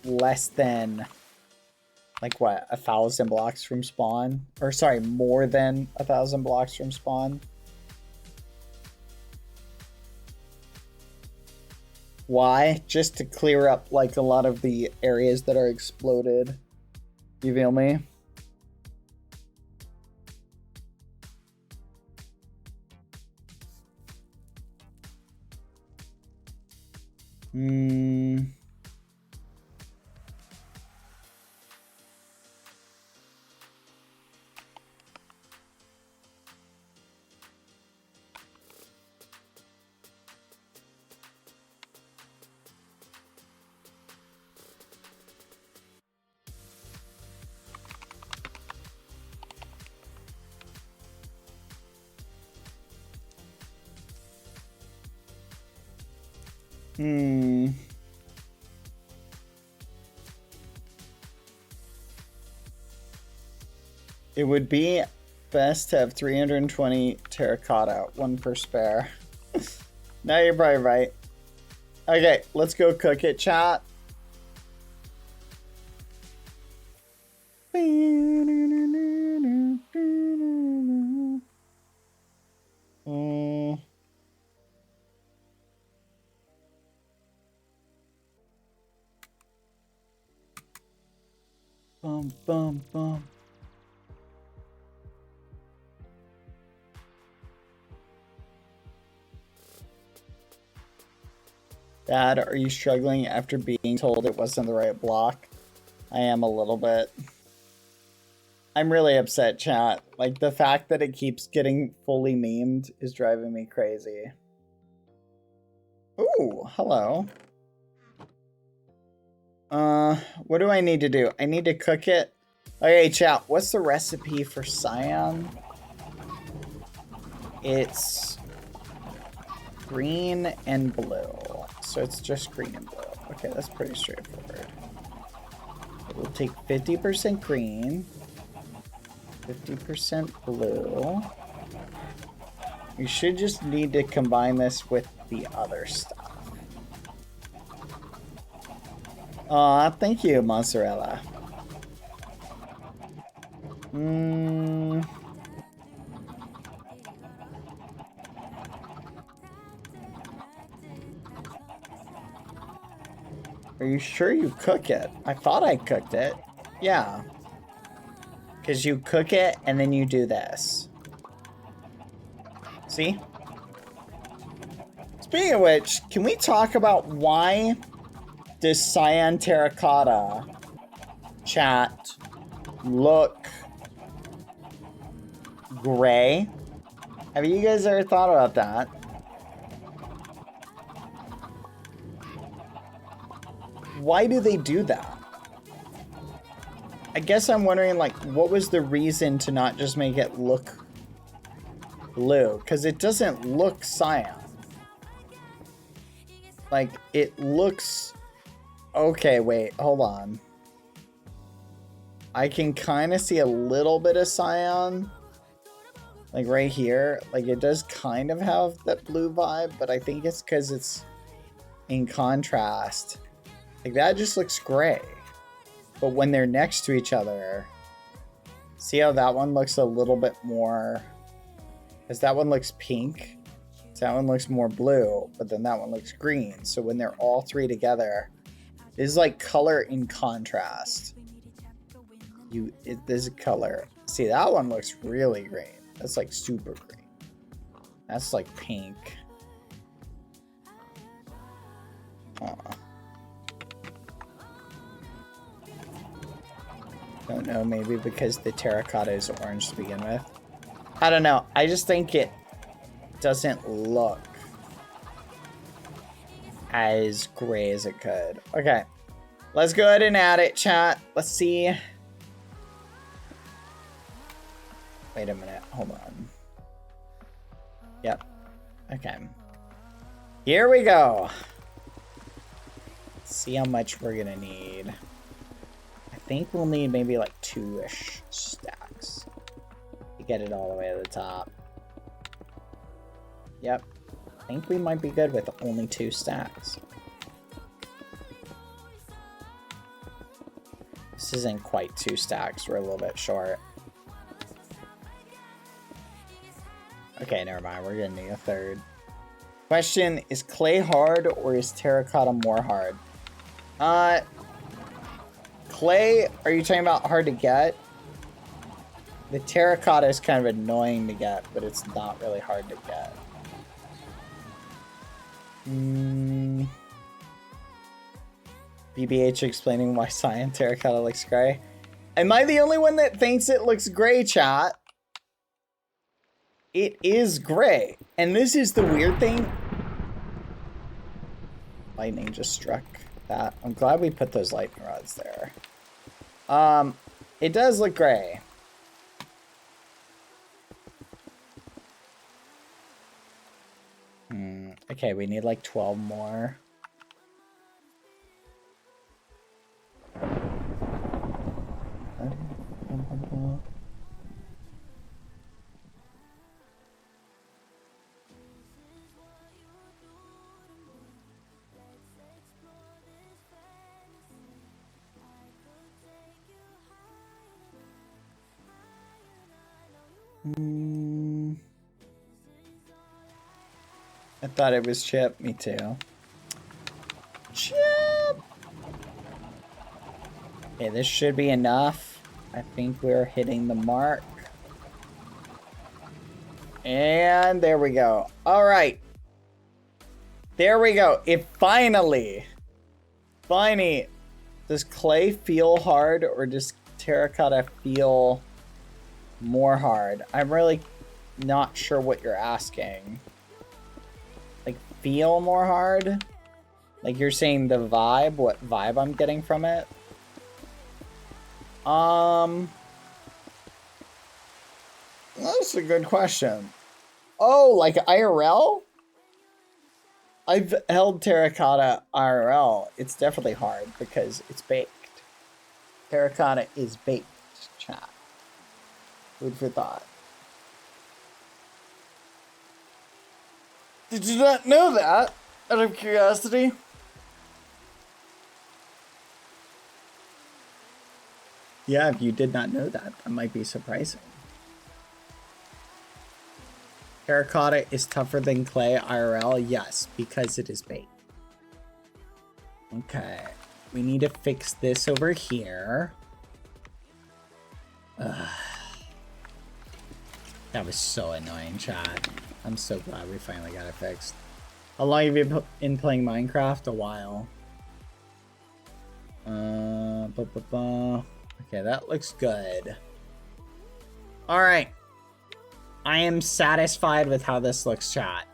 less than... Like, what? 1,000 blocks from spawn? Or, sorry, more than 1,000 blocks from spawn. Why? Just to clear up, like, a lot of the areas that are exploded. You feel me? It would be best to have 320 terracotta, 1 per spare. Now you're probably right. Okay, let's go cook it, chat. Bum, bum, bum. Dad, are you struggling after being told it wasn't the right block? I am a little bit. I'm really upset, chat. Like, the fact that it keeps getting fully memed is driving me crazy. Ooh, hello. What do I need to do? I need to cook it. Okay, chat, what's the recipe for cyan? It's green and blue. So it's just green and blue. Okay, that's pretty straightforward. We'll take 50% green, 50% blue. You should just need to combine this with the other stuff. Aw, thank you, mozzarella. Are you sure you cook it? I thought I cooked it. Yeah. Because you cook it and then you do this. See? Speaking of which, can we talk about why does cyan terracotta chat look gray? Have you guys ever thought about that? Why do they do that? I guess I'm wondering, like, what was the reason to not just make it look blue? Because it doesn't look cyan. Like, it looks... Okay, wait, hold on. I can kind of see a little bit of cyan. Like, right here. Like, it does kind of have that blue vibe, but I think it's because it's in contrast. Like, that just looks gray. But when they're next to each other, see how that one looks a little bit more... Because that one looks pink. So that one looks more blue, but then that one looks green. So when they're all three together, it's like color in contrast. There's a color. See, that one looks really green. That's like super green. That's like pink. Don't know, maybe because the terracotta is orange to begin with. I don't know. I just think it doesn't look as gray as it could. Okay. Let's go ahead and add it, chat. Let's see. Wait a minute. Hold on. Yep. Okay. Here we go. Let's see how much we're gonna need. I think we'll need maybe like 2-ish stacks to get it all the way to the top. Yep. I think we might be good with only 2 stacks. This isn't quite 2 stacks. We're a little bit short. Okay, never mind. We're gonna need a 3rd. Question, is clay hard or is terracotta more hard? Clay, are you talking about hard to get? The terracotta is kind of annoying to get, but it's not really hard to get. BBH explaining why cyan terracotta looks gray. Am I the only one that thinks it looks gray, chat? It is gray. And this is the weird thing. Lightning just struck that. I'm glad we put those lightning rods there. It does look gray. Okay, we need like 12 more. I thought it was Chip. Me too. Chip! Okay, this should be enough. I think we're hitting the mark. And there we go. All right. There we go. It finally. Does clay feel hard or does terracotta feel more hard? I'm really not sure what you're asking. Like, feel more hard? Like, you're saying the vibe? What vibe I'm getting from it? That's a good question. Oh, like IRL? I've held terracotta IRL. It's definitely hard because it's baked. Terracotta is baked, chat. Food for thought. Did you not know that? Out of curiosity? Yeah, if you did not know that, that might be surprising. Terracotta is tougher than clay IRL? Yes, because it is baked. Okay. We need to fix this over here. Ugh. That was so annoying, chat. I'm so glad we finally got it fixed. How long have you been playing Minecraft? A while. Okay, that looks good. Alright. I am satisfied with how this looks, chat.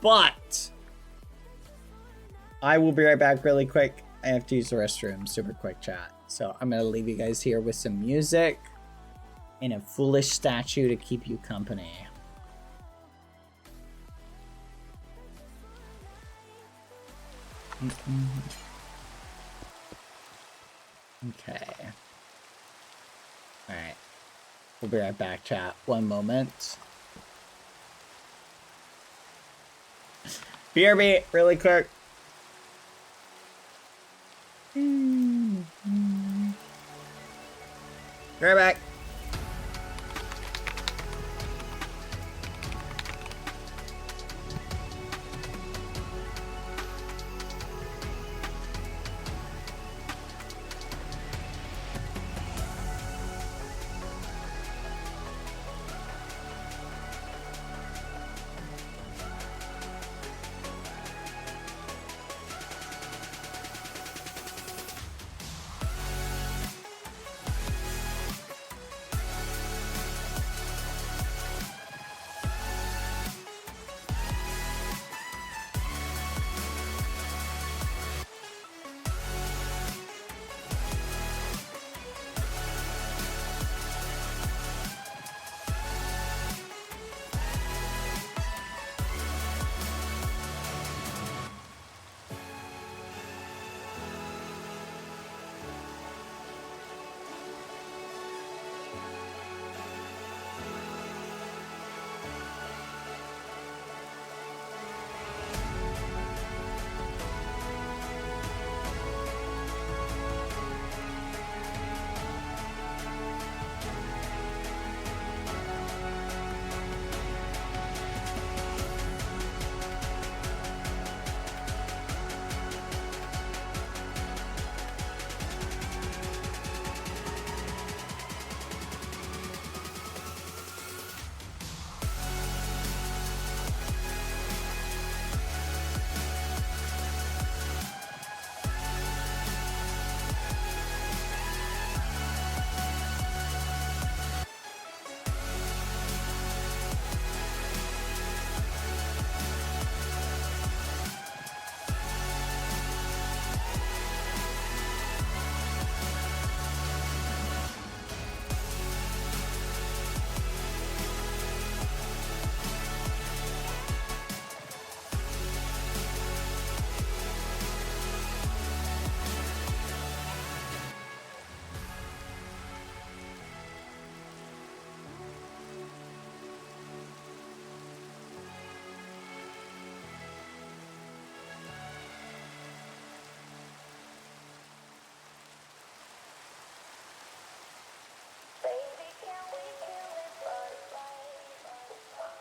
But I will be right back really quick. I have to use the restroom super quick, chat. So I'm going to leave you guys here with some music and a foolish statue to keep you company. Okay. Alright. We'll be right back, chat. One moment. BRB, really quick. Be right back.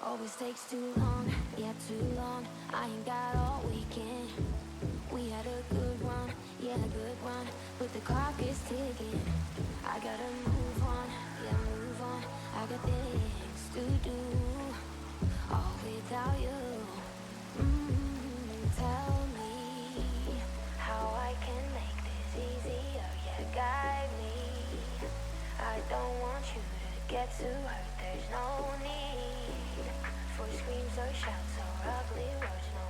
Always takes too long, yeah, too long. I ain't got all weekend. We had a good run, yeah. yeah, good one, but the clock is ticking. I gotta move on, yeah, move on. I got things to do, all without you. Tell me how I can make this easier, yeah, guide me. I don't want you to get too hurt, there's no need for screams or shouts or ugly words, no.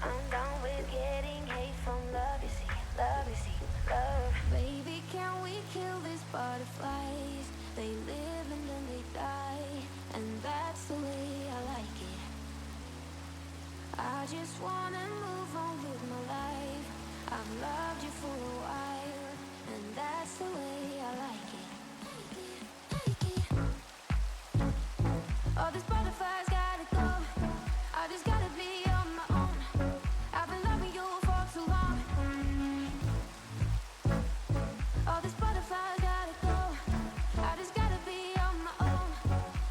I'm done with getting hate from love, you see, love, you see, love. Baby, can we kill these butterflies? They live and then they die, and that's the way I like it. I just wanna move on with my life. I've loved you for a while, and that's the way I like it. All these butterflies gotta go. I just gotta be on my own. I've been loving you for too long. All these butterflies gotta go. I just gotta be on my own.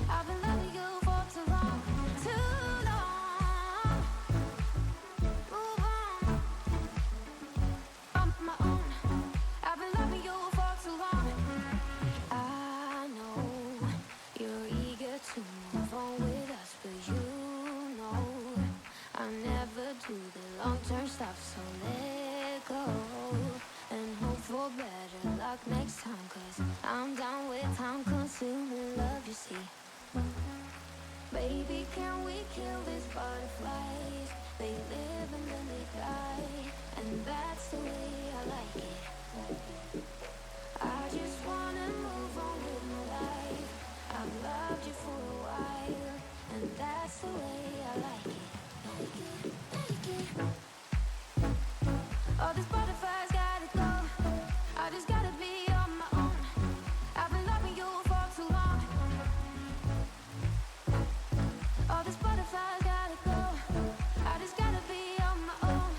I've been loving you for too long. Too long. Move on my own. I've been loving you for too long. I know you're eager to move on with us, but you know I never do the long-term stuff, so let go and hope for better luck next time, 'cause I'm done with time-consuming love, you see. Baby, can we kill these butterflies? They live and then they die, and that's the way I like it. I just wanna move on with my life. I've loved you for a while, and that's the way I like it. All these butterflies gotta go. I just gotta be on my own. I've been loving you for too long. All these butterflies gotta go. I just gotta be on my own.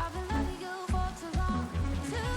I've been loving you for too long. Too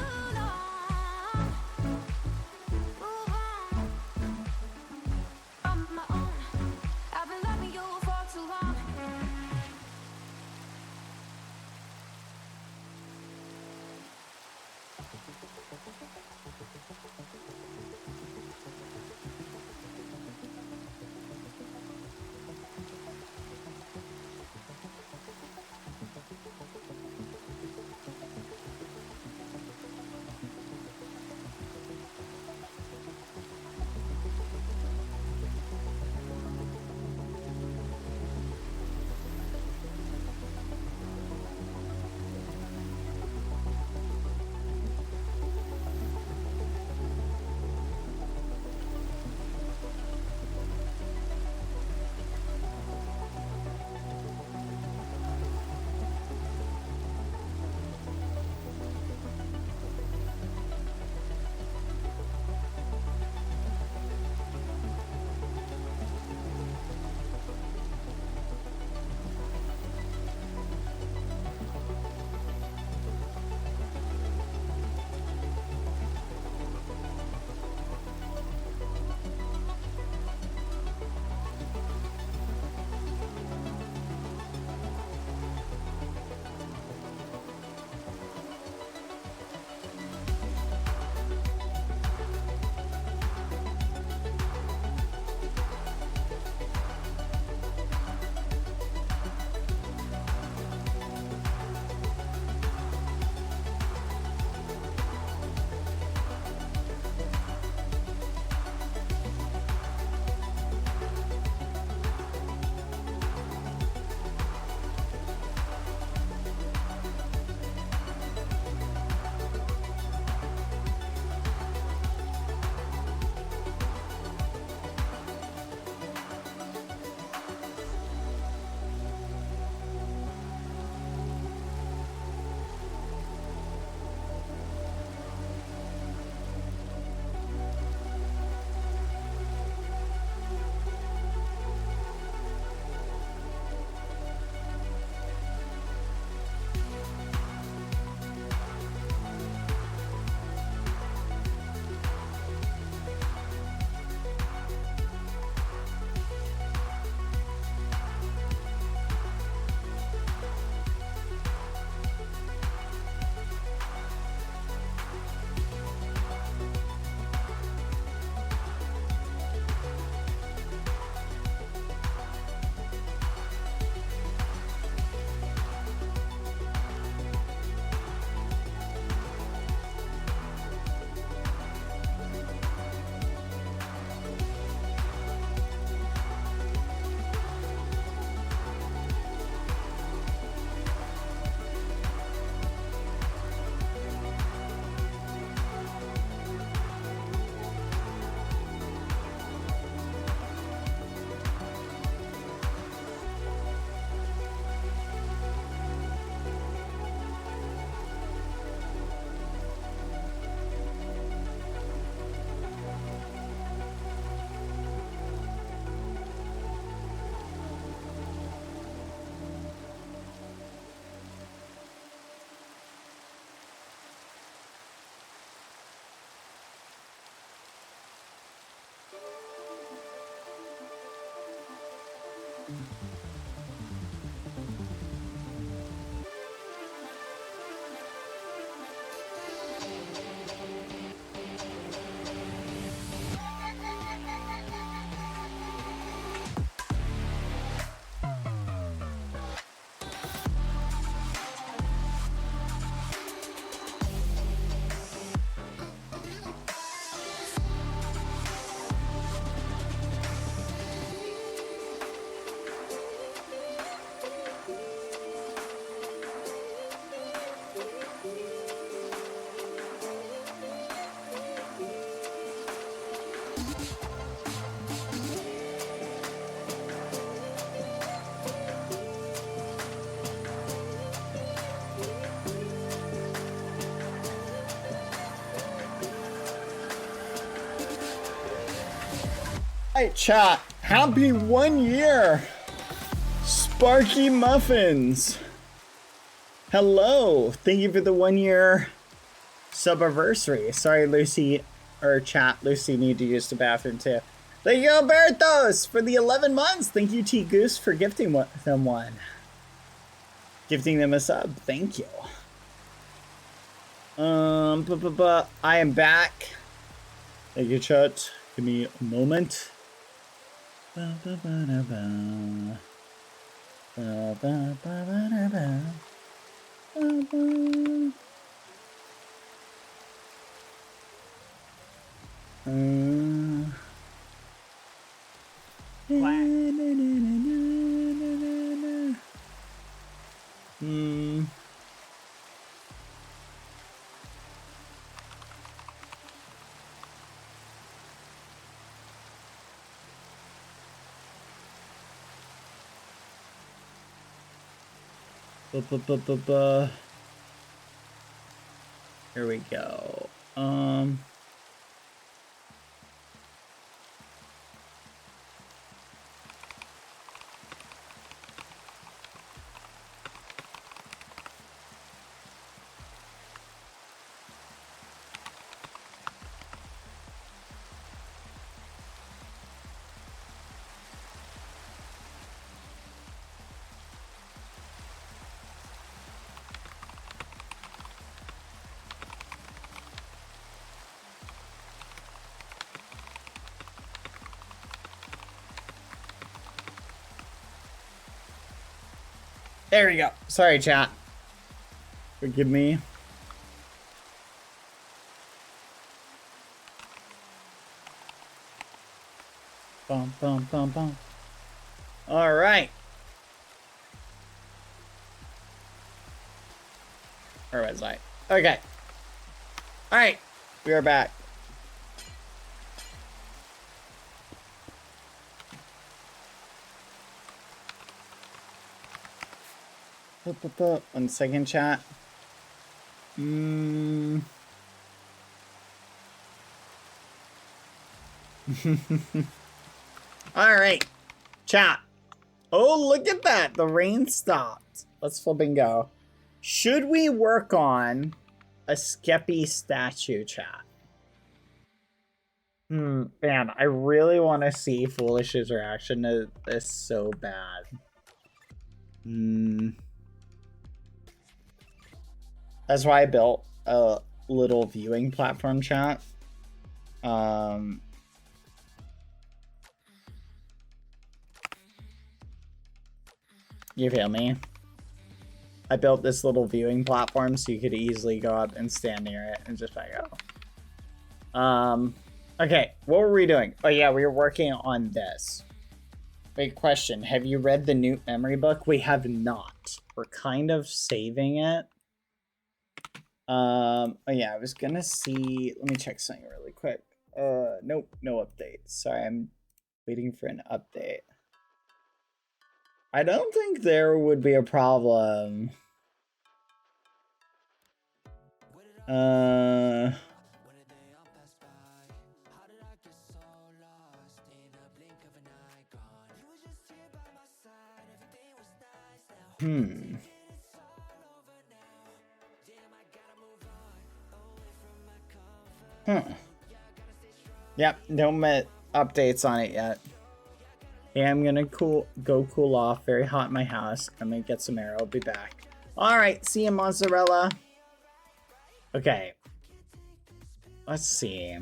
Hey chat, happy 1 year! Sparky Muffins! Hello! Thank you for the 1 year subiversary. Sorry, Lucy, or chat, Lucy need to use the bathroom too. Thank you, Albertos, for the 11 months. Thank you, T Goose, for gifting them one. Gifting them a sub. Thank you. I am back. Thank you, chat. Give me a moment. Here we go. There we go. Sorry, chat. Forgive me. Bum, bum, bum, bum. All right. Where was I? Okay. All right. We are back. One second, chat. All right, chat. Oh, look at that. The rain stopped. Let's flip and go. Should we work on a Skeppy statue, chat? Man, I really want to see Foolish's reaction to this so bad. That's why I built a little viewing platform, chat. You feel me? I built this little viewing platform so you could easily go up and stand near it and just back out. Okay, what were we doing? Oh yeah, we were working on this. Wait, question. Have you read the Newt memory book? We have not. We're kind of saving it. Oh yeah, I was gonna see. Let me check something really quick. Nope, no updates. Sorry, I'm waiting for an update. I don't think there would be a problem. Yep, no updates on it yet. Hey, I'm gonna go cool off. Very hot in my house. I'm gonna get some air. I'll be back. Alright, see you, mozzarella. Okay. Let's see.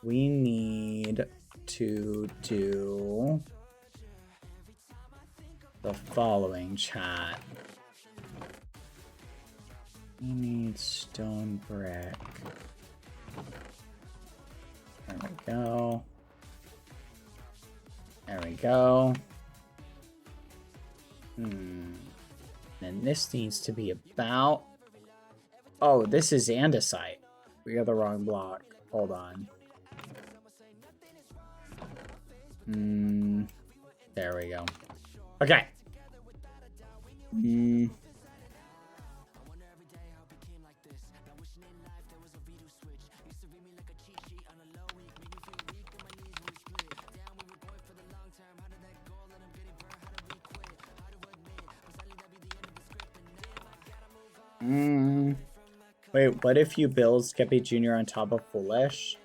We need to do the following, chat. We need stone brick. There we go. There we go. And this needs to be about... Oh, this is andesite. We got the wrong block. Hold on. There we go. Okay. Wait, what if you build Skeppy Jr. on top of Foolish?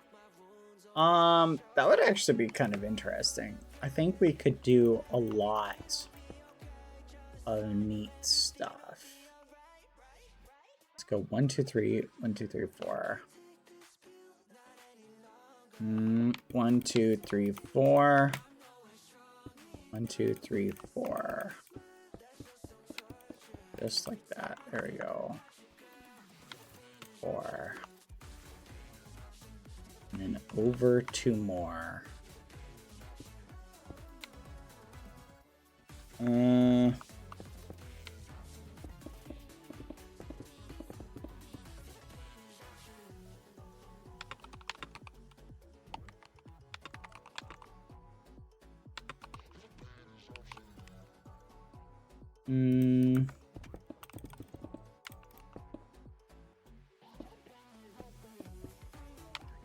That would actually be kind of interesting. I think we could do a lot of neat stuff. Let's go 1, 2, 3, 1, 2, 3, 4. 1, 2, 3, 4. 1, 2, 3, 4. Just like that. There we go. 4. And then over 2 more.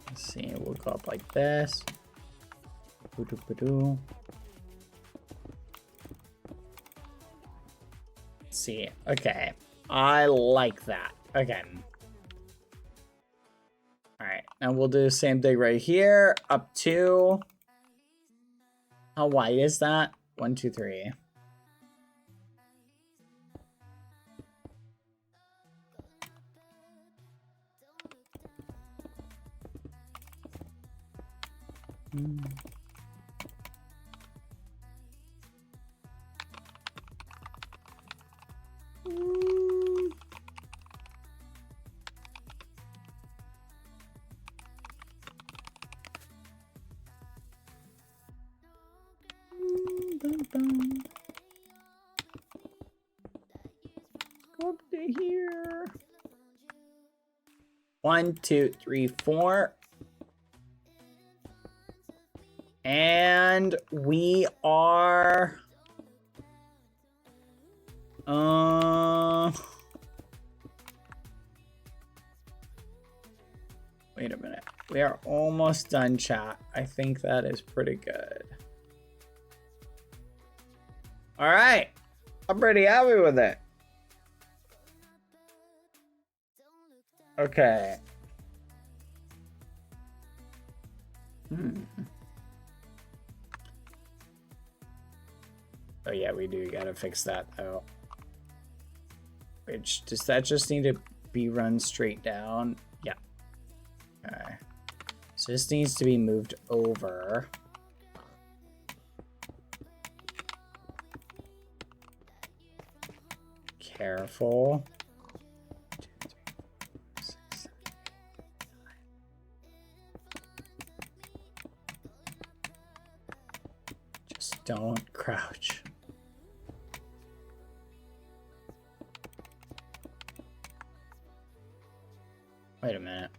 Let's see, we'll go up like this. Let's see, okay. I like that. Okay. Alright, now we'll do the same thing right here. Up 2. How wide is that? 1, 2, 3. Go up to here. 1, 2, 3, 4. And we are... Wait a minute. We are almost done, chat. I think that is pretty good. Alright. I'm pretty happy with it. Okay. Oh yeah, we do gotta fix that though. Which, does that just need to be run straight down? Yeah. Okay. So this needs to be moved over. Careful. 2, 3, 4, 6, 7, 8, 9. Just don't crouch. Wait a minute.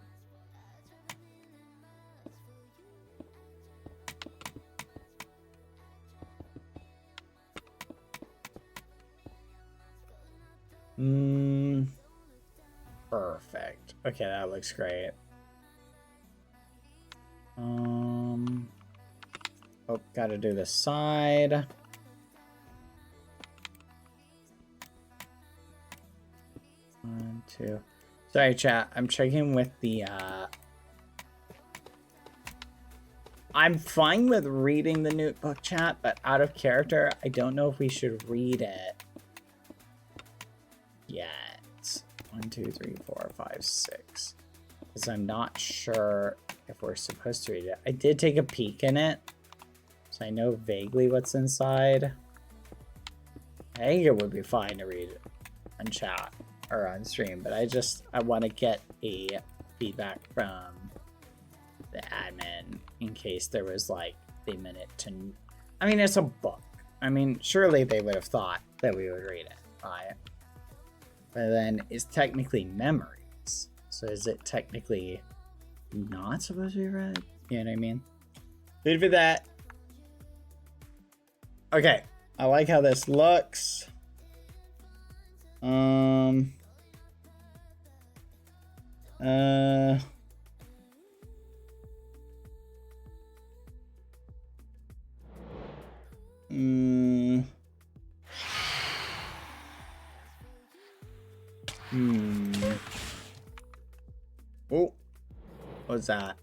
Perfect. Okay, that looks great. Oh, gotta do the side. One, 2. Sorry, chat. I'm checking with the I'm fine with reading the notebook chat, but out of character, I don't know if we should read it yet. 1, 2, 3, 4, 5, 6. Because I'm not sure if we're supposed to read it. I did take a peek in it, so I know vaguely what's inside. I think it would be fine to read it on chat or on stream, but I want to get a feedback from the admin in case there was like they meant it to. I mean, it's a book. I mean, surely they would have thought that we would read it, right? But then it's technically memories, so is it technically not supposed to be read? You know what I mean? Leave it for that. Okay, I like how this looks. Oh, what's that?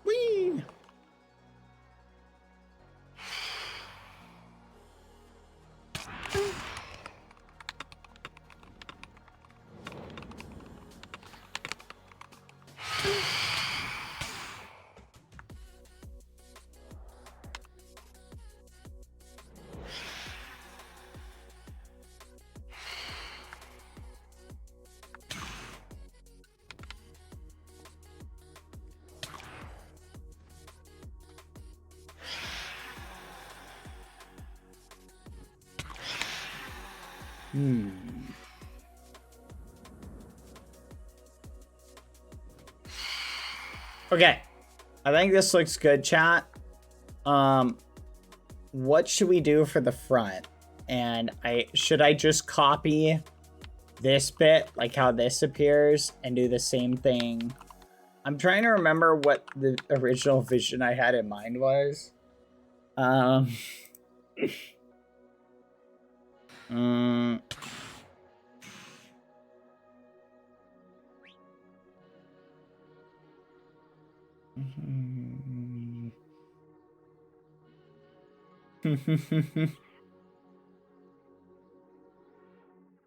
Whee! Okay, I think this looks good, chat. What should we do for the front? And should I just copy this bit, like how this appears, and do the same thing? I'm trying to remember what the original vision I had in mind was.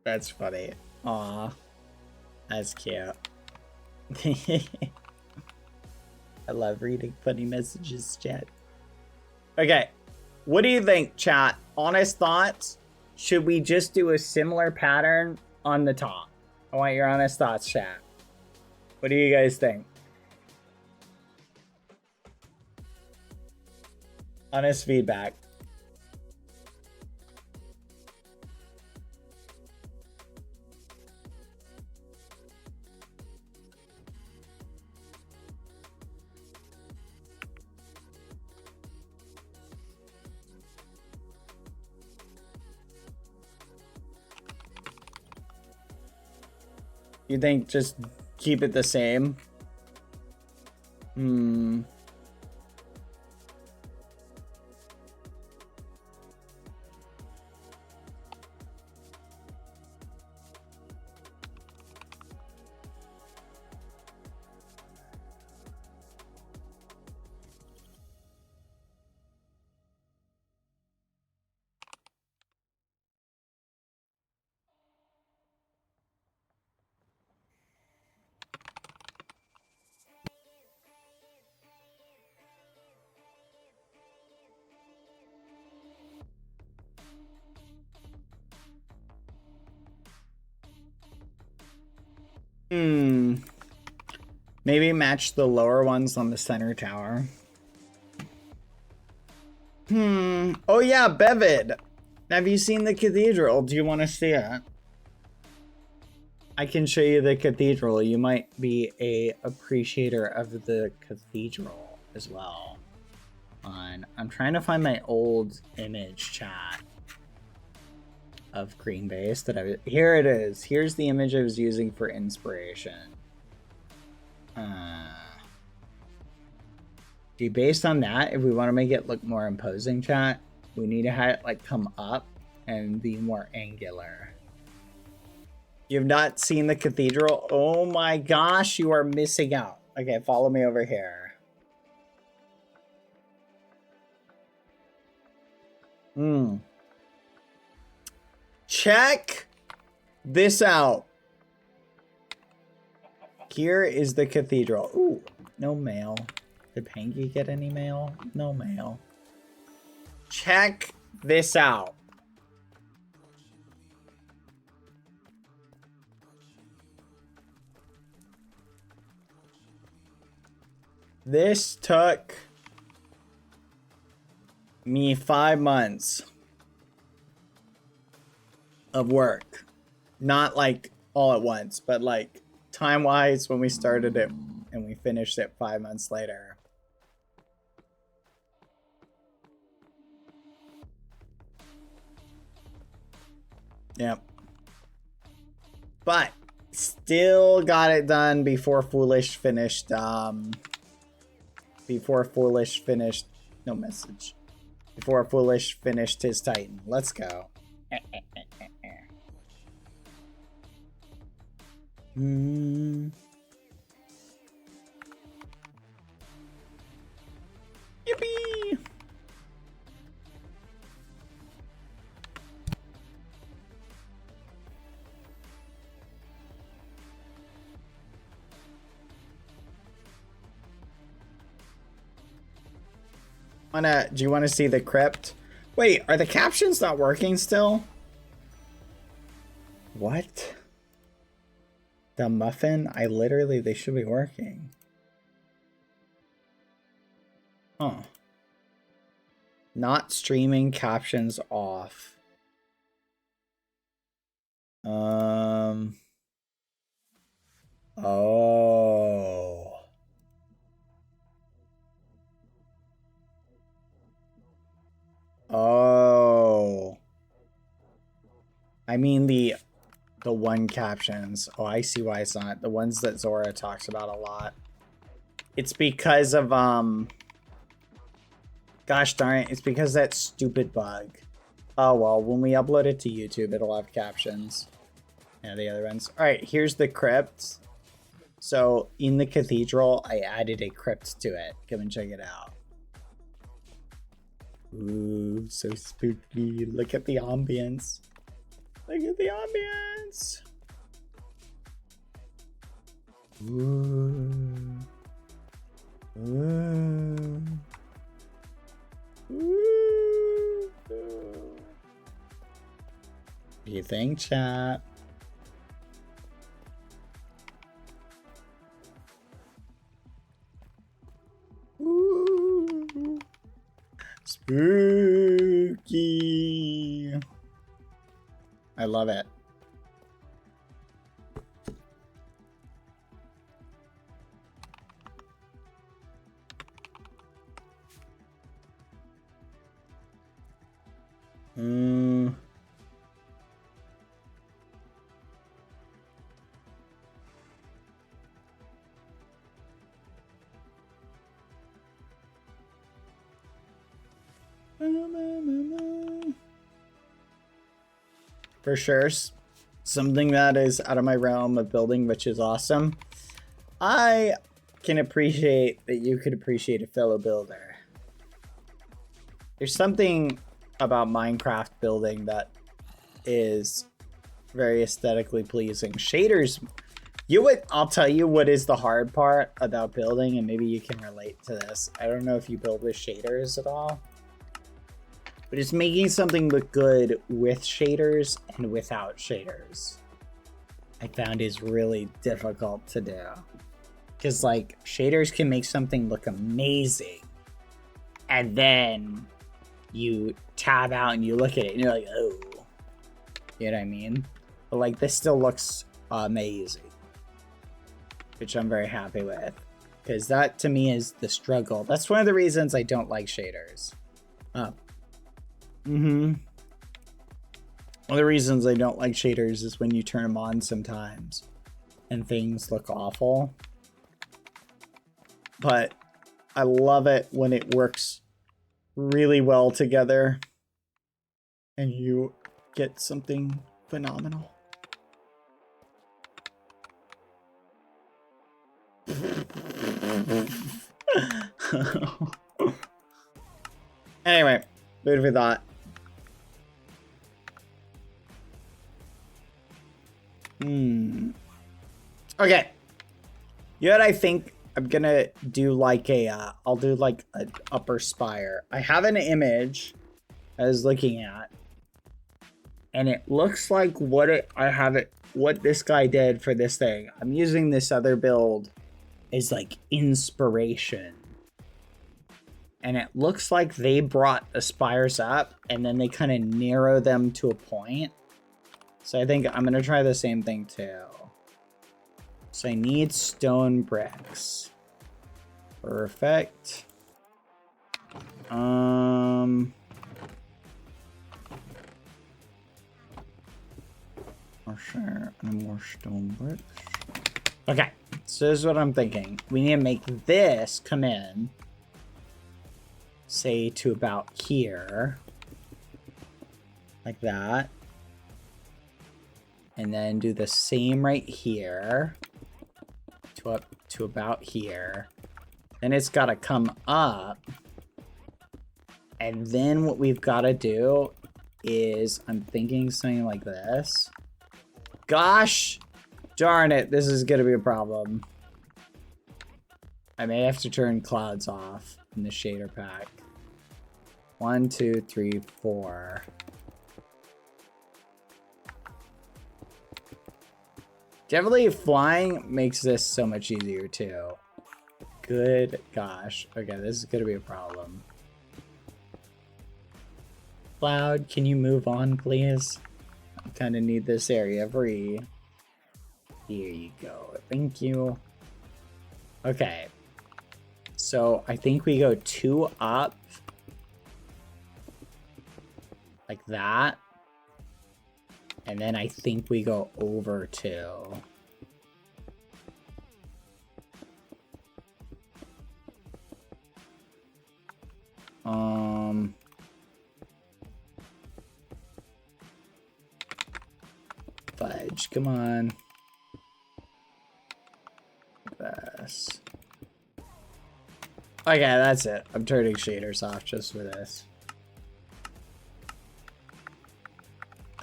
That's funny. Aw. That's cute. I love reading funny messages, chat. Okay. What do you think, chat? Honest thoughts? Should we just do a similar pattern on the top? I want your honest thoughts, chat. What do you guys think? Honest feedback. You think just keep it the same? Maybe match the lower ones on the center tower. Oh yeah, Bevid. Have you seen the cathedral? Do you want to see it? I can show you the cathedral. You might be a appreciator of the cathedral as well. I'm trying to find my old image, chat, of Green Base that here it is. Here's the image I was using for inspiration. See, based on that, if we want to make it look more imposing, chat, we need to have it like come up and be more angular. You've not seen the cathedral? Oh my gosh, you are missing out. Okay, follow me over here. Check this out. Here is the cathedral. Ooh, no mail. Did Pangy get any mail? No mail. Check this out. This took me 5 months of work. Not like all at once, but like time-wise when we started it and we finished it 5 months later. Yep. But still got it done before Foolish finished before Foolish finished his Titan. Let's go. Yippee! Do you want to see the crypt? Wait, are the captions not working still? What? The muffin? They should be working. Huh. Not streaming, captions off. Oh. Oh. I mean the one captions. Oh, I see why it's not. The ones that Zora talks about a lot. It's because of gosh darn it, it's because of that stupid bug. Oh well, when we upload it to YouTube, it'll have captions. Yeah, the other ones. Alright, here's the crypt. So in the cathedral, I added a crypt to it. Come and check it out. Ooh, so spooky. Look at the ambience. Look at the ambience. Ooh. Ooh. Ooh. What do you think, chat? Ooh. Spooky. I love it. For sure, something that is out of my realm of building, which is awesome. I can appreciate that you could appreciate a fellow builder. There's something about Minecraft building that is very aesthetically pleasing. Shaders, I'll tell you what is the hard part about building, and maybe you can relate to this. I don't know if you build with shaders at all. But it's making something look good with shaders and without shaders. I found is really difficult to do. Because like shaders can make something look amazing. And then you tab out and you look at it and you're like, oh. You know what I mean? But like this still looks amazing. Which I'm very happy with. Because that to me is the struggle. That's one of the reasons I don't like shaders. One of the reasons I don't like shaders is when you turn them on sometimes and things look awful. but I love it when it works really well together and you get something phenomenal. Anyway, food for thought. Okay. You know what I think? I'm gonna do like a, I'll do like an upper spire. I have an image I was looking at, and it looks like what this guy did for this thing. I'm using this other build as like inspiration. And it looks like they brought the spires up and then they kind of narrow them to a point. So I think I'm gonna try the same thing too. So I need stone bricks. Perfect. More sure, and more stone bricks. Okay, so this is what I'm thinking. We need to make this come in, say to about here, like that. And then do the same right here to up to about here. Then it's got to come up. And then what we've got to do is, I'm thinking something like this. Gosh darn it, this is going to be a problem. I may have to turn clouds off in the shader pack. 1, 2, 3, 4. Definitely flying makes this so much easier too. Good gosh. Okay, this is gonna be a problem. Cloud, can you move on, please? I kind of need this area free. Here you go. Thank you. Okay. So I think we go 2 up. Like that. And then I think we go over 2. Fudge, come on. This. Okay, that's it. I'm turning shaders off just for this.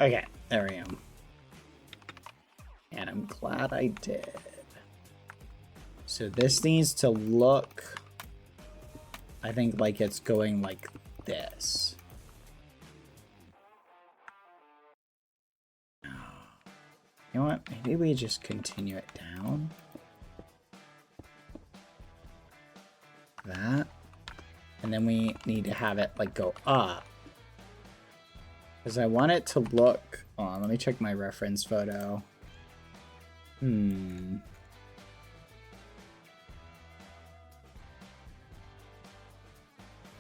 Okay, there I am. And I'm glad I did. So this needs to look, I think, like it's going like this. You know what? Maybe we just continue it down. That. And then we need to have it like go up. Because I want it to look... Hold on, let me check my reference photo.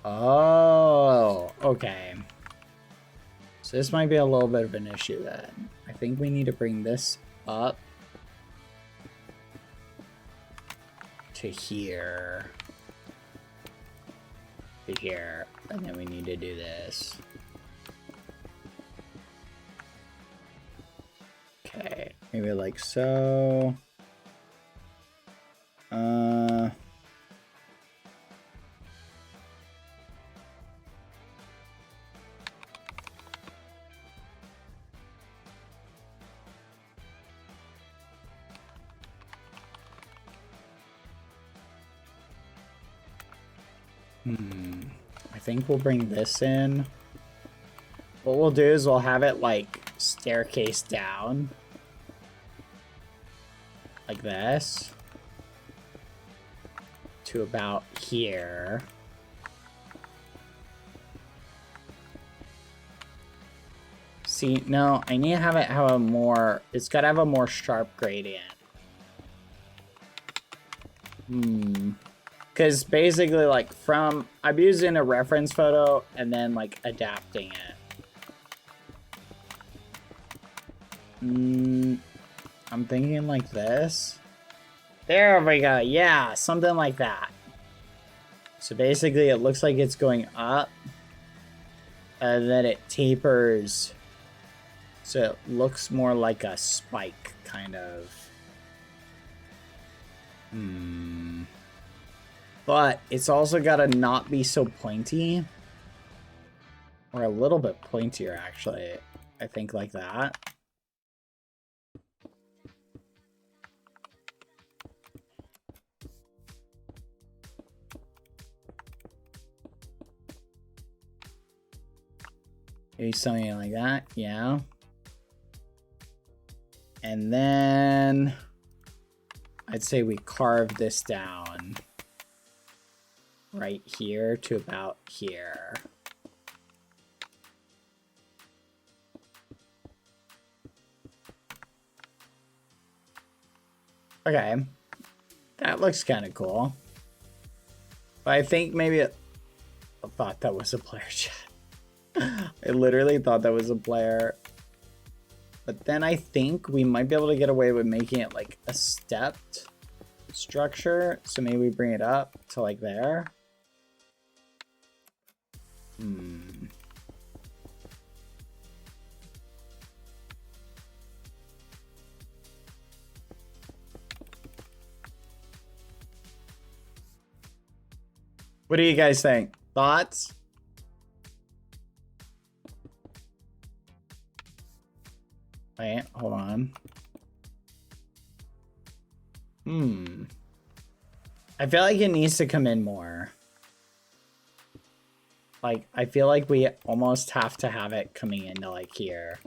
Oh, okay. So this might be a little bit of an issue then. I think we need to bring this up to here. To here. And then we need to do this. Okay, maybe like so. I think we'll bring this in. What we'll do is we'll have it like staircase down. Like this. To about here. See, no, I need to have it have a more, it's gotta have a more sharp gradient. Because basically, like, from, I'm using a reference photo and then, like, adapting it. I'm thinking like this. There we go. Yeah, something like that. So basically it looks like it's going up and then it tapers. So it looks more like a spike, kind of. But it's also got to not be so pointy. Or a little bit pointier, actually. I think like that. Maybe something like that, yeah. And then I'd say we carve this down right here to about here. Okay, that looks kind of cool. But I think maybe I thought that was a player chat. I literally thought that was a player. But then I think we might be able to get away with making it like a stepped structure. So maybe we bring it up to like there. What do you guys think? Thoughts? Wait, hold on. I feel like it needs to come in more. Like, I feel like we almost have to have it coming into like here.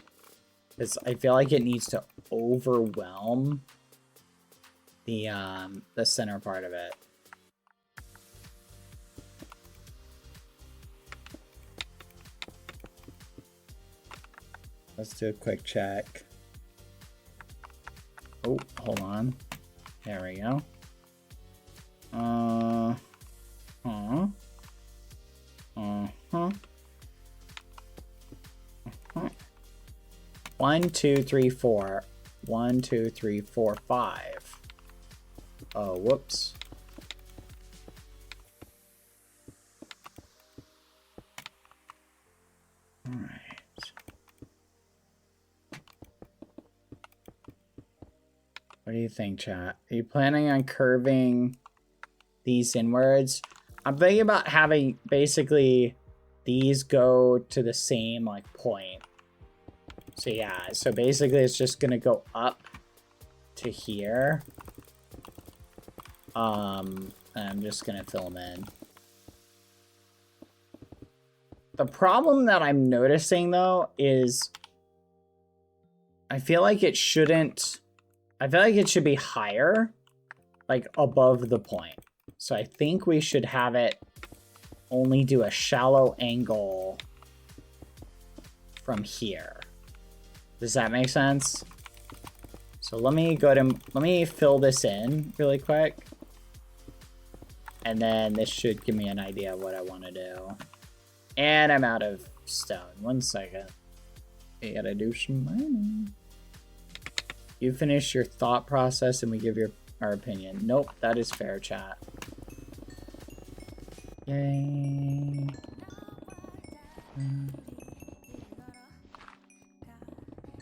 Because I feel like it needs to overwhelm the center part of it. Let's do a quick check. Oh, hold on. There we go. 1, 2, 3, 4. 1, 2, 3, 4, 5. Oh, whoops. All right. What do you think, chat? Are you planning on curving these inwards? I'm thinking about having basically these go to the same like point. So yeah, so basically it's just gonna go up to here. And I'm just gonna fill them in. The problem that I'm noticing though is I feel like it shouldn't. I feel like it should be higher, like above the point. So I think we should have it only do a shallow angle from here. Does that make sense? So let me fill this in really quick. And then this should give me an idea of what I want to do. And I'm out of stone. 1 second. I gotta do some mining. You finish your thought process and we give our opinion. Nope, that is fair, chat. Yay.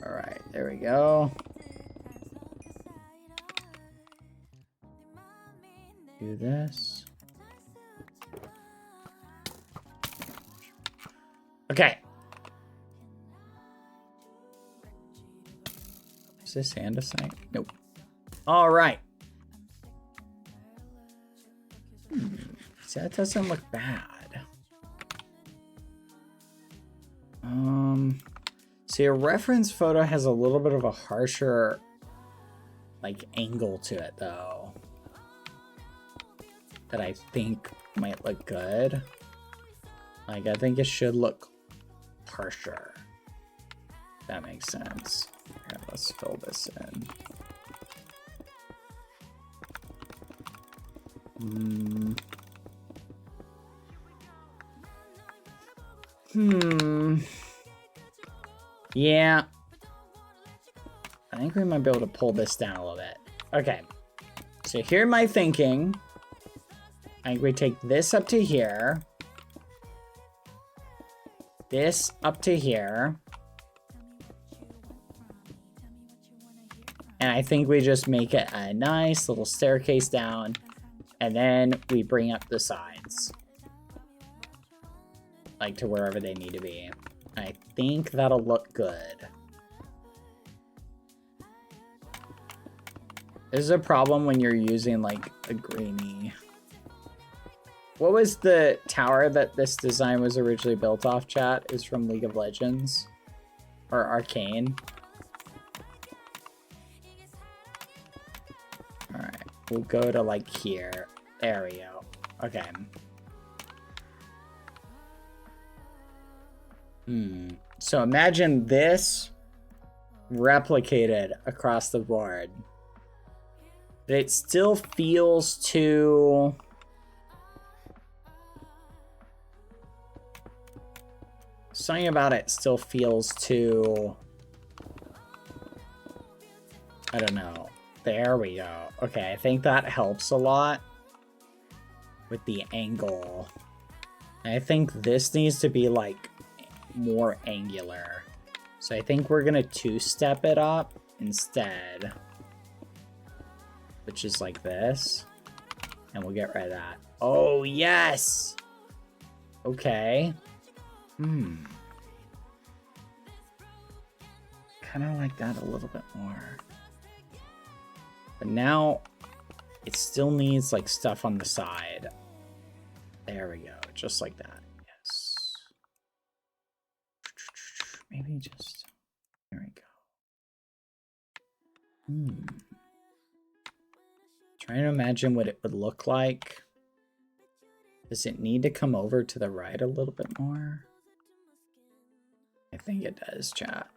Alright, there we go. Do this. Okay. Is this andesite? Nope. All right. See, that doesn't look bad. See, a reference photo has a little bit of a harsher, like, angle to it, though. That I think might look good. Like, I think it should look harsher. If that makes sense. Okay, let's fill this in. Yeah. I think we might be able to pull this down a little bit. Okay. So here's my thinking I think we take this up to here. This up to here. And I think we just make it a nice little staircase down. And then we bring up the sides. Like to wherever they need to be. I think that'll look good. This is a problem when you're using like a greeny. What was the tower that this design was originally built off, chat? Is from League of Legends? Or Arcane? Alright, we'll go to like here. There we go. Okay. So imagine this replicated across the board. But it still feels too... Something about it still feels too... I don't know. There we go. Okay, I think that helps a lot with the angle. And I think this needs to be like more angular. So I think we're gonna two-step it up instead. Which is like this. And we'll get rid of that. Oh, yes! Okay. Kind of like that a little bit more. But now, it still needs like stuff on the side. There we go. Just like that. Yes. Maybe just... There we go. Trying to imagine what it would look like. Does it need to come over to the right a little bit more? I think it does, chat.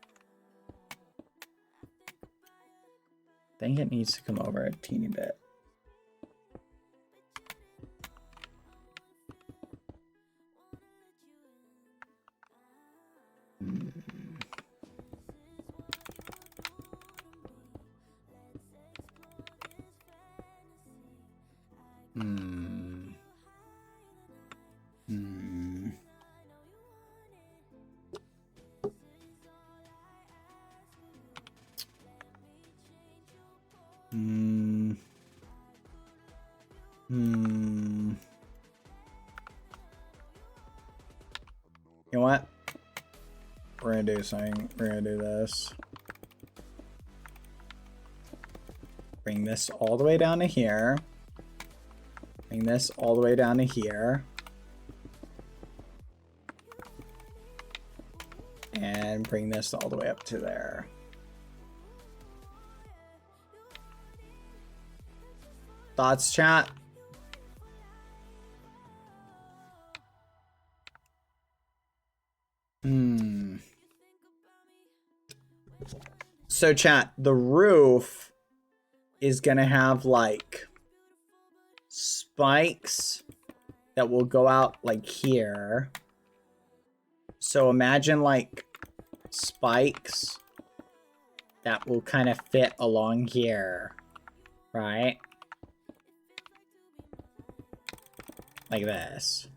I think it needs to come over a teeny bit. You know what? We're gonna do something. We're gonna do this. Bring this all the way down to here. Bring this all the way down to here. And bring this all the way up to there. Thoughts, chat? So chat, the roof is gonna have like spikes that will go out like here. So imagine like spikes that will kind of fit along here, right? Like this.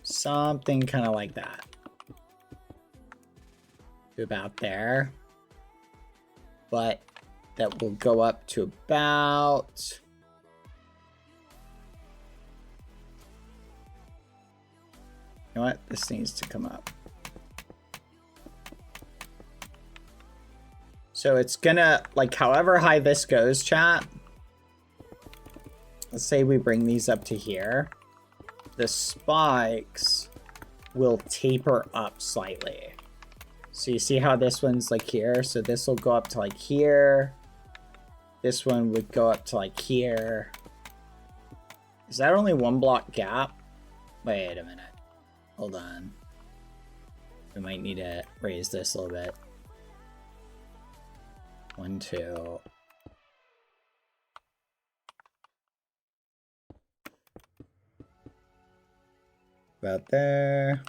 Something kind of like that. To about there. But that will go up to about... You know what? This needs to come up. So it's gonna, like, however high this goes, chat. Let's say we bring these up to here. The spikes will taper up slightly. So you see how this one's like here? So this will go up to like here. This one would go up to like here. Is that only one block gap? Wait a minute. Hold on. We might need to raise this a little bit. 1, 2. About there.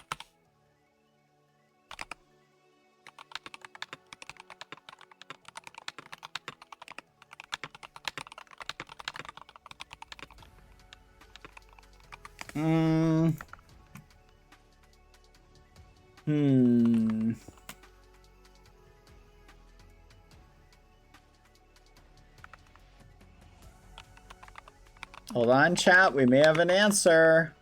Hold on, chat. We may have an answer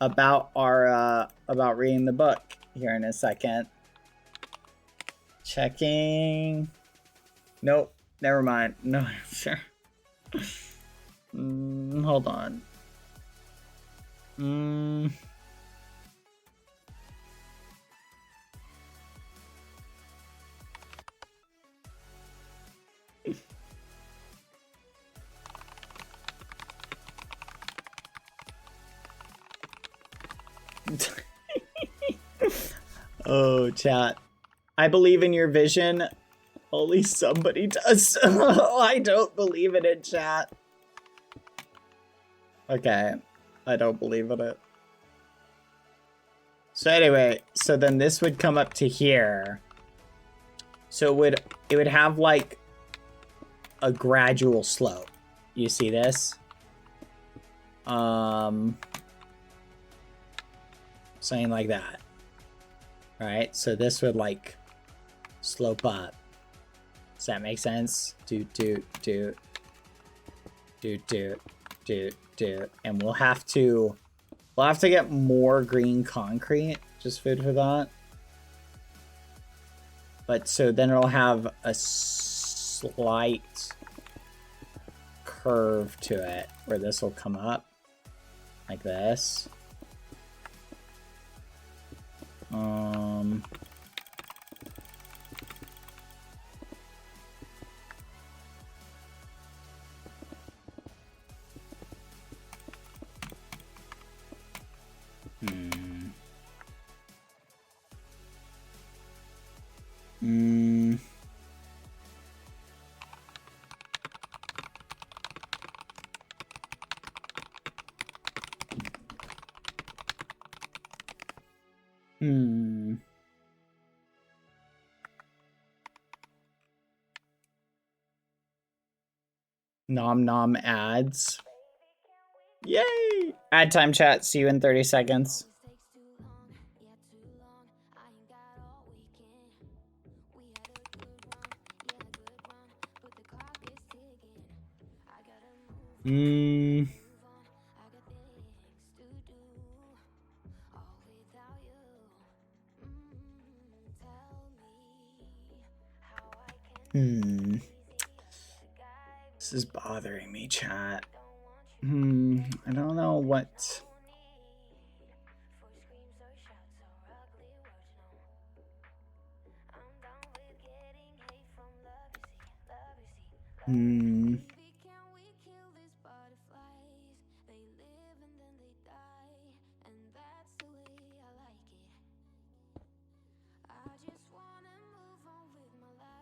about our about reading the book here in a second. Checking. Nope. Never mind. No answer. Hold on. Oh, chat. I believe in your vision. Only somebody does. I don't believe in it, chat. Okay. I don't believe in it. So anyway, so then this would come up to here. So it would have like a gradual slope. You see this? Something like that. Right? So this would like slope up. Does that make sense? Do. And we'll have to get more green concrete. Just food for thought. But so then it'll have a slight curve to it where this will come up like this. Nom nom ads. Yay! Ad time, chat. See you in 30 seconds. This is bothering me, chat. I don't know what...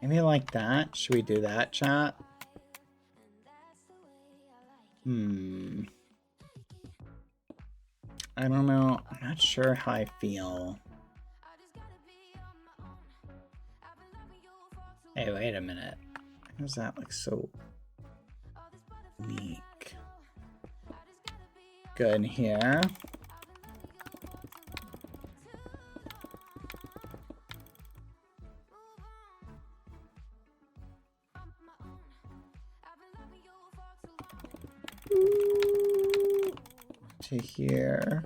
Maybe like that? Should we do that, chat? I don't know. I'm not sure how I feel. Hey, wait a minute. Why does that look so weak? Good here. To here.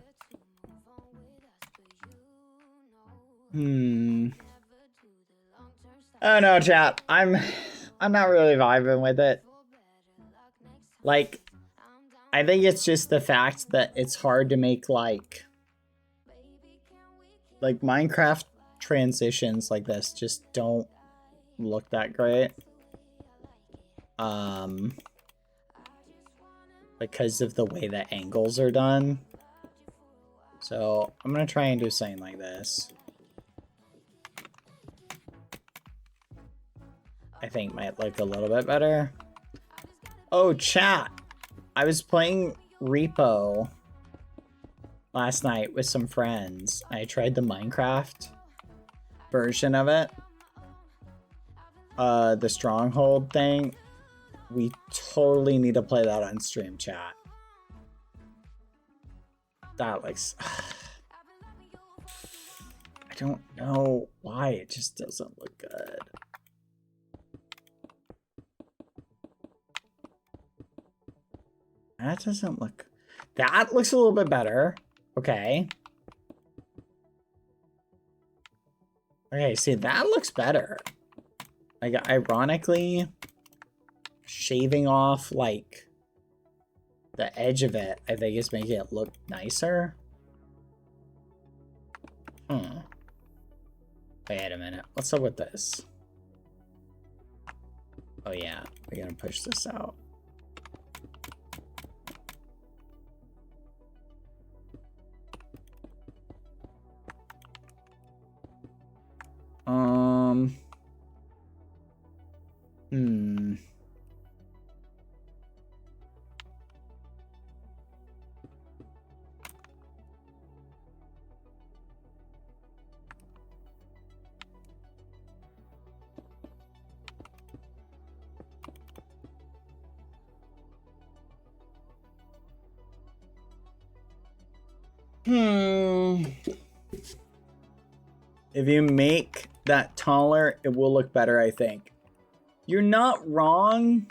Oh no, chat. I'm not really vibing with it. Like, I think it's just the fact that it's hard to make like Minecraft transitions like this just don't look that great. Because of the way that angles are done. So I'm gonna try and do something like this. I think might look a little bit better. Oh, chat. I was playing Repo last night with some friends. I tried the Minecraft version of it. The Stronghold thing. We totally need to play that on stream, chat. That looks... I don't know why it just doesn't look good. That doesn't look... That looks a little bit better. Okay. Okay, see, that looks better. Like, ironically, shaving off, like, the edge of it, I think is making it look nicer. Wait a minute. What's up with this? Oh, yeah. We're gonna push this out. If you make that taller, it will look better, I think. You're not wrong.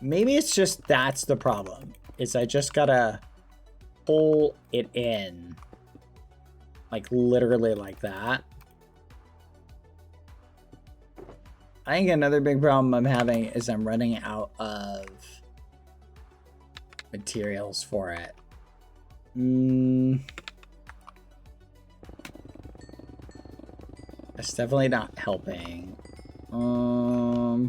Maybe it's just that's the problem. Is I just gotta pull it in. Like literally like that. I think another big problem I'm having is I'm running out of materials for it. That's definitely not helping. All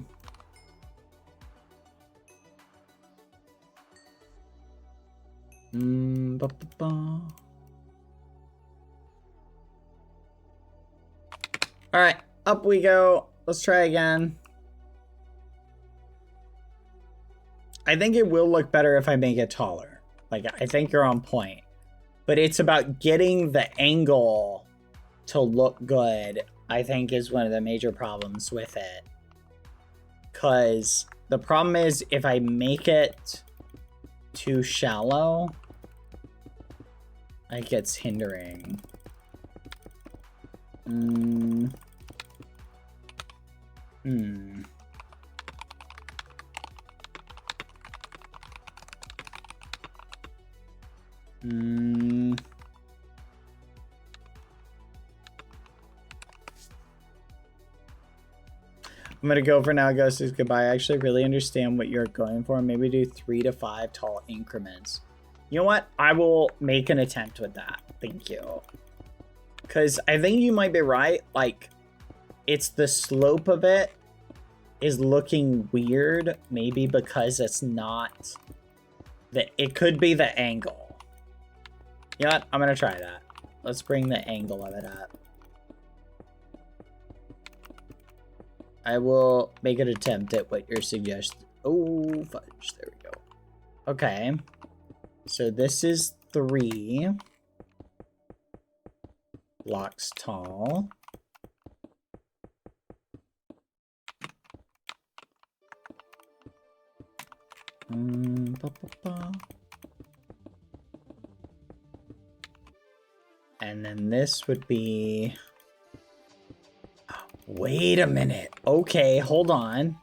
right, up we go. Let's try again. I think it will look better if I make it taller. Like, I think you're on point. But it's about getting the angle to look good, I think, is one of the major problems with it. Because the problem is, if I make it too shallow, it gets hindering. I'm gonna go for now. Ghosties, goodbye. I actually really understand what you're going for. Maybe do 3 to 5 tall increments. You know what? I will make an attempt with that. Thank you. Because I think you might be right. Like, it's the slope of it is looking weird. Maybe because it's not... It could be the angle. You know what? I'm gonna try that. Let's bring the angle of it up. I will make an attempt at what you're suggesting. Oh, fudge. There we go. Okay. So this is 3 blocks tall. And then this would be... Wait a minute. Okay, hold on.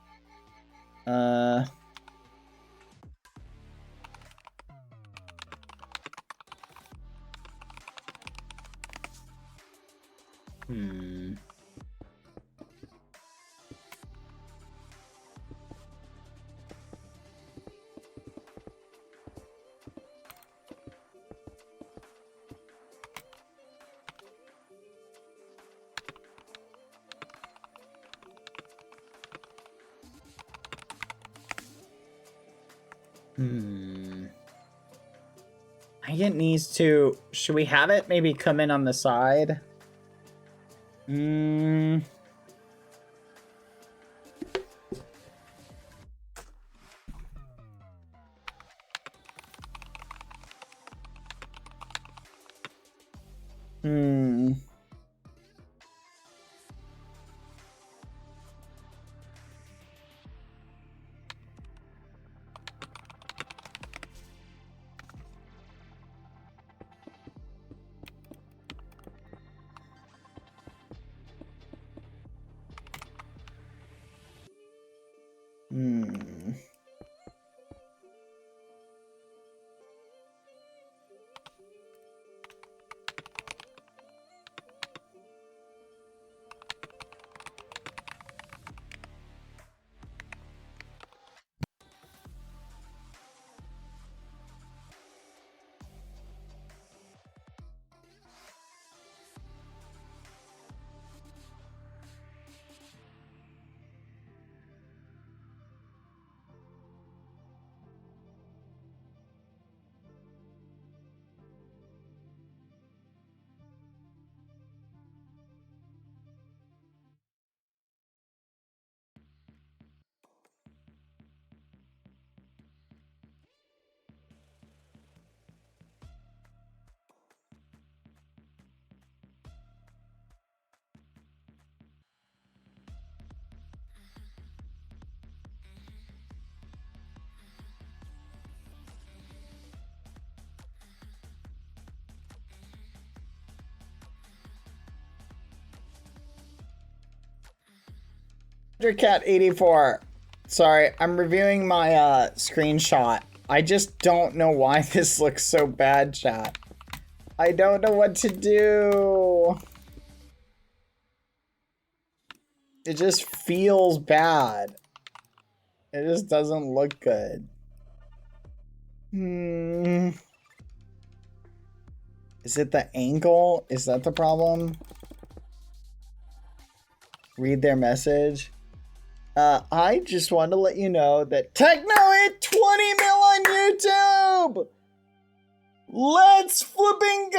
I think it needs to... Should we have it maybe come in on the side? Cat 84. Sorry, I'm reviewing my screenshot. I just don't know why this looks so bad, chat. I don't know what to do. It just feels bad. It just doesn't look good. Is it the angle? Is that the problem? Read their message. I just want to let you know that Techno hit 20 mil on YouTube! Let's flipping go!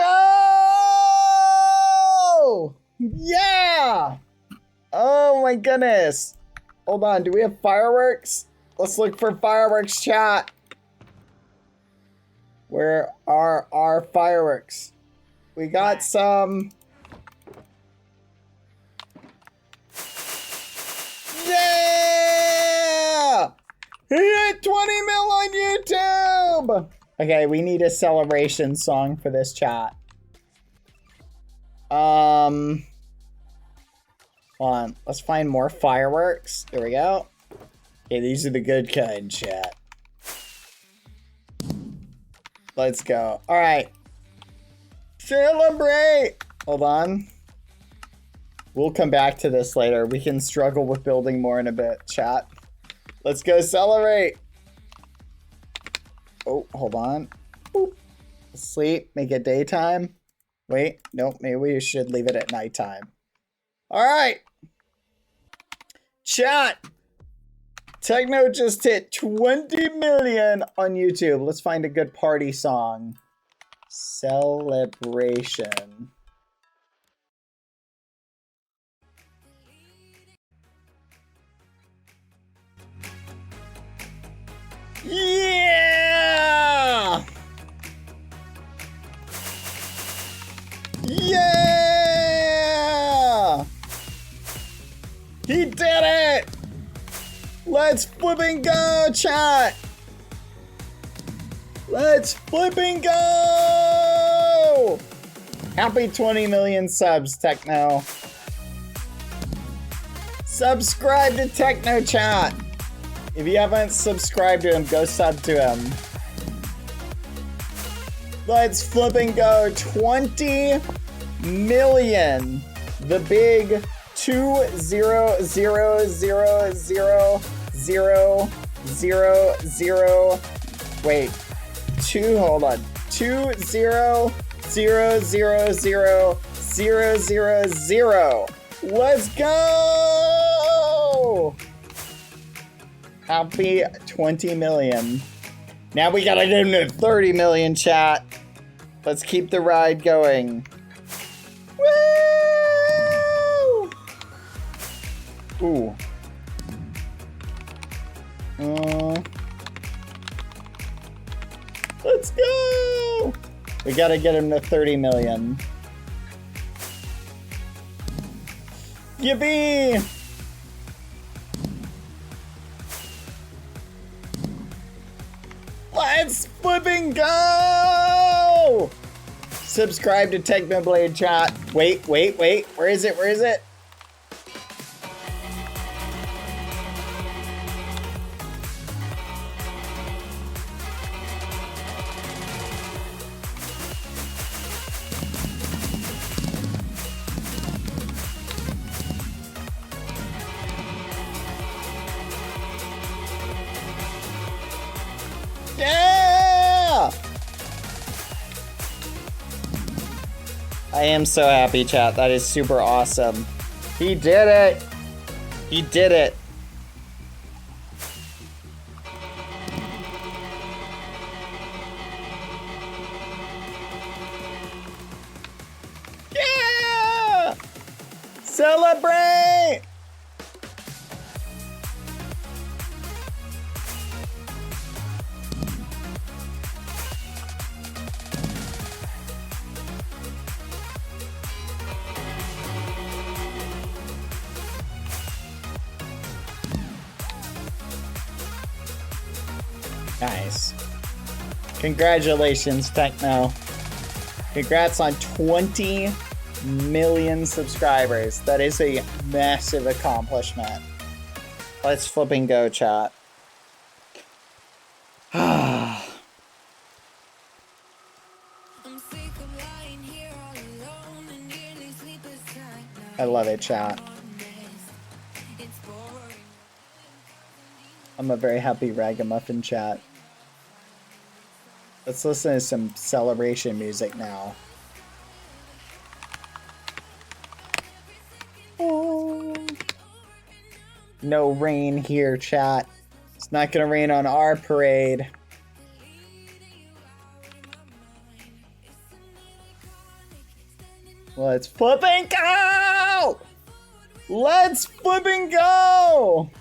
Yeah! Oh my goodness. Hold on, do we have fireworks? Let's look for fireworks, chat. Where are our fireworks? We got some. Yeah! He hit 20 mil on YouTube! Okay, we need a celebration song for this chat. Hold on, let's find more fireworks. There we go. Okay, these are the good kind, chat. Let's go. All right. Celebrate! Hold on. We'll come back to this later. We can struggle with building more in a bit, chat. Let's go celebrate. Oh, hold on. Boop. Sleep, make it daytime. Wait, nope, maybe we should leave it at nighttime. All right. Chat. Techno just hit 20 million on YouTube. Let's find a good party song. Celebration. Yeah! Yeah! He did it! Let's flipping go, chat! Let's flipping go! Happy 20 million subs, Techno. Subscribe to Techno, chat. If you haven't subscribed to him, go sub to him. Let's flipping go 20 million. The big 2000000. Wait. Hold on. 2000000. Let's go! Happy 20 million. Now we gotta get him to 30 million, chat. Let's keep the ride going. Woo! Ooh. Let's go! We gotta get him to 30 million. Yippee! Let's flipping go! Subscribe to Technoblade, chat. Wait. Where is it? Yeah! I am so happy, chat. That is super awesome. He did it! He did it! Yeah! Celebrate! Nice. Congratulations, Techno. Congrats on 20 million subscribers. That is a massive accomplishment. Let's flipping go, chat. I love it, chat. I'm a very happy ragamuffin, chat. Let's listen to some celebration music now. Oh. No rain here, chat. It's not gonna rain on our parade. Let's flip and go! Let's flip and go!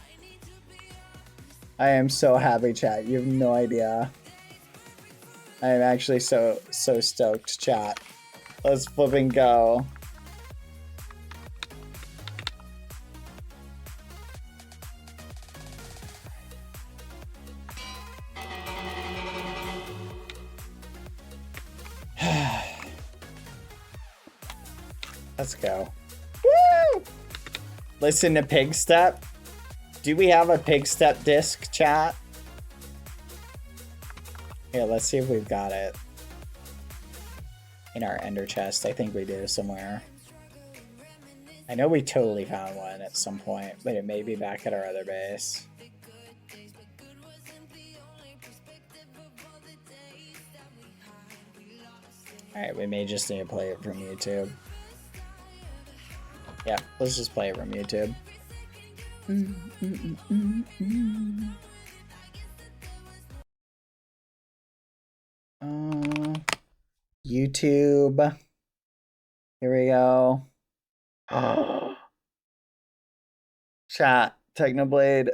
I am so happy, chat. You have no idea. I am actually so stoked, chat. Let's flip and go. Let's go. Woo! Listen to Pig Step. Do we have a Pig Step disc, chat? Yeah, let's see if we've got it. In our ender chest, I think we do somewhere. I know we totally found one at some point, but it may be back at our other base. Alright, we may just need to play it from YouTube. Yeah, let's just play it from YouTube. YouTube. Here we go. Chat, Technoblade,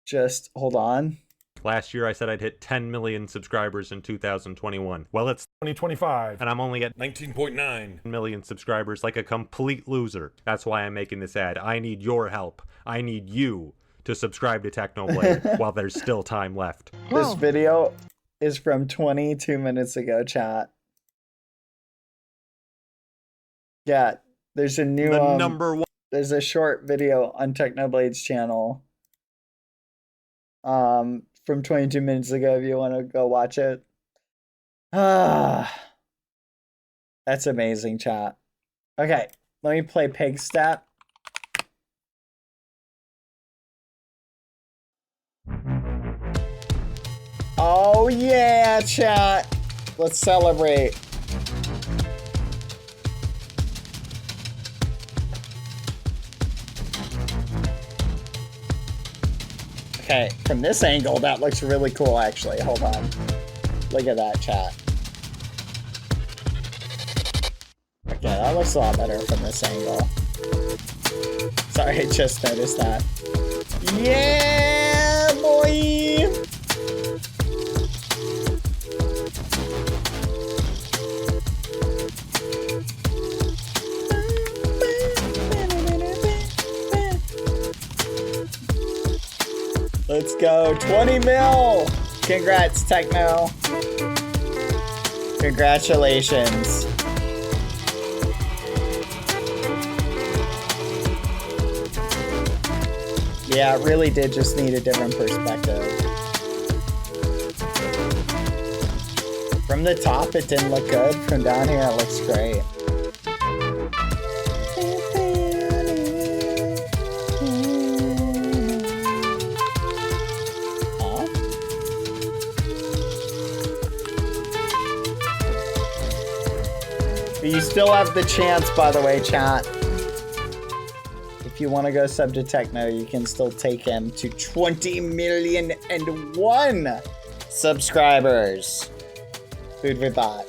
just hold on. Last year I said I'd hit 10 million subscribers in 2021. Well, it's 2025, and I'm only at 19.9 million subscribers, like a complete loser. That's why I'm making this ad. I need your help. I need you to subscribe to Technoblade while there's still time left. This video is from 22 minutes ago, chat. Yeah, there's a new number one. There's a short video on Technoblade's channel. From 22 minutes ago if you want to go watch it. That's amazing, chat. Okay, let me play Pig Step. Oh yeah, chat. Let's celebrate. Okay, from this angle, that looks really cool, actually. Hold on. Look at that, chat. Okay, that looks a lot better from this angle. Sorry, I just noticed that. Yeah, boy! Let's go, 20 mil! Congrats, Techno. Congratulations. Yeah, it really did just need a different perspective. From the top, it didn't look good. From down here, it looks great. You still have the chance, by the way, chat. If you want to go sub to Techno, you can still take him to 20,000,001 subscribers. Food for thought.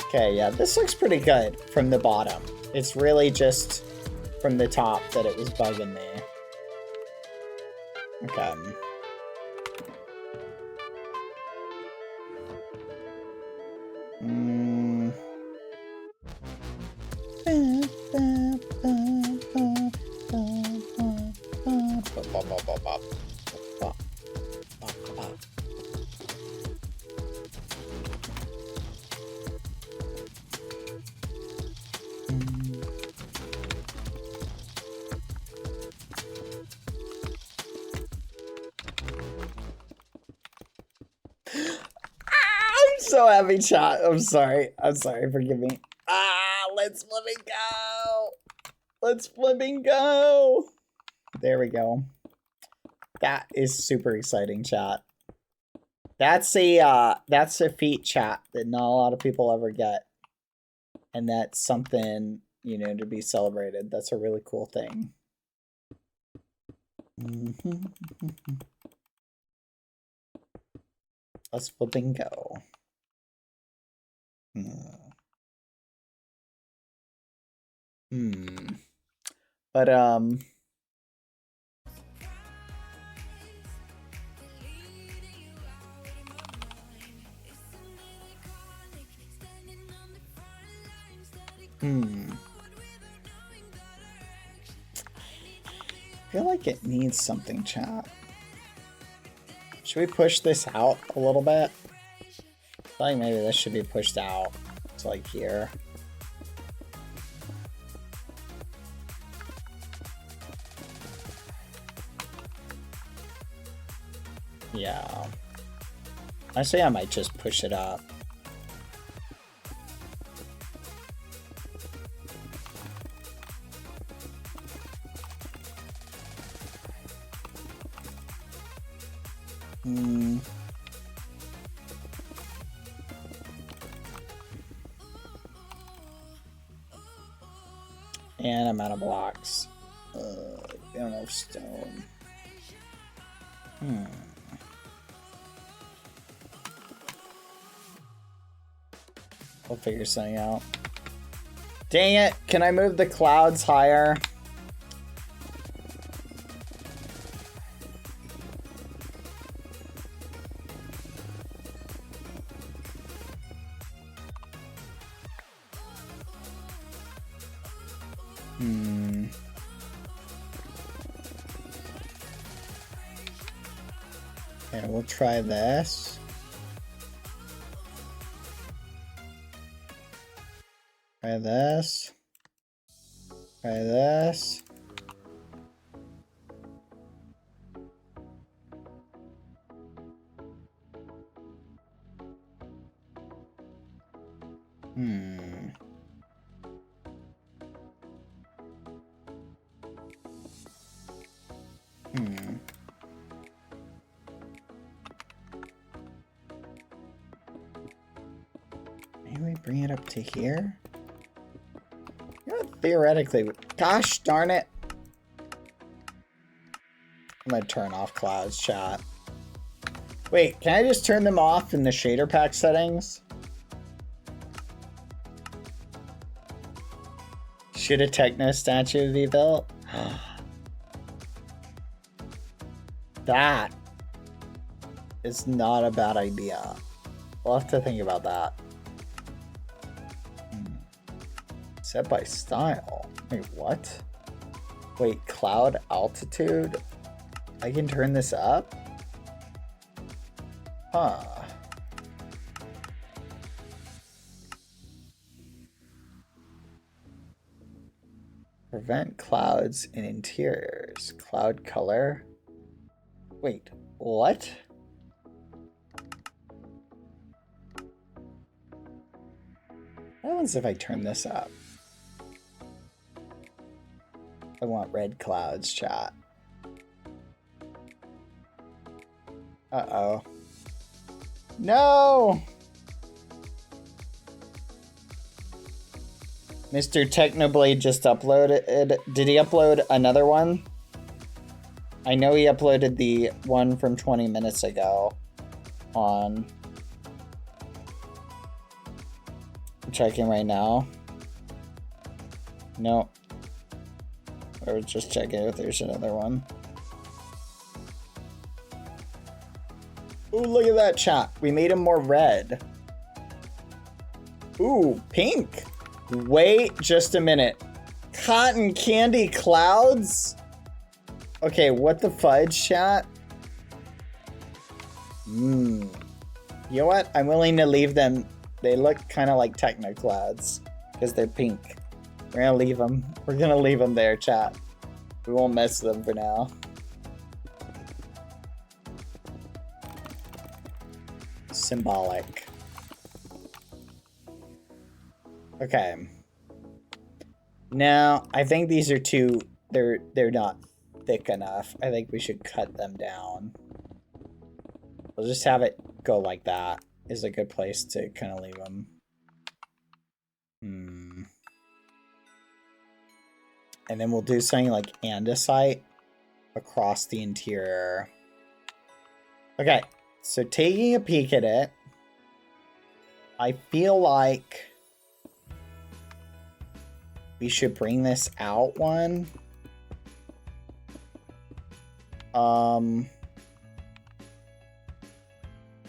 Okay, yeah, this looks pretty good from the bottom. It's really just from the top that it was bugging me. Okay. so happy, chat. I'm sorry. I'm sorry. Forgive me. Ah, let's flipping go. Let's flipping go. There we go. That is super exciting, chat. That's a feat, chat, that not a lot of people ever get. And that's something, you know, to be celebrated. That's a really cool thing. Let's flipping go. But I feel like it needs something, chat. Should we push this out a little bit? I feel like maybe this should be pushed out to like here. Yeah. I say I might just push it up. And I'm out of blocks. I don't have stone. We'll figure something out. Dang it! Can I move the clouds higher? Okay, we'll try this. Try this. Try this. Maybe we bring it up to here? You know, theoretically, gosh darn it. I'm gonna turn off clouds, chat. Wait, can I just turn them off in the shader pack settings? Should a techno statue be built? That is not a bad idea. We'll have to think about that. Set by style. Wait, what? Wait, cloud altitude? I can turn this up? Huh. Prevent clouds in interiors. Cloud color. Wait, what? What happens if I turn this up? I want red clouds, chat. Uh-oh. No! Mr. Technoblade just uploaded. Did he upload another one? I know he uploaded the one from 20 minutes ago on... I'm checking right now. No. I was just checking if there's another one. Ooh, look at that, chat. We made him more red. Ooh, pink. Wait just a minute. Cotton candy clouds? Okay, what the fudge, chat? You know what? I'm willing to leave them. They look kind of like techno clouds because they're pink. We're gonna leave them. We're gonna leave them there, chat. We won't mess with them for now. Symbolic. Okay. Now, I think these are too... They're not thick enough. I think we should cut them down. We'll just have it go like that. Is a good place to kind of leave them. And then we'll do something like andesite across the interior. Okay, so taking a peek at it, I feel like we should bring this out one.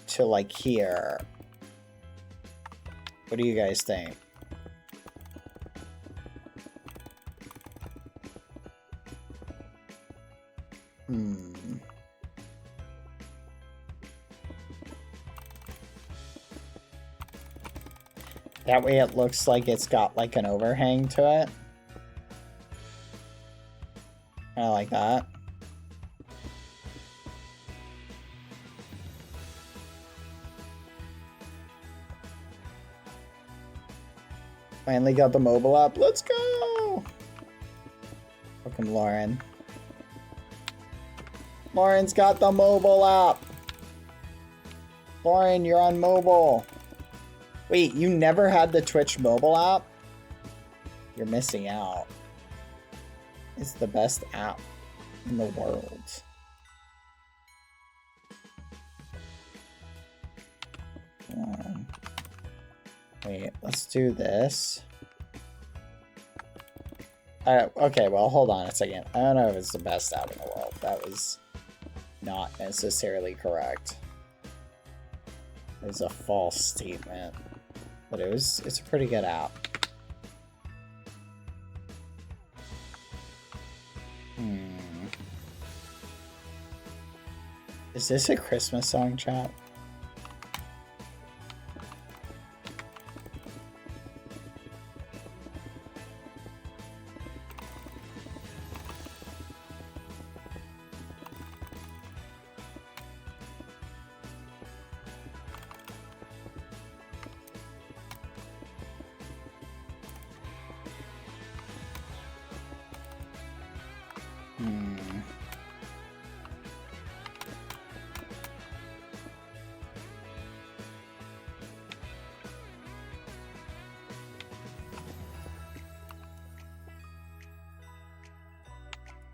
To like here. What do you guys think? That way it looks like it's got like an overhang to it. I like that. Finally got the mobile up. Let's go! Welcome, Lauren. Lauren's got the mobile app. Lauren, you're on mobile. Wait, you never had the Twitch mobile app? You're missing out. It's the best app in the world. Wait, let's do this. Okay, well, hold on a second. I don't know if it's the best app in the world. That was not necessarily correct. It was a false statement. But it's a pretty good app. Is this a Christmas song, chat?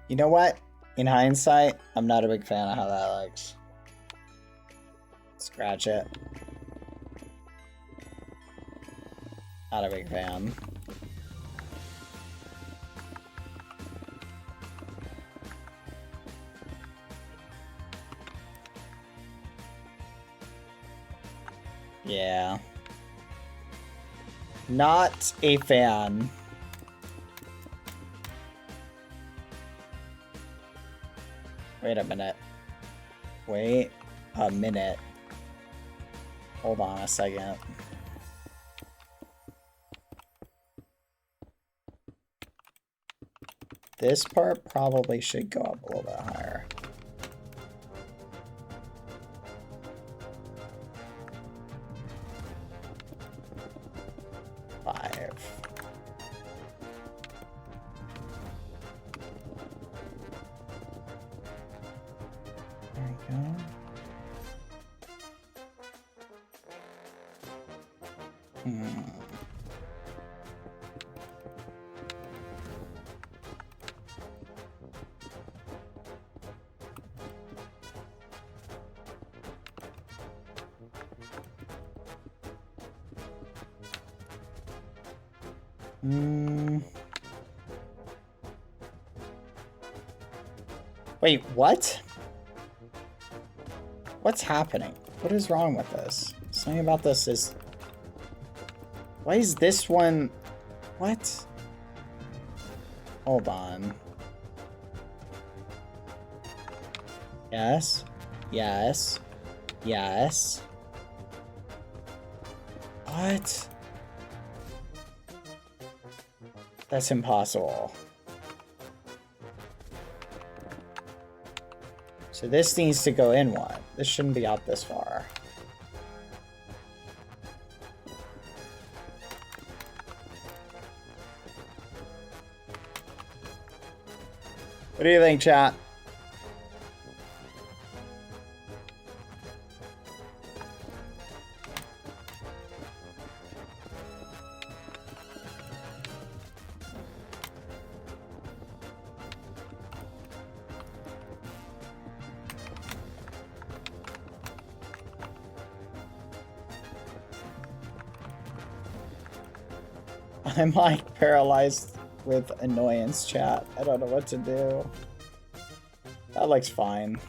You know what? In hindsight, I'm not a big fan of how that looks. Scratch it. Not a big fan. Yeah. Not a fan. Wait a minute. Wait a minute. Hold on a second. This part probably should go up a little bit higher. Wait, what? What's happening? What is wrong with this? Something about this is... Why is this one... What? Hold on. Yes. Yes. Yes. What? That's impossible. So this needs to go in one. This shouldn't be out this far. What do you think, chat? I'm like paralyzed with annoyance, chat. I don't know what to do. That looks fine.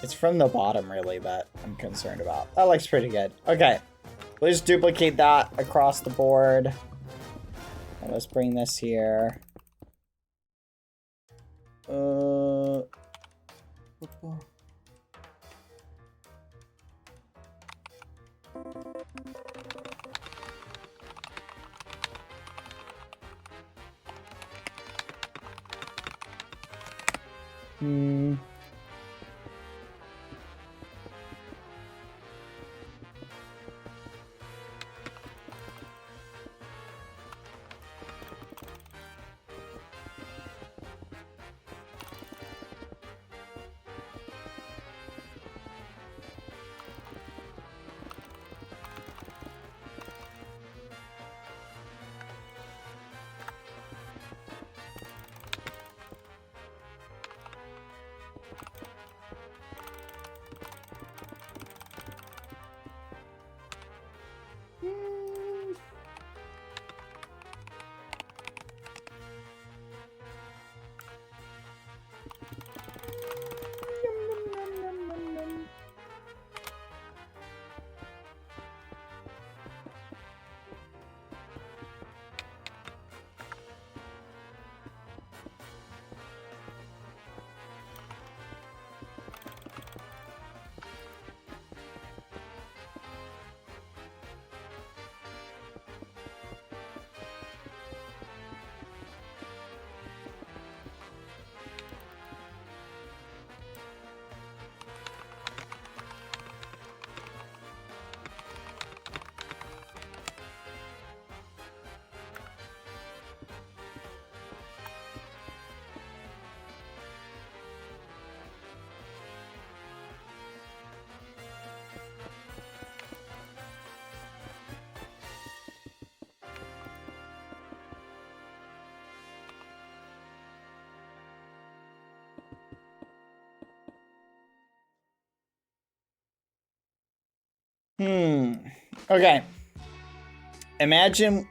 It's from the bottom, really, that I'm concerned about. That looks pretty good. Okay. Let's duplicate that across the board. And let's bring this here. Okay. Imagine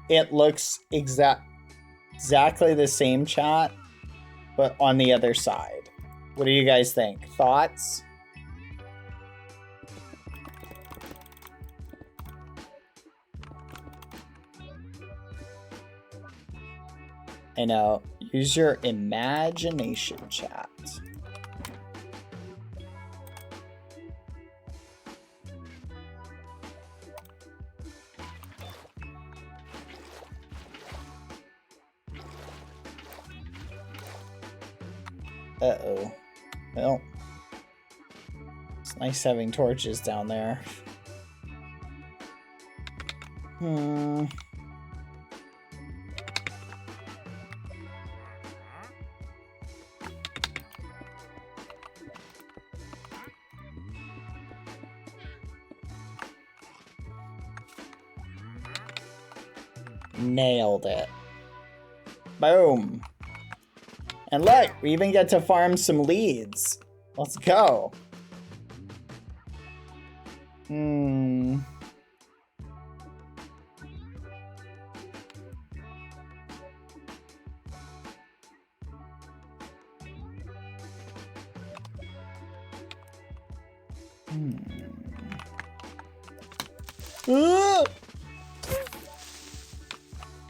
it looks exactly the same, chat, but on the other side. What do you guys think? Thoughts? I know. Use your imagination, chat. Uh-oh. Well, it's nice having torches down there. Nailed it. Boom. And look, we even get to farm some leads. Let's go.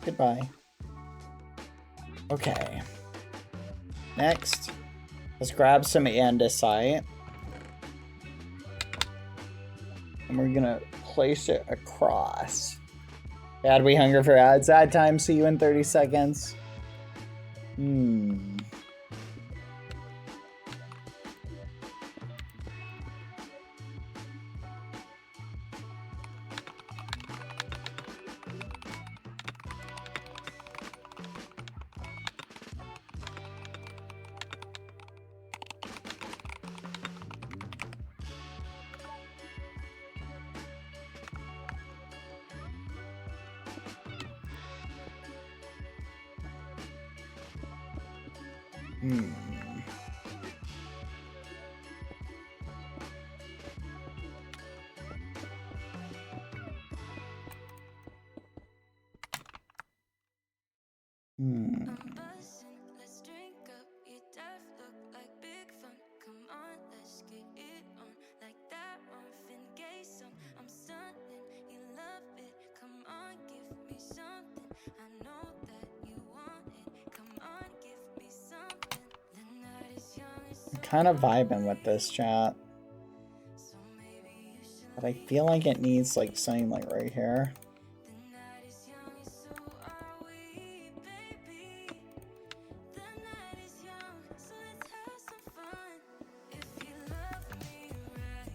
Goodbye. Okay. Next, let's grab some andesite. And we're gonna place it across. Bad, we hunger for ads. Ad time, see you in 30 seconds. Hmm. Hmm. Let's drink up, you deaf look like big fun. Come on, let's get it on. Like that Marvin Gaye song. I'm stunning, you love it. Come on, give me something. I know that you want it. Come on, give me something. The night is young and so Kind of vibing with this chat. maybe you should. But I feel like it needs like something like right here. The night is young and so are we, baby. The night is young, so let's have some fun. If you love me right, yeah,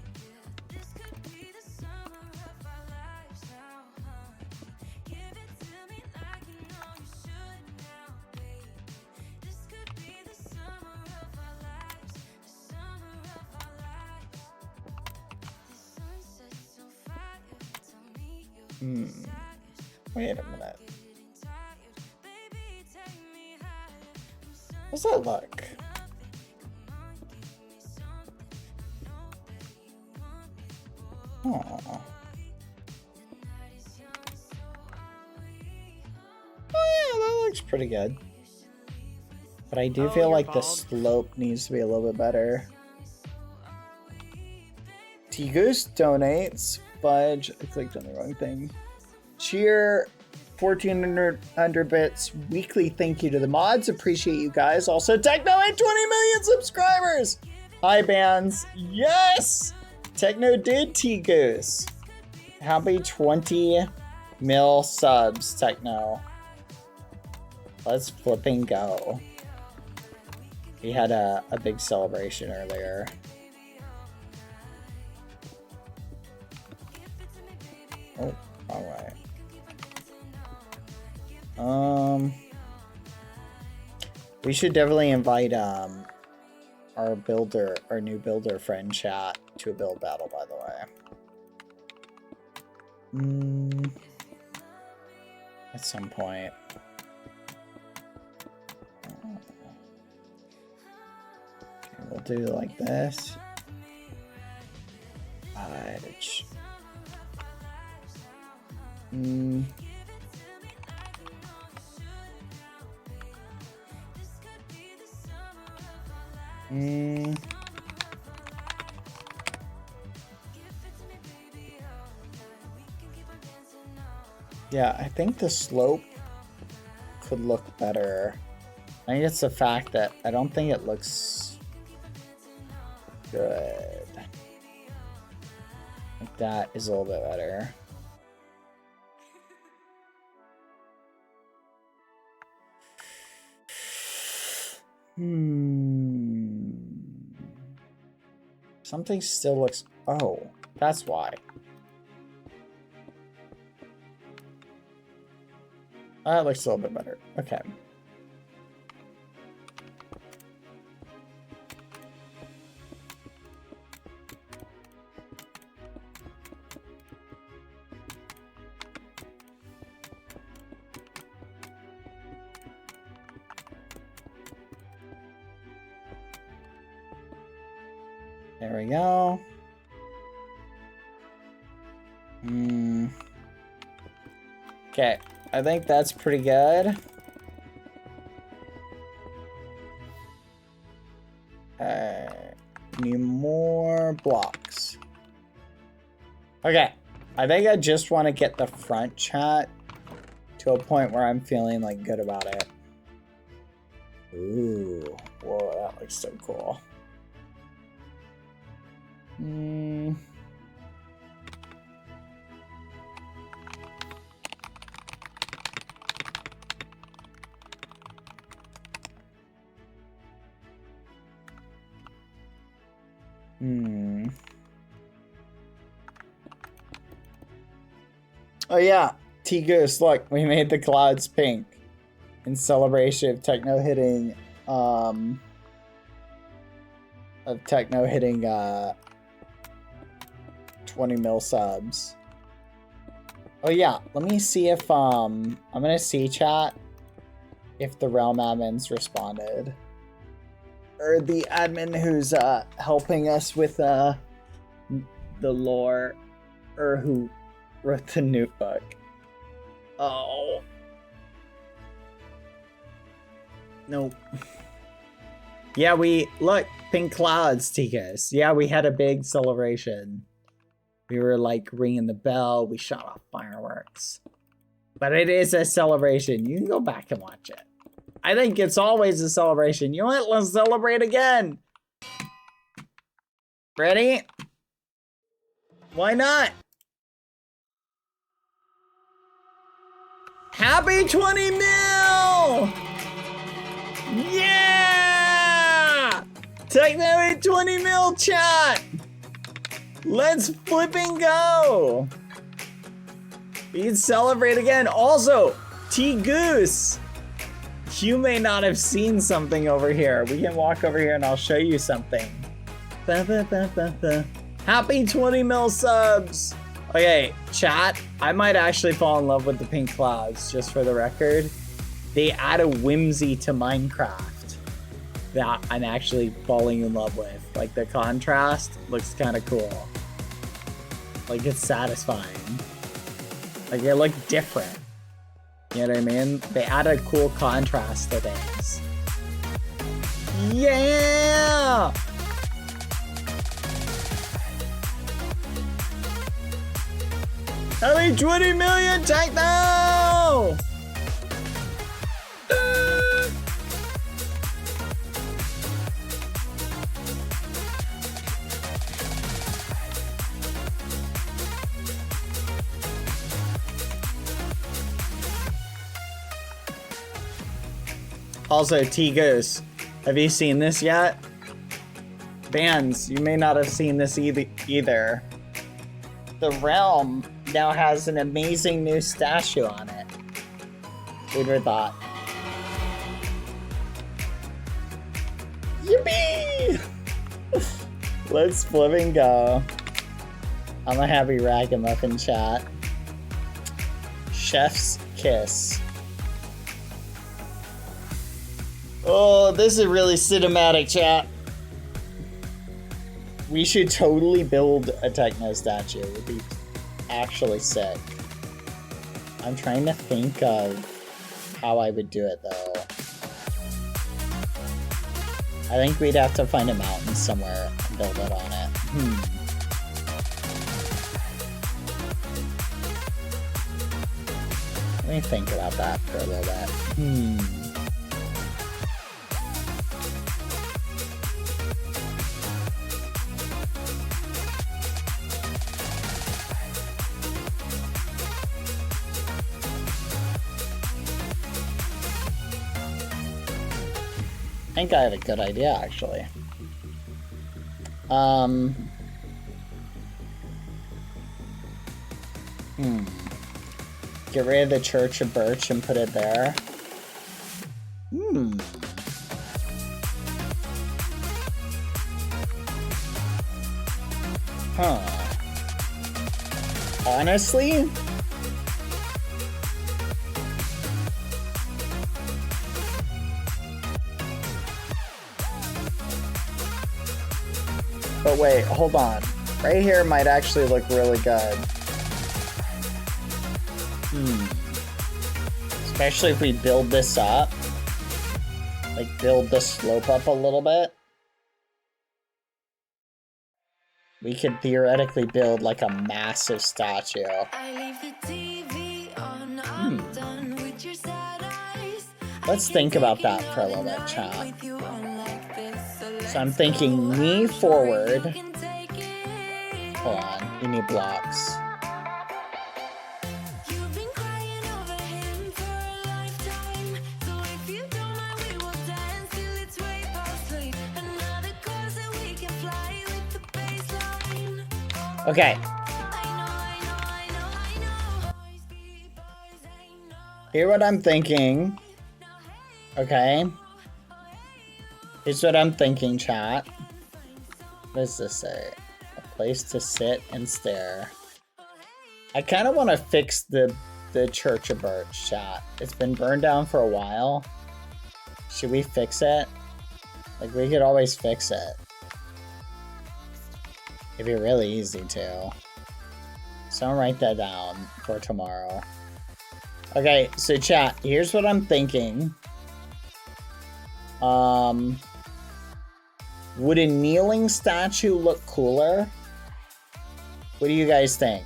this could be the summer of our lives now, honey. Give it to me like you know you should now, baby. This could be the summer of our lives, the summer of our lives. The sun sets on fire, tell me your desires. Wait a minute. Getting tired, baby, take me higher. I'm How's that look? Aww. Oh yeah, that looks pretty good. But I do feel like the slope needs to be a little bit better. T-Goose donates. Fudge, I clicked on the wrong thing. Cheer, 1400 bits. Weekly thank you to the mods. Appreciate you guys. Also, Techno at 20 million subscribers. Hi, bands. Yes! Techno did T-Goose. Happy 20 mil subs, Techno. Let's flipping go. We had a big celebration earlier. Oh, all right. We should definitely invite our new builder friend chat to a build battle, by the way. At some point. We'll do like this. Fudge. Yeah, I think the slope could look better. I think it's the fact that I don't think it looks good. Like that is a little bit better. Something still looks... Oh, that's why. That looks a little bit better. Okay. There we go. Okay, I think that's pretty good. Need more blocks. Okay, I think I just want to get the front chat to a point where I'm feeling like good about it. Ooh, whoa, that looks so cool. Oh yeah, T-Goose, look, we made the clouds pink in celebration of Techno hitting 20 mil subs. Oh yeah, let me see if I'm gonna see chat if the realm admins responded. or the admin who's helping us with the lore, or who wrote the notebook. Oh. Nope. Yeah, look, pink clouds, Tikas. Yeah, we had a big celebration. We were like ringing the bell, we shot off fireworks. But it is a celebration. You can go back and watch it. I think it's always a celebration. You know what? Let's celebrate again. Ready? Why not? Happy 20 mil! Yeah! Technically 20 mil chat! Let's flipping go! We can celebrate again. Also, T-Goose! You may not have seen something over here. We can walk over here and I'll show you something. Happy 20 mil subs! Okay, chat, I might actually fall in love with the pink clouds, just for the record. They add a whimsy to Minecraft that I'm actually falling in love with. Like, the contrast looks kind of cool. Like, it's satisfying. Like, they look different. You know what I mean? They add a cool contrast to things. Yeah! Happy 20 million techno! Also, T-Goose, have you seen this yet? Fans, you may not have seen this either. The Realm now has an amazing new statue on it. Who'd have thought? Yippee! Let's flipping go. I'm a happy ragamuffin chat. Chef's kiss. Oh, this is really cinematic, chat. We should totally build a techno statue. It would be actually sick. I'm trying to think of how I would do it, though. I think we'd have to find a mountain somewhere and build it on it. Let me think about that for a little bit. I think I have a good idea, actually. Get rid of the Church of Birch and put it there. Huh. Honestly? But wait, hold on. Right here might actually look really good. Especially if we build this up. Like, build the slope up a little bit. We could theoretically build, like, a massive statue. Let's think about that for a little bit, chat. So I'm thinking me forward. Hold on, we need blocks. Okay. Here's what I'm thinking. Okay. Here's what I'm thinking, chat. What does this say? A place to sit and stare. I kind of want to fix the Church of Birch, chat. It's been burned down for a while. Should we fix it? Like, we could always fix it. It'd be really easy to. So I'll write that down for tomorrow. Okay, so chat, here's what I'm thinking. Would a kneeling statue look cooler? What do you guys think?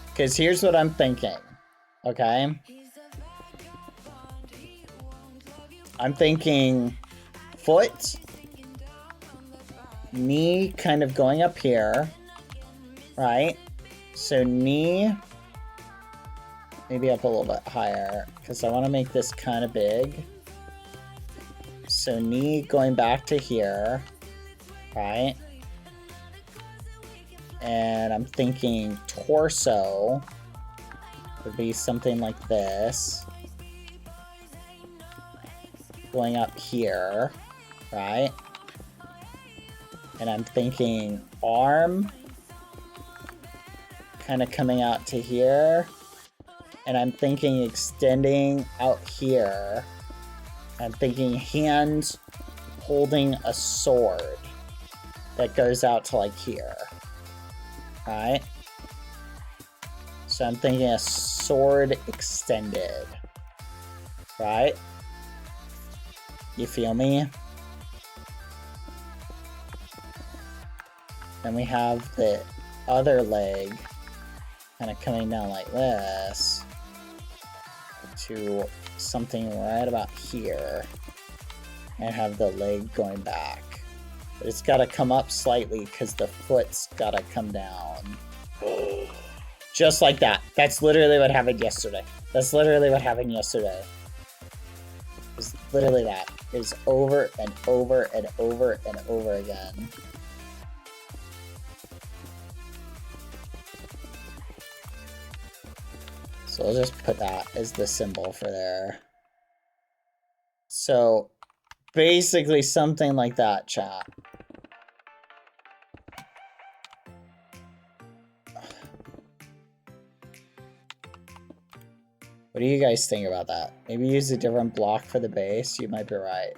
Because here's what I'm thinking. Okay? I'm thinking foot, knee kind of going up here, right? So knee, maybe up a little bit higher, because I want to make this kind of big. So knee going back to here, right? And I'm thinking torso would be something like this. Going up here, right? And I'm thinking arm kind of coming out to here. And I'm thinking extending out here. I'm thinking hand holding a sword that goes out to like here. Right? So I'm thinking a sword extended. Right? You feel me? Then we have the other leg kind of coming down like this to something right about here and have the leg going back. But it's got to come up slightly because the foot's got to come down. Just like that. That's literally what happened yesterday. That's literally what happened yesterday. It's literally that. It was over and over and over and over again. So I'll just put that as the symbol for there. So basically something like that, chat. What do you guys think about that? Maybe use a different block for the base. You might be right.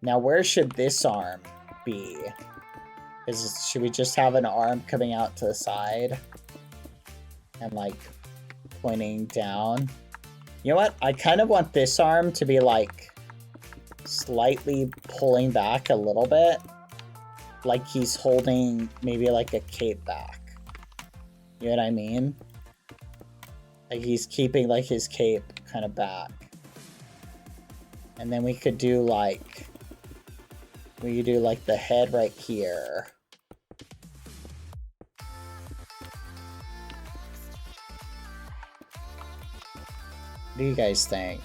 Now, where should this arm be? Should we just have an arm coming out to the side? And like pointing down? You know what? I kind of want this arm to be like slightly pulling back a little bit. Like he's holding maybe like a cape back. You know what I mean? Like he's keeping like his cape kind of back. And then we could do like the head right here. What do you guys think?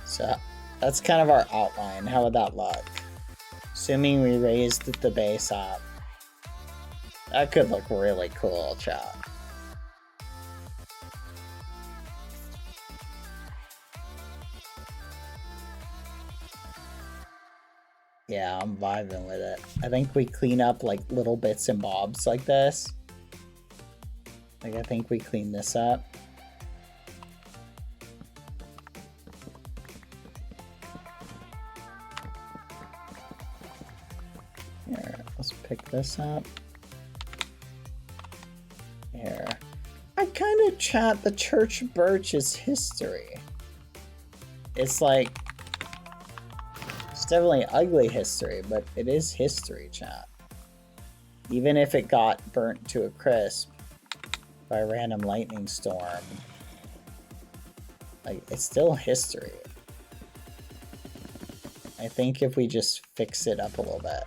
So that's kind of our outline. How would that look? Assuming we raised the base up. That could look really cool, chat. Yeah, I'm vibing with it. I think we clean up like little bits and bobs like this. Like I think we clean this up. Here, let's pick this up. Here. I kind of chat the church birch is history. It's like, it's definitely ugly history, but it is history, chat. Even if it got burnt to a crisp by a random lightning storm, like, it's still history. I think if we just fix it up a little bit,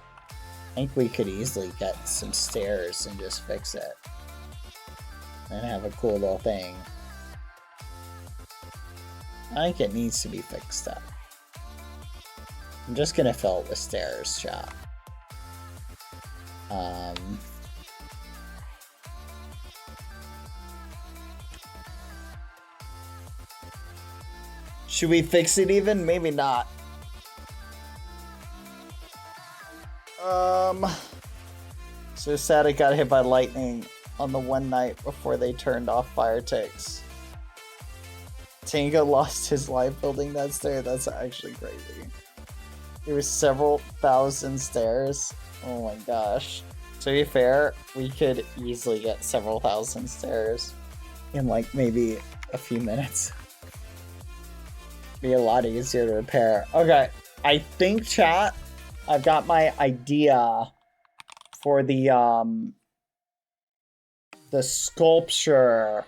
I think we could easily get some stairs and just fix it. And have a cool little thing. I think it needs to be fixed up. I'm just gonna fill it with stairs, chat. Should we fix it even? Maybe not. So sad it got hit by lightning on the one night before they turned off fire ticks. Tango lost his life building that stair. That's actually crazy. It was several thousand stairs. Oh my gosh. To be fair, we could easily get several thousand stairs in like maybe a few minutes. Be a lot easier to repair. Okay, I think chat, I've got my idea for the sculpture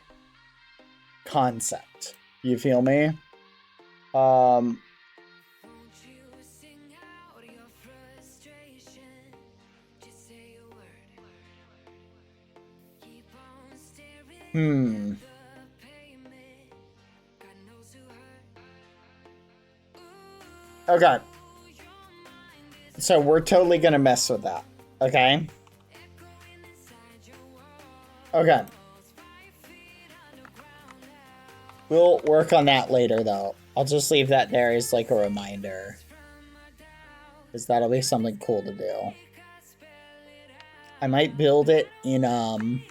concept. You feel me? Okay. So we're totally gonna mess with that. Okay? Okay. We'll work on that later, though. I'll just leave that there as like a reminder. Because that'll be something cool to do. I might build it in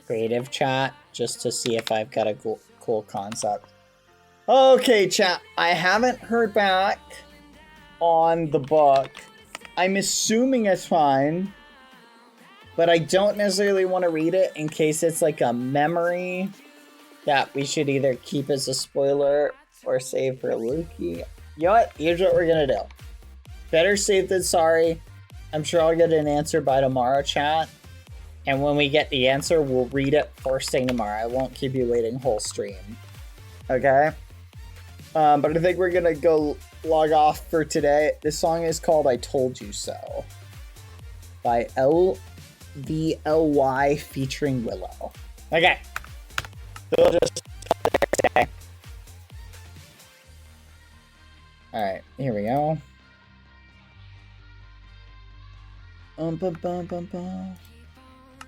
creative chat just to see if I've got a cool concept. Okay, chat. I haven't heard back on the book. I'm assuming it's fine. But I don't necessarily want to read it in case it's like a memory that we should either keep as a spoiler or save for Lukey. You know what? Here's what we're gonna do. Better safe than sorry. I'm sure I'll get an answer by tomorrow, chat. And when we get the answer, we'll read it first thing tomorrow. I won't keep you waiting whole stream. Okay? But I think we're gonna go log off for today. This song is called I Told You So by LVLY featuring Willow. Okay. So we'll just today. Alright, here we go.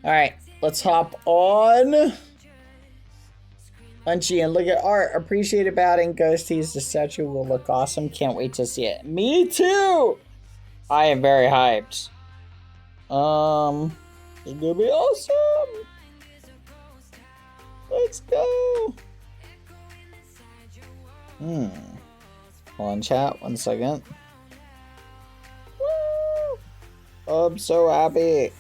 Alright, let's hop on. Munchy and look at art. Appreciate batting ghosties. The statue will look awesome. Can't wait to see it. Me too! I am very hyped. It's gonna be awesome! Let's go! Hold on, chat. 1 second. Woo! I'm so happy.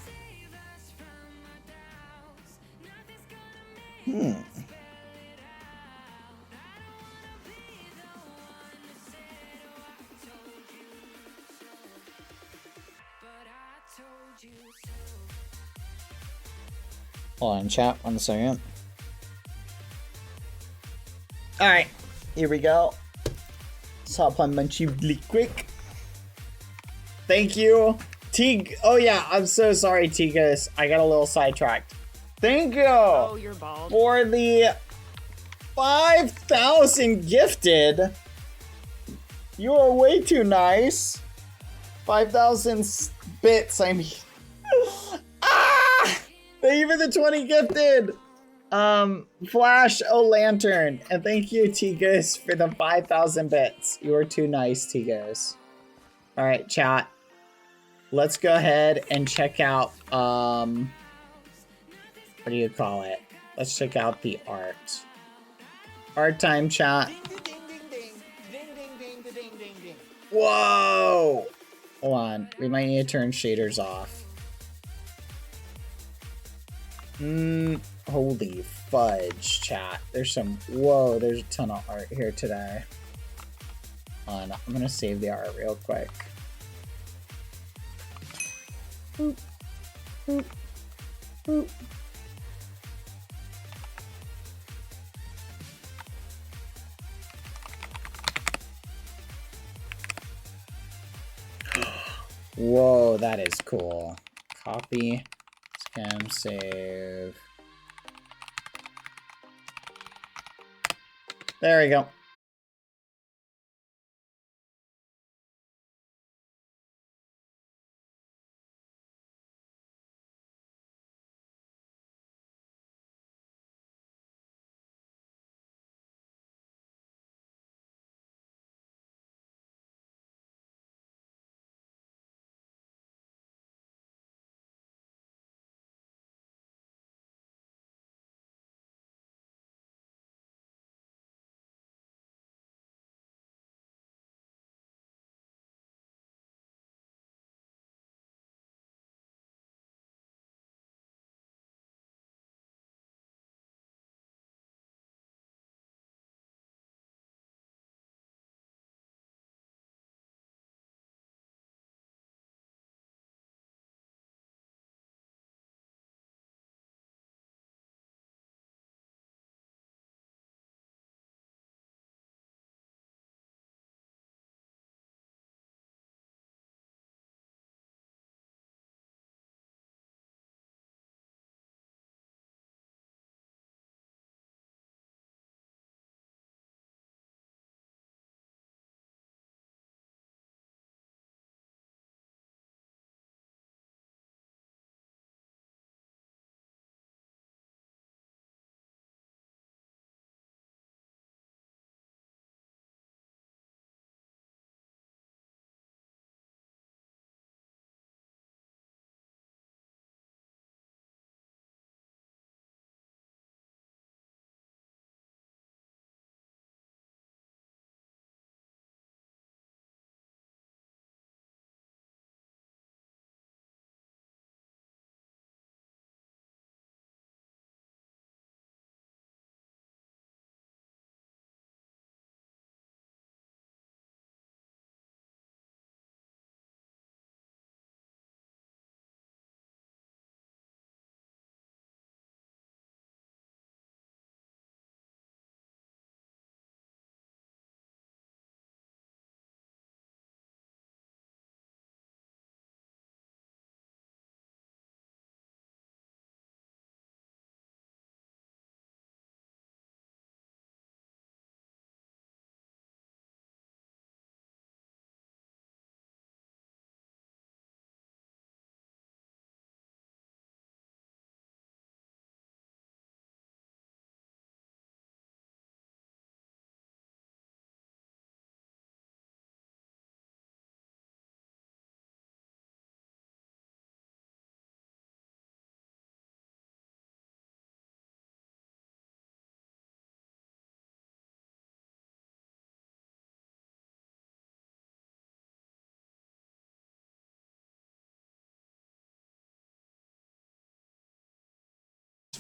Hold on, chat. 1 second. Alright, here we go. Let's hop on Munchy really quick. Thank you. Oh yeah, I'm so sorry, Tigas. I got a little sidetracked. Thank you You're bald. for the 5,000 gifted. You are way too nice. 5,000 bits, I mean. Ah! Thank you for the 20 gifted. Flash Lantern. And thank you, Tigos, for the 5,000 bits. You are too nice, Tigos. Alright, chat. Let's go ahead and check out, what do you call it? Let's check out the art. Art time, chat. Whoa! Hold on. We might need to turn shaders off. Holy fudge, chat. There's a ton of art here today. Hold on, I'm gonna save the art real quick. Boop, boop, boop. Whoa, that is cool. Copy, scan, save. There we go.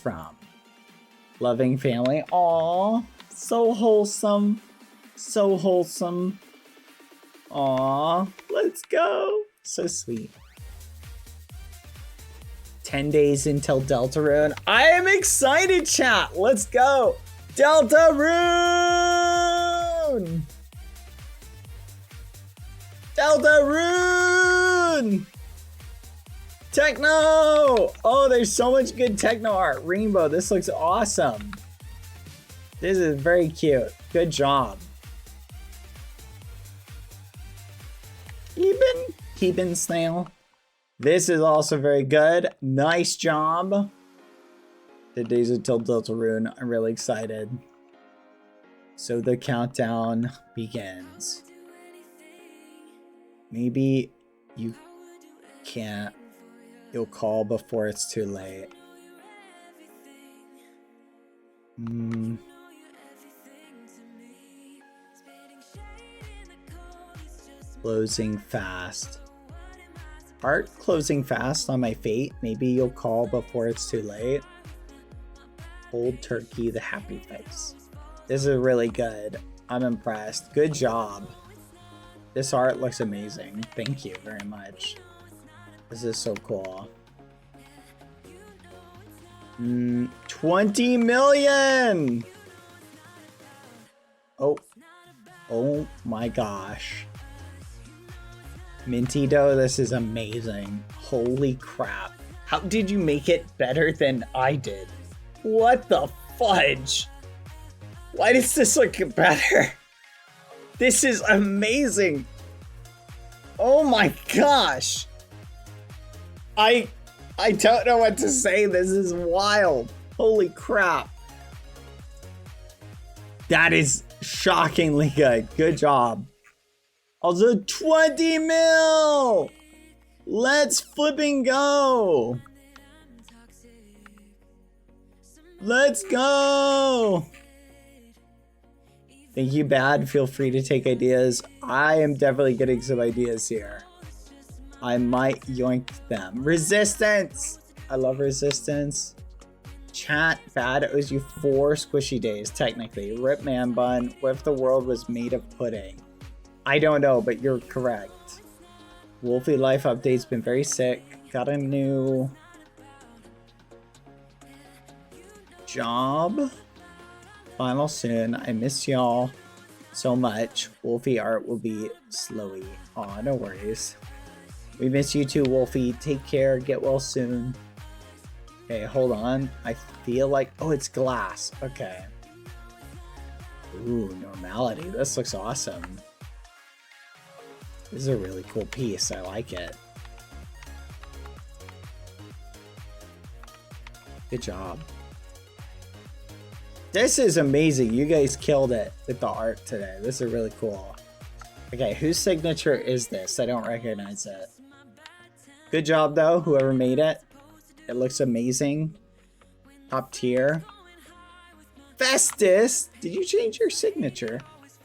from. Loving family. Aww. So wholesome. So wholesome. Aww. Let's go. So sweet. 10 days until Deltarune. I am excited, chat. Let's go. Deltarune! Deltarune! Techno! Oh, there's so much good techno art. Rainbow, this looks awesome. This is very cute. Good job. Keepin Snail. This is also very good. Nice job. The days until Deltarune. I'm really excited. So the countdown begins. Maybe you can't. You'll call before it's too late. Closing fast. Art closing fast on my fate. Maybe you'll call before it's too late. Old Turkey, the happy face. This is really good. I'm impressed. Good job. This art looks amazing. Thank you very much. This is so cool. 20 million! Oh my gosh. Minty dough, this is amazing. Holy crap. How did you make it better than I did? What the fudge? Why does this look better? This is amazing. Oh my gosh. I don't know what to say. This is wild. Holy crap. That is shockingly good. Good job. Also 20 mil. Let's flipping go. Let's go. Thank you, Bad. Feel free to take ideas. I am definitely getting some ideas here. I might yoink them. Resistance! I love resistance. Chat, Bad owes you 4 squishy days, technically. Rip man bun. What if the world was made of pudding? I don't know, but you're correct. Wolfie life update's been very sick. Got a new job. Final soon. I miss y'all so much. Wolfie art will be slowy. Aw, no worries. We miss you too, Wolfie. Take care. Get well soon. Okay, hold on. I feel like... Oh, it's glass. Okay. Ooh, normality. This looks awesome. This is a really cool piece. I like it. Good job. This is amazing. You guys killed it with the art today. This is really cool. Okay, whose signature is this? I don't recognize it. Good job, though, whoever made it. It looks amazing. Top tier. Festus! Did you change your signature?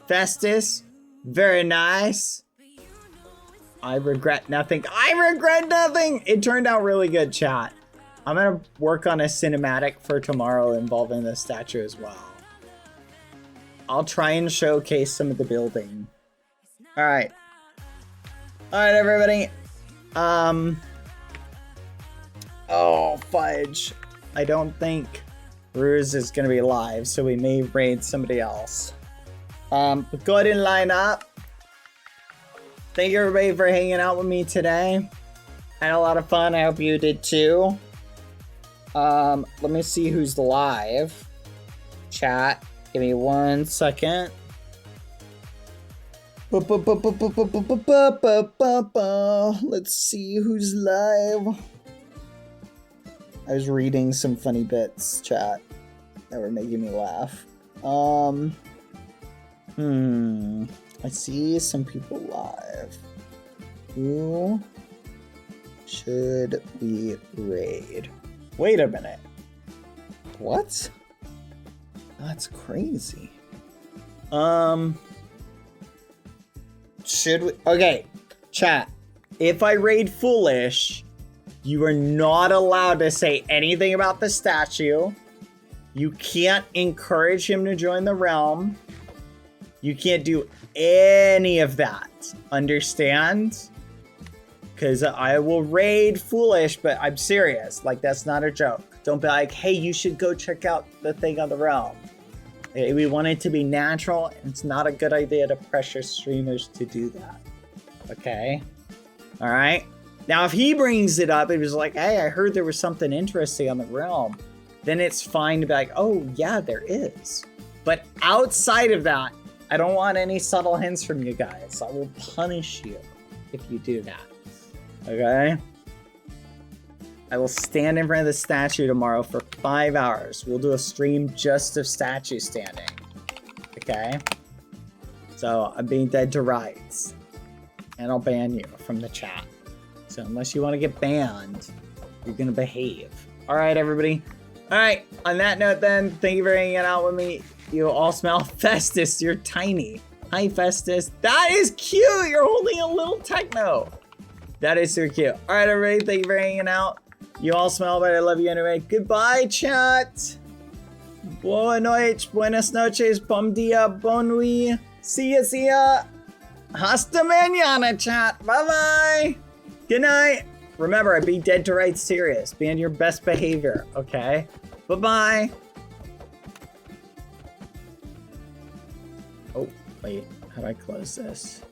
Festus. Very nice. I regret nothing. I regret nothing! It turned out really good, chat. I'm gonna work on a cinematic for tomorrow involving the statue as well. I'll try and showcase some of the building. Alright. Alright, everybody. Oh, fudge. I don't think Ruse is gonna be live, so we may raid somebody else. But go ahead and line up. Thank you, everybody, for hanging out with me today. I had a lot of fun. I hope you did too. Let me see who's live. Chat. Give me 1 second. Let's see who's live. I was reading some funny bits, chat, that were making me laugh. I see some people live. Who should we raid? Wait a minute. What? That's crazy. Should we? Okay, chat. If I raid Foolish, You are not allowed to say anything about the statue. You can't encourage him to join the realm. You can't do any of that. Understand? Because I will raid foolish, but I'm serious. Like, that's not a joke. Don't be like, hey, you should go check out the thing on the realm. We want it to be natural. And it's not a good idea to pressure streamers to do that. Okay? All right? Now, if he brings it up, it was like, hey, I heard there was something interesting on the realm. Then it's fine to be like, oh, yeah, there is. But outside of that, I don't want any subtle hints from you guys. I will punish you if you do that. Okay? I will stand in front of the statue tomorrow for 5 hours. We'll do a stream just of statue standing. Okay? So I'm being dead to rights. And I'll ban you from the chat. So unless you want to get banned, you're going to behave. All right, everybody. All right. On that note, then, thank you for hanging out with me. You all smell Festus. You're tiny. Hi, Festus. That is cute. You're holding a little techno. That is so cute. All right, everybody. Thank you for hanging out. You all smell, but I love you anyway. Goodbye, chat. Boa noite, buenas noches, bom dia, bon nuit. See ya. Hasta mañana, chat. Bye-bye. Good night. Remember, I be dead to rights serious. Be on your best behavior, okay? Bye-bye. Oh, wait. How do I close this?